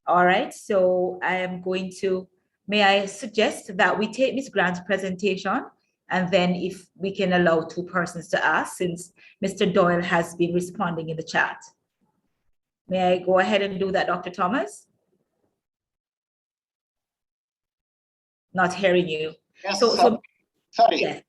All right, so I am going to, may I suggest that we take Ms. Grant's presentation, and then if we can allow 2 persons to ask, since Mr. Doyle has been responding in the chat. May I go ahead and do that, Dr. Thomas? Not hearing you. Yes, so sorry.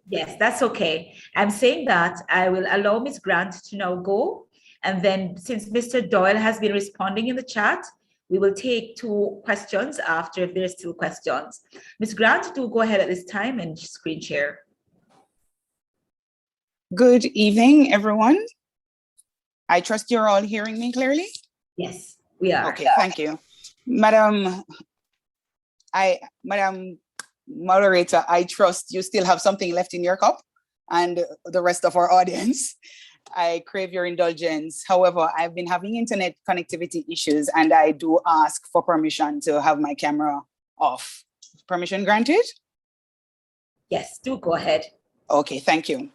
Yes, that's okay. I'm saying that I will allow Ms. Grant to now go. And then since Mr. Doyle has been responding in the chat, we will take 2 questions after if there's still questions. Ms. Grant, do go ahead at this time and screen share. Good evening, everyone. I trust you're all hearing me clearly? Yes, we are. Okay, thank you. Madam Moderator, I trust you still have something left in your cup, and the rest of our audience. I crave your indulgence. However, I've been having internet connectivity issues, and I do ask for permission to have my camera off. Permission granted? Yes, do go ahead. Okay, thank you.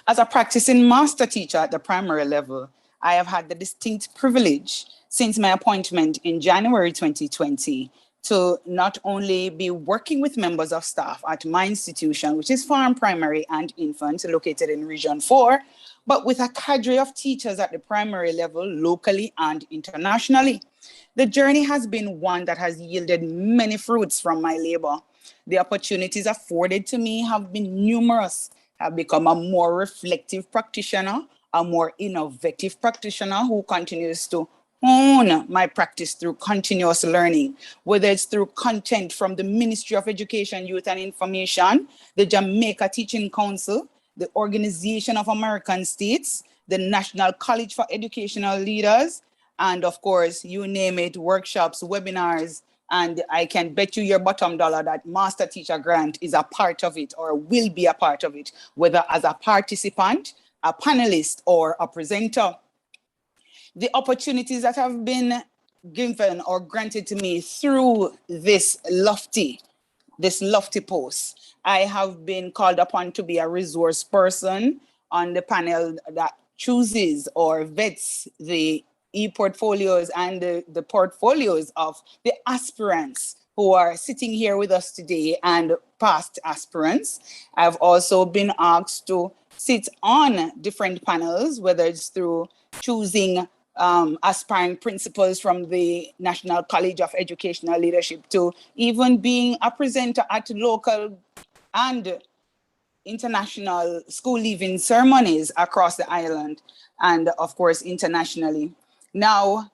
As a practicing master teacher at the primary level, I have had the distinct privilege since my appointment in January 2020 to not only be working with members of staff at my institution, which is Farm Primary and Infant, located in Region 4, but with a cadre of teachers at the primary level, locally and internationally. The journey has been one that has yielded many fruits from my labor. The opportunities afforded to me have been numerous. I've become a more reflective practitioner, a more innovative practitioner who continues to hone my practice through continuous learning, whether it's through content from the Ministry of Education, Youth and Information, the Jamaica Teaching Council, the Organization of American States, the National College for Educational Leaders, and of course, you name it, workshops, webinars, and I can bet you your bottom dollar that Master Teacher Grant is a part of it or will be a part of it, whether as a participant, a panelist, or a presenter. The opportunities that have been given or granted to me through this lofty post. I have been called upon to be a resource person on the panel that chooses or vets the e-portfolios and the portfolios of the aspirants who are sitting here with us today and past aspirants. I've also been asked to sit on different panels, whether it's through choosing aspiring principals from the National College of Educational Leadership to even being a presenter at local and international school leaving ceremonies across the island and of course internationally. Now,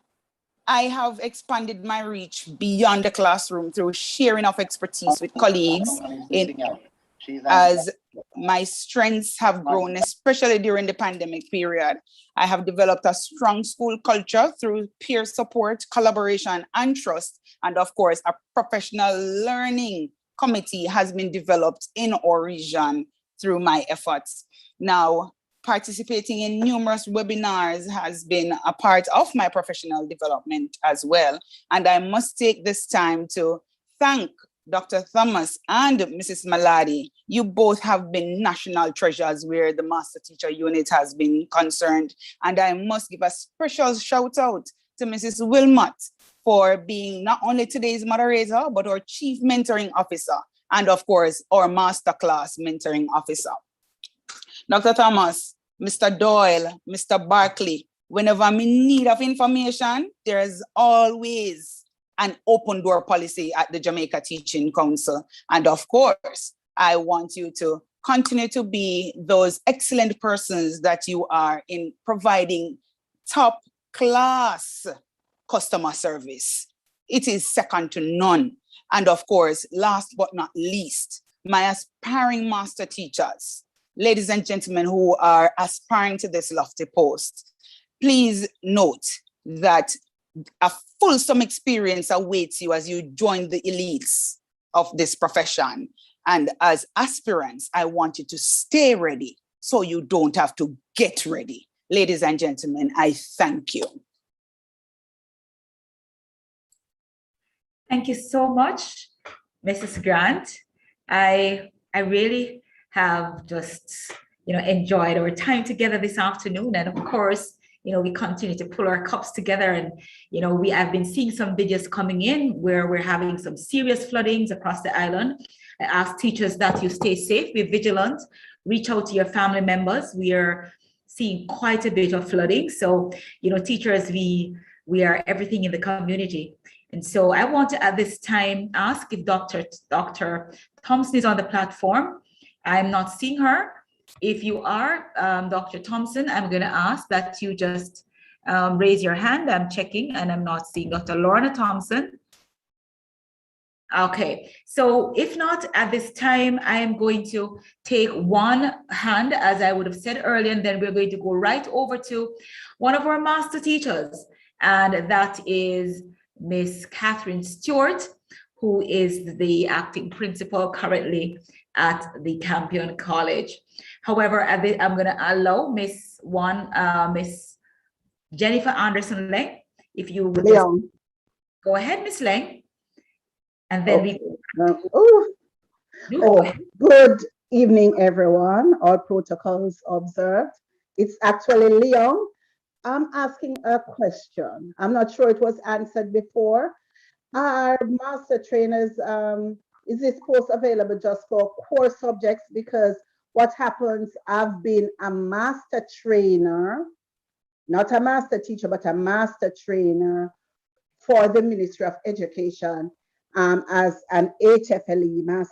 I have expanded my reach beyond the classroom through sharing of expertise with colleagues as my strengths have grown, especially during the pandemic period. I have developed a strong school culture through peer support, collaboration, and trust. And of course, a professional learning committee has been developed in our region through my efforts. Now, participating in numerous webinars has been a part of my professional development as well. And I must take this time to thank Dr. Thomas and Mrs. Maladi, you both have been national treasures where the Master Teacher Unit has been concerned. And I must give a special shout out to Mrs. Wilmot for being not only today's moderator, but our Chief Mentoring Officer, and of course, our Masterclass Mentoring Officer. Dr. Thomas, Mr. Doyle, Mr. Barkley, whenever I'm in need of information, there's always an open door policy at the Jamaica Teaching Council. And of course, I want you to continue to be those excellent persons that you are in providing top class customer service. It is second to none. And of course, last but not least, my aspiring master teachers, ladies and gentlemen who are aspiring to this lofty post, please note that a fulsome experience awaits you as you join the elites of this profession. And as aspirants, I want you to stay ready so you don't have to get ready. Ladies and gentlemen, I thank you. Thank you so much, Mrs. Grant. I really have just, enjoyed our time together this afternoon. And of course, we continue to pull our cups together, and, we have been seeing some videos coming in where we're having some serious floodings across the island. I ask teachers that you stay safe, be vigilant, reach out to your family members. We are seeing quite a bit of flooding. So, teachers, we are everything in the community. And so I want to at this time ask if Dr. Thompson is on the platform. I'm not seeing her. If you are, Dr. Thompson, I'm going to ask that you just raise your hand. I'm checking and I'm not seeing Dr. Lorna Thompson. Okay, so if not at this time, I am going to take one hand, as I would have said earlier, and then we're going to go right over to one of our master teachers, and that is Miss Catherine Stewart, who is the acting principal currently at the Campion College. However, I'm going to allow Miss Jennifer Anderson Lang, if you would just go ahead, Miss Lang, and then good evening, everyone. All protocols observed. It's actually Leon. I'm asking a question. I'm not sure it was answered before. Are master trainers, is this course available just for core subjects? Because what happens, I've been a master trainer, not a master teacher, but a master trainer for the Ministry of Education as an HFLE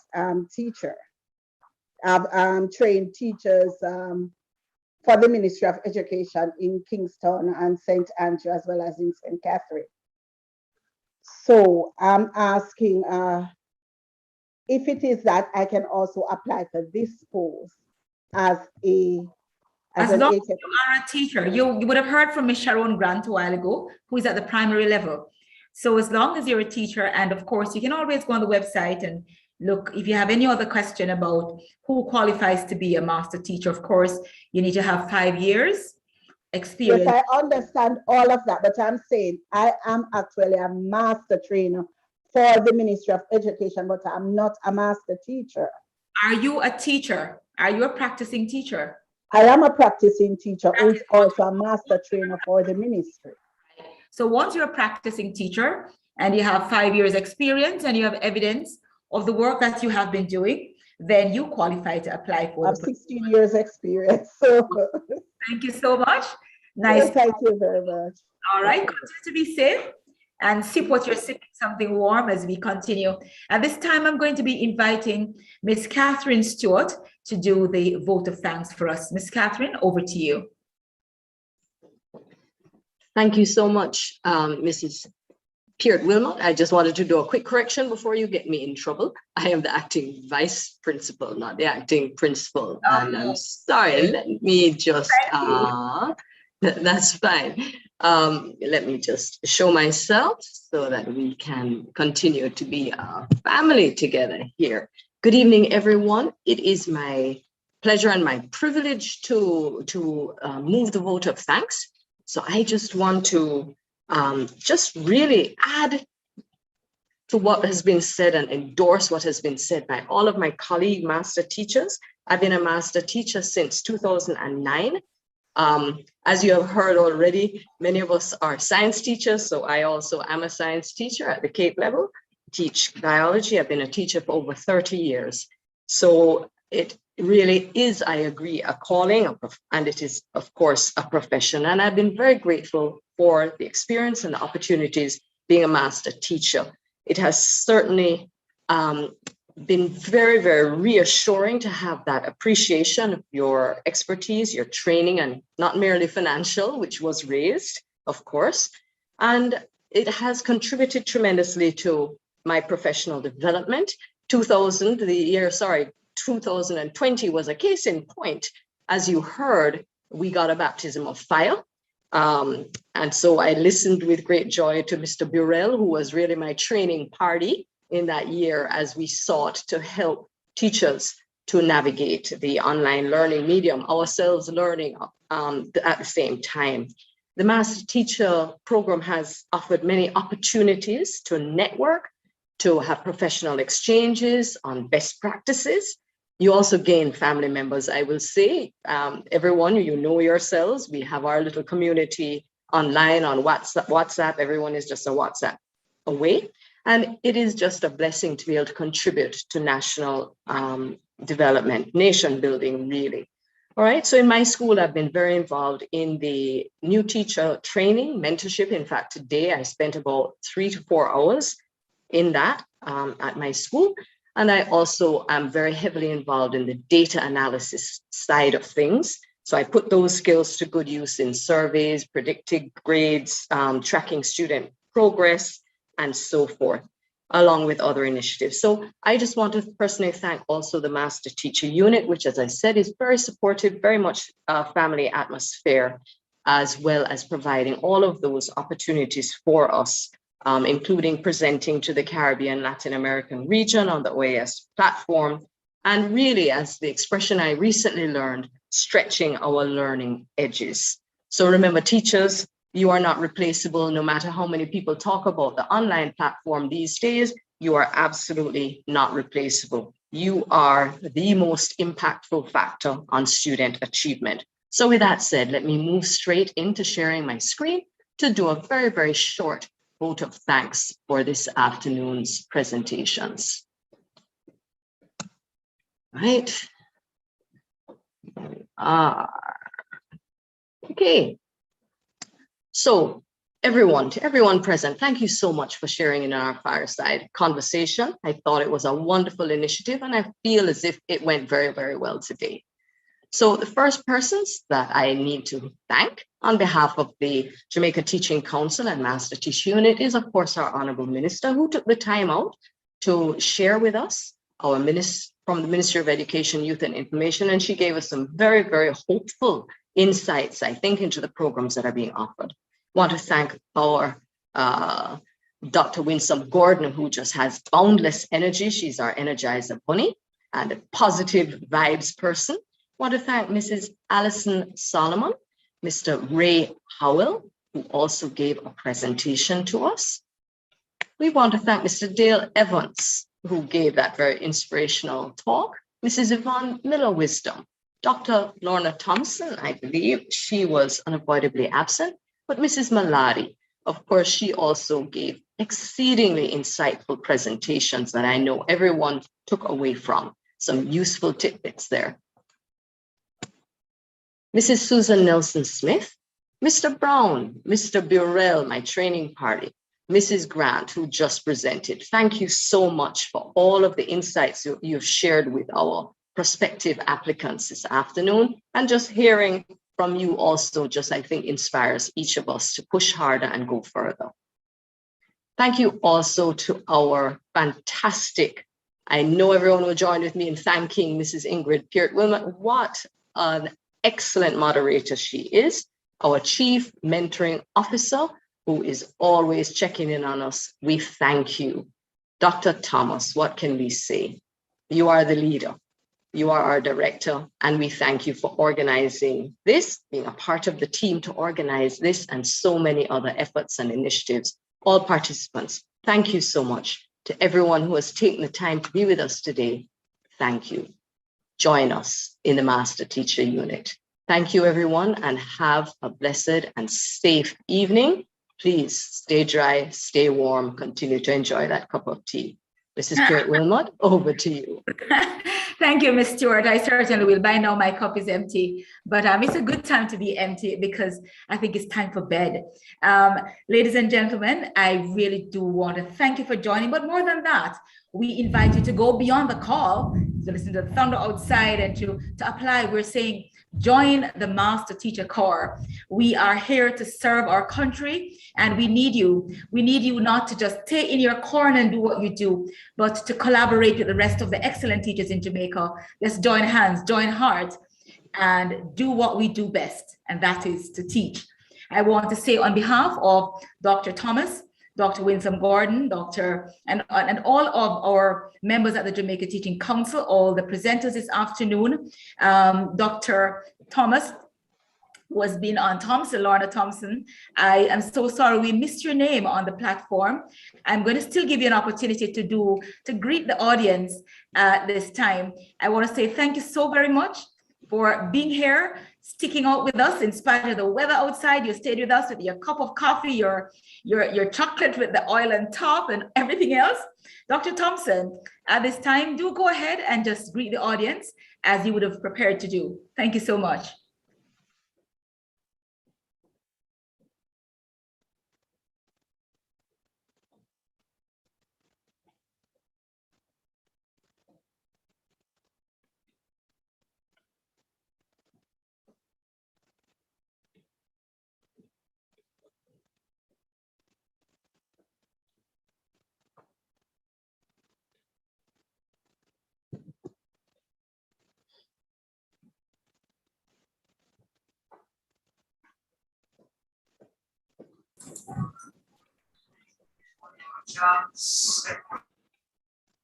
teacher. I've trained teachers for the Ministry of Education in Kingston and St. Andrew, as well as in St. Catherine. So I'm asking if it is that I can also apply for this post as long as you are a teacher. You would have heard from Ms. Sharon Grant a while ago, who is at the primary level. So as long as you're a teacher, and of course, you can always go on the website and look, if you have any other question about who qualifies to be a master teacher, of course, you need to have 5 years experience. Yes, I understand all of that, but I'm saying I am actually a master trainer for the Ministry of Education, but I'm not a master teacher. Are you a teacher? Are you a practicing teacher? I am a practicing teacher who's also a master trainer for the ministry. So once you're a practicing teacher and you have 5 years experience and you have evidence of the work that you have been doing, then you qualify to apply for. I have 16 years experience. So thank you so much. Nice. Yes, thank you very much. All right, continue to be safe and sip what you're sipping, something warm as we continue. At this time, I'm going to be inviting Miss Catherine Stewart to do the vote of thanks for us. Miss Catherine, over to you. Thank you so much, Mrs. Peart Wilmot. I just wanted to do a quick correction before you get me in trouble. I am the acting vice principal, not the acting principal. And I'm sorry, let me just, that's fine. Let me just show myself so that we can continue to be a family together here. Good evening, everyone. It is my pleasure and my privilege to move the vote of thanks. So I just want to just really add to what has been said and endorse what has been said by all of my colleague master teachers. I've been a master teacher since 2009. As you have heard already, many of us are science teachers, so I also am a science teacher at the Cape level, teach biology. I've been a teacher for over 30 years. So it really is, I agree, a calling, and it is, of course, a profession. And I've been very grateful for the experience and the opportunities being a master teacher. It has certainly been very, very reassuring to have that appreciation of your expertise, your training, and not merely financial, which was raised, of course. And it has contributed tremendously to my professional development. 2020 was a case in point. As you heard, we got a baptism of fire. And so I listened with great joy to Mr. Burrell, who was really my training party in that year as we sought to help teachers to navigate the online learning medium, ourselves learning at the same time. The Master Teacher Program has offered many opportunities to network, to have professional exchanges on best practices. You also gain family members, I will say. Everyone, you know yourselves, we have our little community online on WhatsApp. Everyone is just a WhatsApp away. And it is just a blessing to be able to contribute to national development, nation building, really. All right, so in my school, I've been very involved in the new teacher training, mentorship. In fact, today I spent about 3 to 4 hours in that at my school. And I also am very heavily involved in the data analysis side of things. So I put those skills to good use in surveys, predicting grades, tracking student progress, and so forth, along with other initiatives. So I just want to personally thank also the Master Teacher Unit, which, as I said, is very supportive, very much a family atmosphere, as well as providing all of those opportunities for us, including presenting to the Caribbean, Latin American region on the OAS platform. And really, as the expression I recently learned, stretching our learning edges. So remember, teachers, you are not replaceable. No matter how many people talk about the online platform these days, you are absolutely not replaceable. You are the most impactful factor on student achievement. So with that said, let me move straight into sharing my screen to do a very, very short vote of thanks for this afternoon's presentations. Right. Okay. So to everyone present, thank you so much for sharing in our Fireside conversation. I thought it was a wonderful initiative, and I feel as if it went very, very well today. So the first persons that I need to thank on behalf of the Jamaica Teaching Council and Master Teacher Unit is, of course, our Honorable Minister, who took the time out to share with us our minister from the Ministry of Education, Youth and Information, and she gave us some very, very hopeful insights, I think, into the programs that are being offered. I want to thank our Dr. Winsome Gordon, who just has boundless energy. She's our Energizer Bunny and a positive vibes person. I want to thank Mrs. Allison Solomon, Mr. Ray Howell, who also gave a presentation to us. We want to thank Mr. Dale Evans, who gave that very inspirational talk, Mrs. Yvonne Miller-Wisdom, Dr. Lorna Thompson, I believe she was unavoidably absent, but Mrs. Maladi, of course, she also gave exceedingly insightful presentations that I know everyone took away from, some useful tidbits there. Mrs. Susan Nelson-Smith, Mr. Brown, Mr. Burrell, my training party, Mrs. Grant, who just presented. Thank you so much for all of the insights you've shared with our prospective applicants this afternoon. And just hearing from you also just, I think, inspires each of us to push harder and go further. Thank you also to our fantastic, I know everyone will join with me in thanking Mrs. Ingrid Peart-Wilmot. What an excellent moderator she is, our Chief Mentoring Officer, who is always checking in on us. We thank you. Dr. Thomas, what can we say? You are the leader. You are our director, and we thank you for organizing this, being a part of the team to organize this and so many other efforts and initiatives. All participants, thank you so much. To everyone who has taken the time to be with us today, thank you. Join us in the Master Teacher Unit. Thank you, everyone, and have a blessed and safe evening. Please stay dry, stay warm, continue to enjoy that cup of tea. Mrs. Kurt Wilmot, over to you. Thank you, Ms. Stewart. I certainly will. By now, my cup is empty, but it's a good time to be empty because I think it's time for bed. Ladies and gentlemen, I really do want to thank you for joining, but more than that, we invite you to go beyond the call, to listen to the thunder outside and to apply. We're saying, join the Master Teacher Corps. We are here to serve our country and we need you. We need you not to just stay in your corner and do what you do, but to collaborate with the rest of the excellent teachers in Jamaica. Let's join hands, join hearts, and do what we do best, and that is to teach. I want to say on behalf of Dr. Thomas, Dr. Winsome Gordon, and all of our members at the Jamaica Teaching Council, all the presenters this afternoon, Dr. Thomas, who has been on Thompson, Lorna Thompson. I am so sorry we missed your name on the platform. I'm going to still give you an opportunity to greet the audience this time. I want to say thank you so very much for being here, sticking out with us in spite of the weather outside. You stayed with us with your cup of coffee, your chocolate with the oil on top and everything else. Dr. Thompson, at this time, do go ahead and just greet the audience as you would have prepared to do. Thank you so much.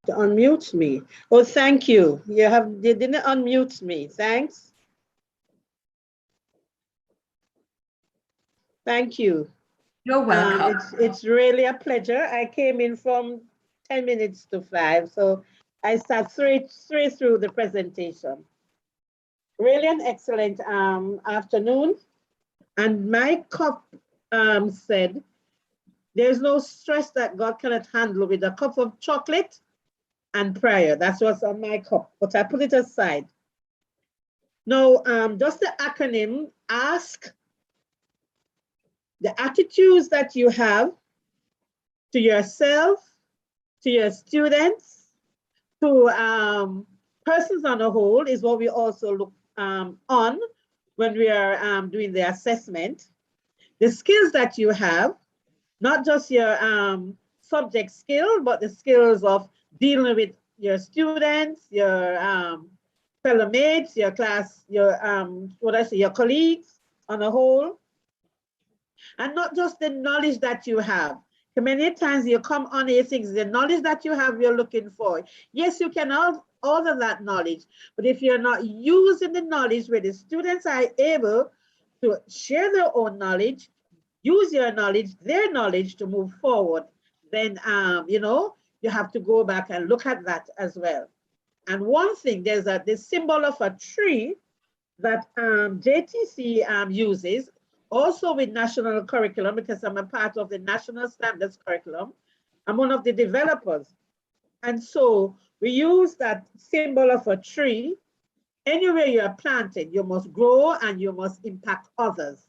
To unmute me. Oh, thank you. You didn't unmute me. Thanks. Thank you. You're welcome. It's really a pleasure. I came in from 10 minutes to 5, so I sat straight through the presentation. Really an excellent afternoon. And my cup said, there's no stress that God cannot handle with a cup of chocolate and prayer. That's what's on my cup, but I put it aside. Now, just the acronym, ask. The attitudes that you have to yourself, to your students, to persons on a whole is what we also look on when we are doing the assessment. The skills that you have, not just your subject skill, but the skills of dealing with your students, your fellow mates, your class, your your colleagues on a whole. And not just the knowledge that you have. Many times you come on here things, the knowledge that you have, you're looking for. Yes, you can have all of that knowledge, but if you're not using the knowledge where the students are able to share their own knowledge, use your knowledge, their knowledge to move forward, then, you have to go back and look at that as well. And one thing, there's this symbol of a tree that JTC uses, also with national curriculum, because I'm a part of the national standards curriculum. I'm one of the developers. And so we use that symbol of a tree. Anywhere you are planted, you must grow and you must impact others.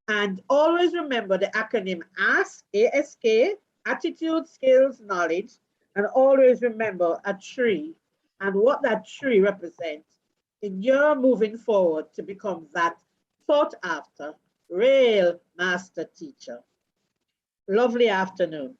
And always remember the acronym ASK, A-S-K, attitude, skills, knowledge, and always remember a tree and what that tree represents in your moving forward to become that sought after real master teacher. Lovely afternoon.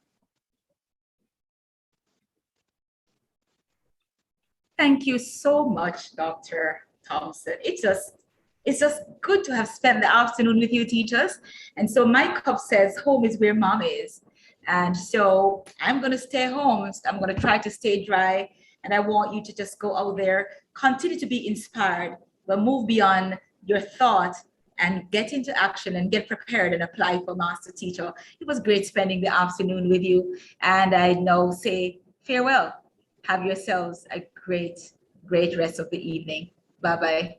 Thank you so much, Dr. Thompson. It's just good to have spent the afternoon with you teachers. And so my cup says, home is where mom is. And so I'm going to stay home. I'm going to try to stay dry. And I want you to just go out there, continue to be inspired, but move beyond your thought and get into action and get prepared and apply for Master Teacher. It was great spending the afternoon with you. And I now say farewell. Have yourselves a great rest of the evening. Bye-bye.